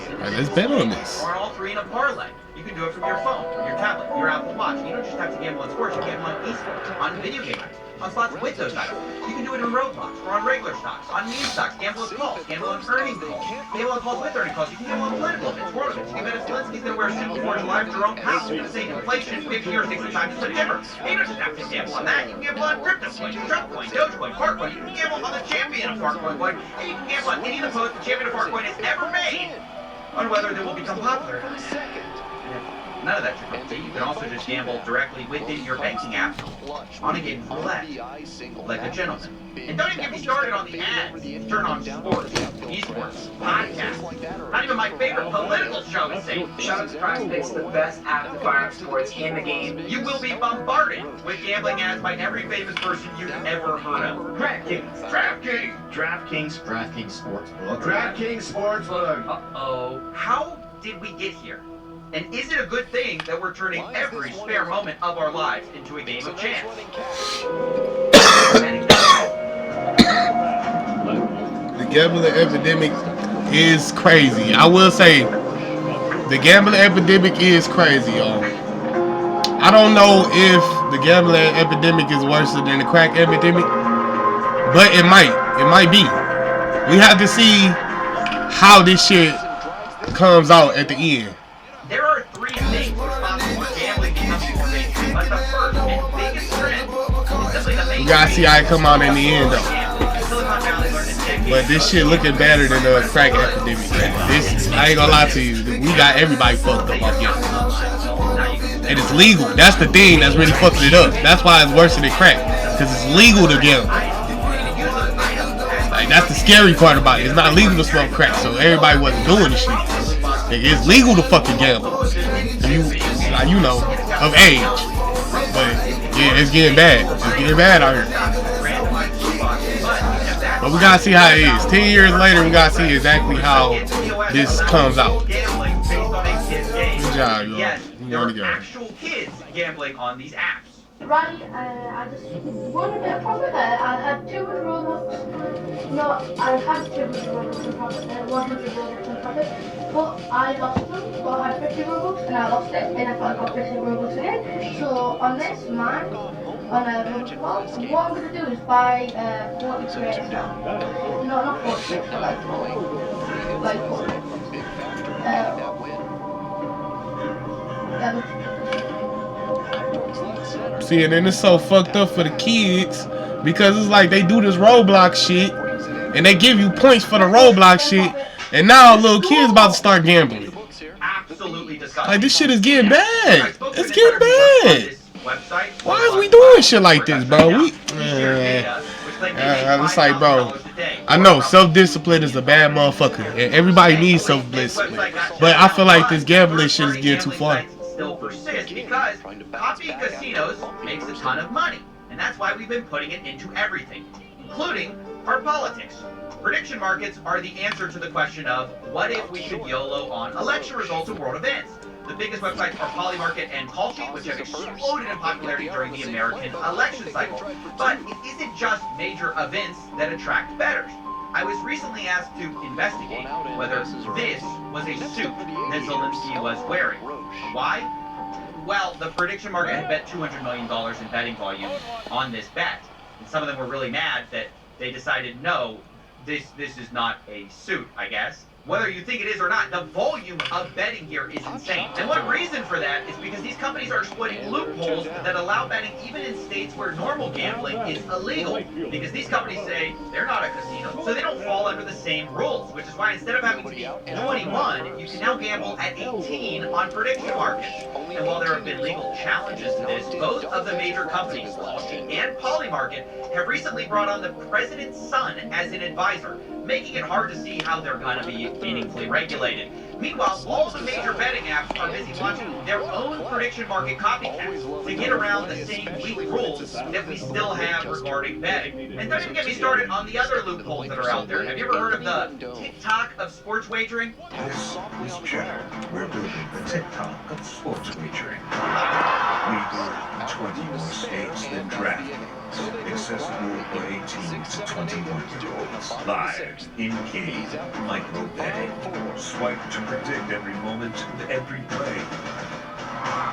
Alright, let's bet on this. or all three in a parlay. You can do it from your phone, your tablet, your Apple Watch. You don't just have to gamble on sports, you gamble on esports, on video game items, on slots with those items. You can do it in Roblox, or on regular stocks, on meme stocks, gamble on calls, gamble on earning calls, gamble on calls with earning calls. You can gamble on political events, world events. You can bet if Zelensky's going to wear a suit before July for Jerome Powell to say inflation 50 or 60 times in September. You don't just have to gamble on that. You can gamble on crypto coins, Trump coin, Dogecoin, Fartcoin. You can gamble on the champion of Fartcoin coin, and you can gamble on any of the posts the champion of Fartcoin has ever made on whether they will become popular. None of that's your cup of tea. You can also just gamble directly within your banking app on a game of roulette, like a gentleman. And don't even get me started on the ads. Turn on sports, esports, podcasts. Not even my favorite political show is safe. Shout out to PrizePicks, the best app to fire up sports in the game. You will be bombarded with gambling ads by every famous person you've ever heard of. DraftKings. DraftKings Sportsbook. DraftKings Sportsbook. Uh-oh. How did we get here? And is it a good thing that we're turning every spare moment of our lives into a game of chance? The gambling epidemic is crazy. I will say, the gambling epidemic is crazy, y'all. I don't know if the gambling epidemic is worse than the crack epidemic, but it might be. We have to see how this shit comes out at the end. There are three things responsible for gambling becoming more mainstream, but the first and biggest trend is simply the We gotta see how it come out in the end, though. But this shit looking better than the crack epidemic. This, I ain't gonna lie to you, we got everybody fucked up off here. And it's legal. That's the thing that's really fucking it up. That's why it's worse than crack, because it's legal to gamble. Like, that's the scary part about it. It's not legal to smoke crack, so everybody wasn't doing the shit. It's legal to fucking gamble. You know, of age. But yeah, it's getting bad. It's getting bad out here. But we gotta see how it is. 10 years later, we gotta see exactly how this comes out. Good job, y'all. Yes, there are actual kids gambling on these apps. Right, I just won a bit of profit there. I had 200 Robux. No, I had 200 Robux in profit there, 100 Robux in profit. But I lost them, but I had 50 Robux and I lost it, and I got 50 Robux again. So on this mine, on a Robux wall, what I'm going to do is buy 40 creators now. No, not 46, but like 40. See, and then it's so fucked up for the kids because it's like they do this Roblox shit and they give you points for the Roblox shit, and now little kids about to start gambling. Absolutely disgusting. Like, this shit is getting bad. It's getting bad. website. Why is we doing shit like this, bro? It's like, bro, I know self-discipline is a bad motherfucker, and everybody needs self-discipline. But I feel like this gambling shit is getting too far. Still persist because copying casinos makes a ton of money, and that's why we've been putting it into everything, including our politics. Prediction markets are the answer to the question of what if we should YOLO on election results and world events. The biggest websites are Polymarket and Callsheet, which have exploded in popularity during the American election cycle. But it isn't just major events that attract bettors. I was recently asked to investigate whether this was a suit that Zelensky was wearing. Why? Well, the prediction market had bet $200 million in betting volume on this bet. And some of them were really mad that they decided, no, this is not a suit, I guess. Whether you think it is or not, the volume of betting here is insane. And one reason for that is because these companies are exploiting loopholes that allow betting even in states where normal gambling is illegal. Because these companies say they're not a casino, so they don't fall under the same rules, which is why instead of having to be 21, you can now gamble at 18 on prediction markets. And while there have been legal challenges to this, both of the major companies, Callsheet and Polymarket, have recently brought on the president's son as an advisor, making it hard to see how they're going to be meaningfully regulated. Meanwhile, all the major betting apps are busy launching their own prediction market copycats to get around the same weak rules that we still have regarding betting. And don't even get me started on the other loopholes that are out there. Have you ever heard of the TikTok of sports wagering? This is Cheddar. We're building the TikTok of sports wagering. We do 20 more states than DraftKings. Accessible for 18 to 21-year-olds. Live, in-game, micro-betting. Swipe to predict every moment of every play.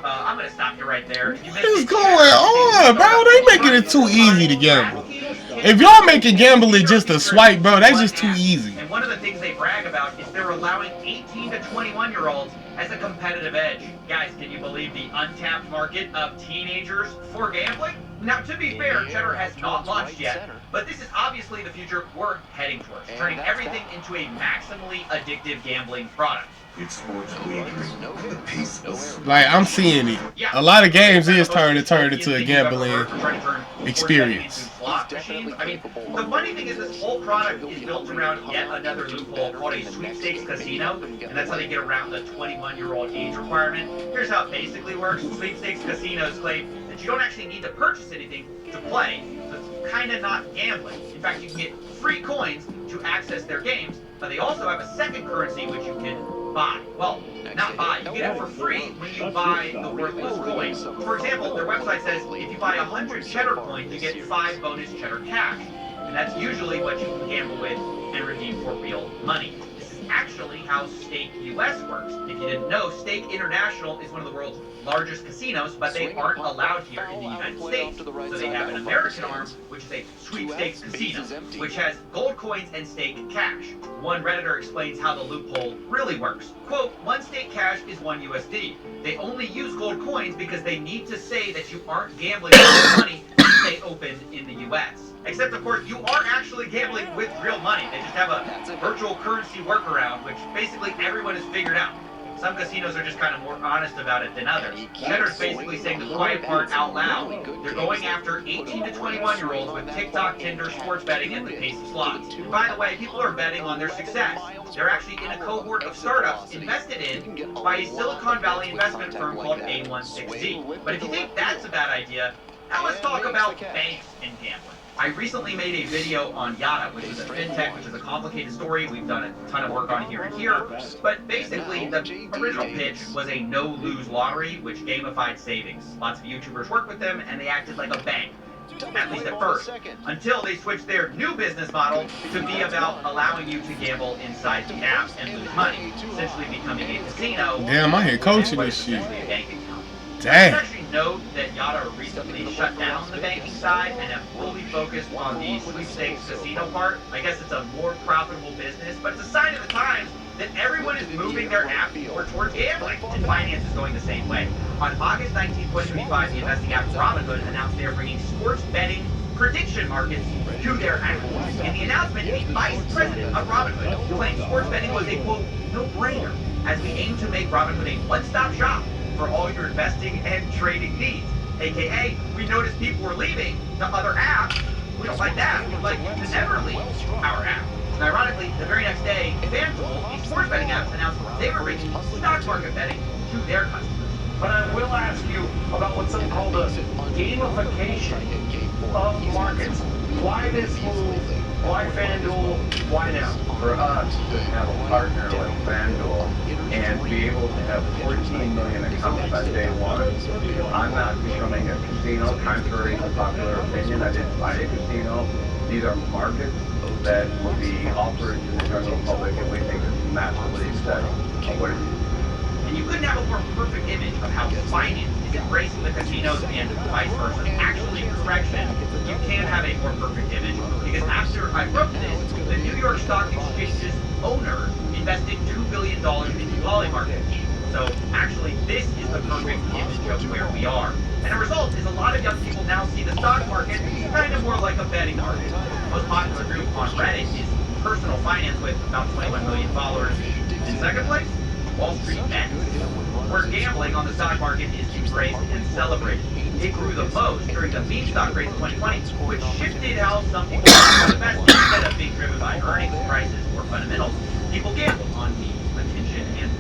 I'm gonna stop you right there. What is going on, bro? They making it too easy to gamble. If y'all making gambling just a swipe, bro, that's just too easy. And one of the things they brag about is they're allowing 18 to 21-year-olds as a competitive edge. Guys, can you believe the untapped market of teenagers for gambling? Now, to be fair, Cheddar has not launched yet, but this is obviously the future we're heading towards, turning everything into a maximally addictive gambling product. It's sports wagering, the peaceful. Like, I'm seeing it. A lot of games is turned into a gambling experience. Slot machines. I mean, the funny thing is this whole product is built around yet another loophole called a sweepstakes casino, and that's how they get around the 21-year-old age requirement. Here's how it basically works. Sweepstakes casinos claim that you don't actually need to purchase anything to play, so it's kind of not gambling. In fact, you can get free coins to access their games, but they also have a second currency which you can buy. Well, not buy. You get it for free when you buy the worthless coins. For example, their website says if you buy 100 cheddar coins, you get 5 bonus cheddar cash. And that's usually what you can gamble with and redeem for real money. This is actually how Stake US works. If you didn't know, Stake International is one of the world's largest casinos, but they aren't allowed here in the United States. So they have an American arm, which is a sweepstakes casino, which has gold coins and stake cash. One Redditor explains how the loophole really works. Quote, 1 stake cash is 1 USD. They only use gold coins because they need to say that you aren't gambling with money to stay open in the US. Except, of course, you are actually gambling with real money. They just have a virtual currency workaround, which basically everyone has figured out. Some casinos are just kind of more honest about it than others. Cheddar's basically saying the quiet part out loud. They're going after 18 to 21-year-olds with TikTok, Tinder, sports betting, and the pace of slots. And by the way, people are betting on their success. They're actually in a cohort of startups invested in by a Silicon Valley investment firm called A16Z. But if you think that's a bad idea, now let's talk about banks and gambling. I recently made a video on Yada, which is a fintech, which is a complicated story. We've done a ton of work on here and here. But basically, the original pitch was a no-lose lottery, which gamified savings. Lots of YouTubers worked with them, and they acted like a bank, at least at first, until they switched their new business model to be about allowing you to gamble inside the app and lose money, essentially becoming a casino. Damn, I hear coaching this shit. Damn. Let's actually note that Yada recently shut down the banking side and have fully focused on the sweepstakes casino part. I guess it's a more profitable business, but it's a sign of the times that everyone is moving their app more towards gambling, and finance is going the same way. On August 19, 2025, the investing app Robinhood announced they are bringing sports betting prediction markets to their app. In the announcement, the vice president of Robinhood claimed sports betting was a, quote, no-brainer, as we aim to make Robinhood a one-stop shop for all your investing and trading needs. AKA, we noticed people were leaving to other apps. We don't like that. We'd like to never leave our app. And ironically, the very next day, FanDuel, the sports betting app, announced they were bringing stock market betting to their customers. But I will ask you about what's called a gamification of markets. Why this move? Why FanDuel? Why now? For us to have a partner like FanDuel and be able to have 14 million accounts by day one, I'm not becoming a casino, contrary to popular opinion. I didn't buy a casino. These are markets that will be offered to the general public, and we think it's massively exciting. And you couldn't have a more perfect image of how finance is embracing the casinos and vice versa. Actually, correction, you can't have a more perfect image because after I wrote this, the New York Stock Exchange's owner invested $2 billion into Polymarket. So actually, this is the perfect image of where we are. And the result is a lot of young people now see the stock market kind of more like a betting market. The most popular group on Reddit is personal finance with about 21 million followers. In second place, Wall Street bets, where gambling on the stock market is embraced and celebrated. It grew the most during the meme stock craze in 2020, which shifted how some people invest. Instead of being driven by earnings, prices, or fundamentals, people gamble on memes, attention, and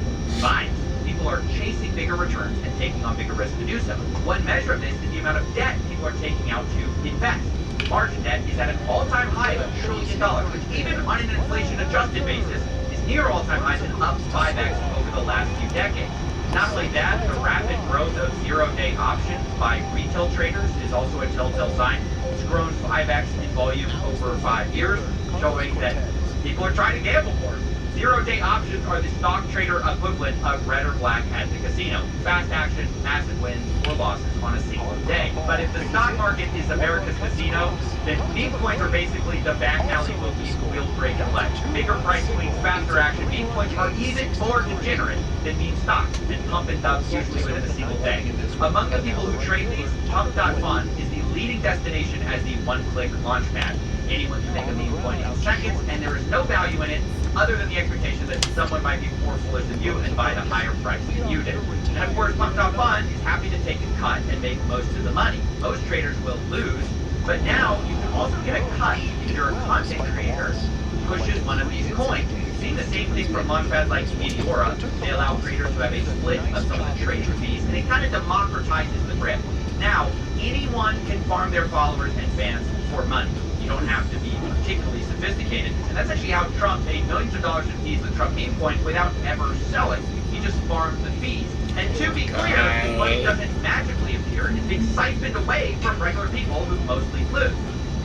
vibes. People are chasing bigger returns and taking on bigger risks to do so. One measure of this is the amount of debt people are taking out to invest. Margin debt is at an all-time high of $1 trillion, which even on an inflation-adjusted basis is near all-time highs and up 5x over the last few decades. Not only that, the rapid growth of zero-day options by retail traders is also a telltale sign. It's grown 5x in volume over 5 years, showing that people are trying to gamble more. Zero-day options are the stock trader equivalent of red or black at the casino. Fast action, massive wins or losses on a single day. But if the stock market is America's casino, then meme coins are basically the back alley bookies wheel break and ledge. Bigger price swings, faster action. Meme coins are even more degenerate than meme stocks and pump and dump usually within a single day. Among the people who trade these, Pump.fun is the leading destination as the one-click launchpad. Anyone can make a meme coin in seconds, and there is no value in it other than the expectation that someone might be more foolish than you and buy at a higher price than you did. And of course, Pump.fun is happy to take a cut and make most of the money. Most traders will lose, but now you can also get a cut if you're a content creator who pushes one of these coins. You've seen the same thing from launchpads like Meteora. They allow creators to have a split of some of the trading fees, and it kind of democratizes the grip. Now, anyone can farm their followers and fans for money. You don't have to be particularly sophisticated. And that's actually how Trump made millions of dollars in fees with Trump meme coin without ever selling. He just farmed the fees. And to be clear, money doesn't magically appear. It's being siphoned away from regular people who mostly lose.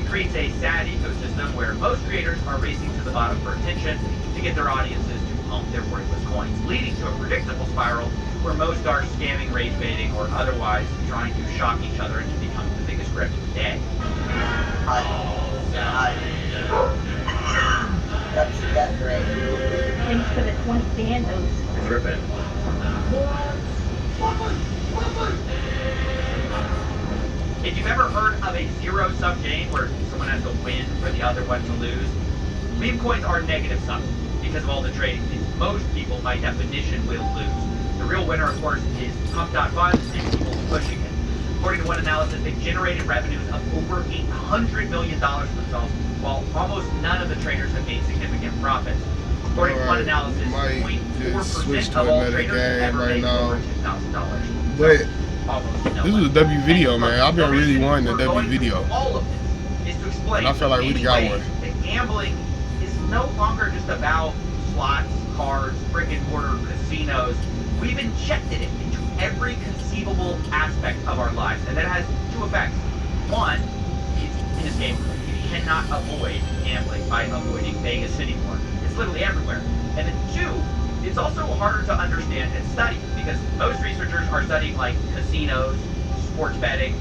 It creates a sad ecosystem where most creators are racing to the bottom for attention to get their audiences to pump their worthless coins, leading to a predictable spiral where most are scamming, rage baiting, or otherwise trying to shock each other into becoming the biggest grip of the day. That's great. Thanks for the 20 bandos. Tripping. If you've ever heard of a zero-sum game where someone has to win for the other one to lose, meme coins are negative-sum because of all the trading fees. Most people, by definition, will lose. The real winner, of course, is Pump.fun and people pushing it. According to one analysis, they've generated revenues of over $800 million for themselves, while almost none of the traders have made significant profits. According to one analysis, 0.4% of all traders have ever made over $10,000. But this is a W video, man. I've been really wanting a W video. All of this is to explain and I feel like we got one. that gambling is no longer just about slots, cards, brick-and-mortar casinos. We've injected it into every conceivable aspect of our lives, and that has two effects. One, it's inescapable. You cannot avoid gambling by avoiding Vegas anymore. It's literally everywhere. And then two, it's also harder to understand and study because most researchers are studying like casinos, sports betting,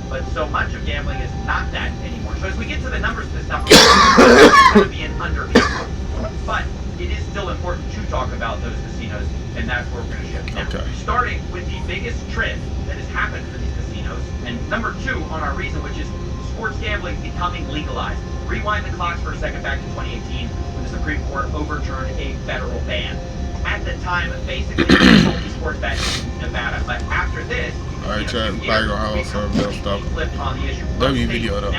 but so much of gambling is not that anymore. So as we get to the numbers of this stuff, it's going to be an underview. But it is still important to talk about those casinos, and that's where we're going to shift now. Okay. Starting with the biggest trend that has happened for these casinos, and number 2 on our reason, which is sports gambling becoming legalized. Rewind the clocks for a second back to 2018 when the Supreme Court overturned a federal ban. At the time, basically, only sports bet in Nevada, but after this, Alright, chat. Probably gonna have some real stuff. W video though.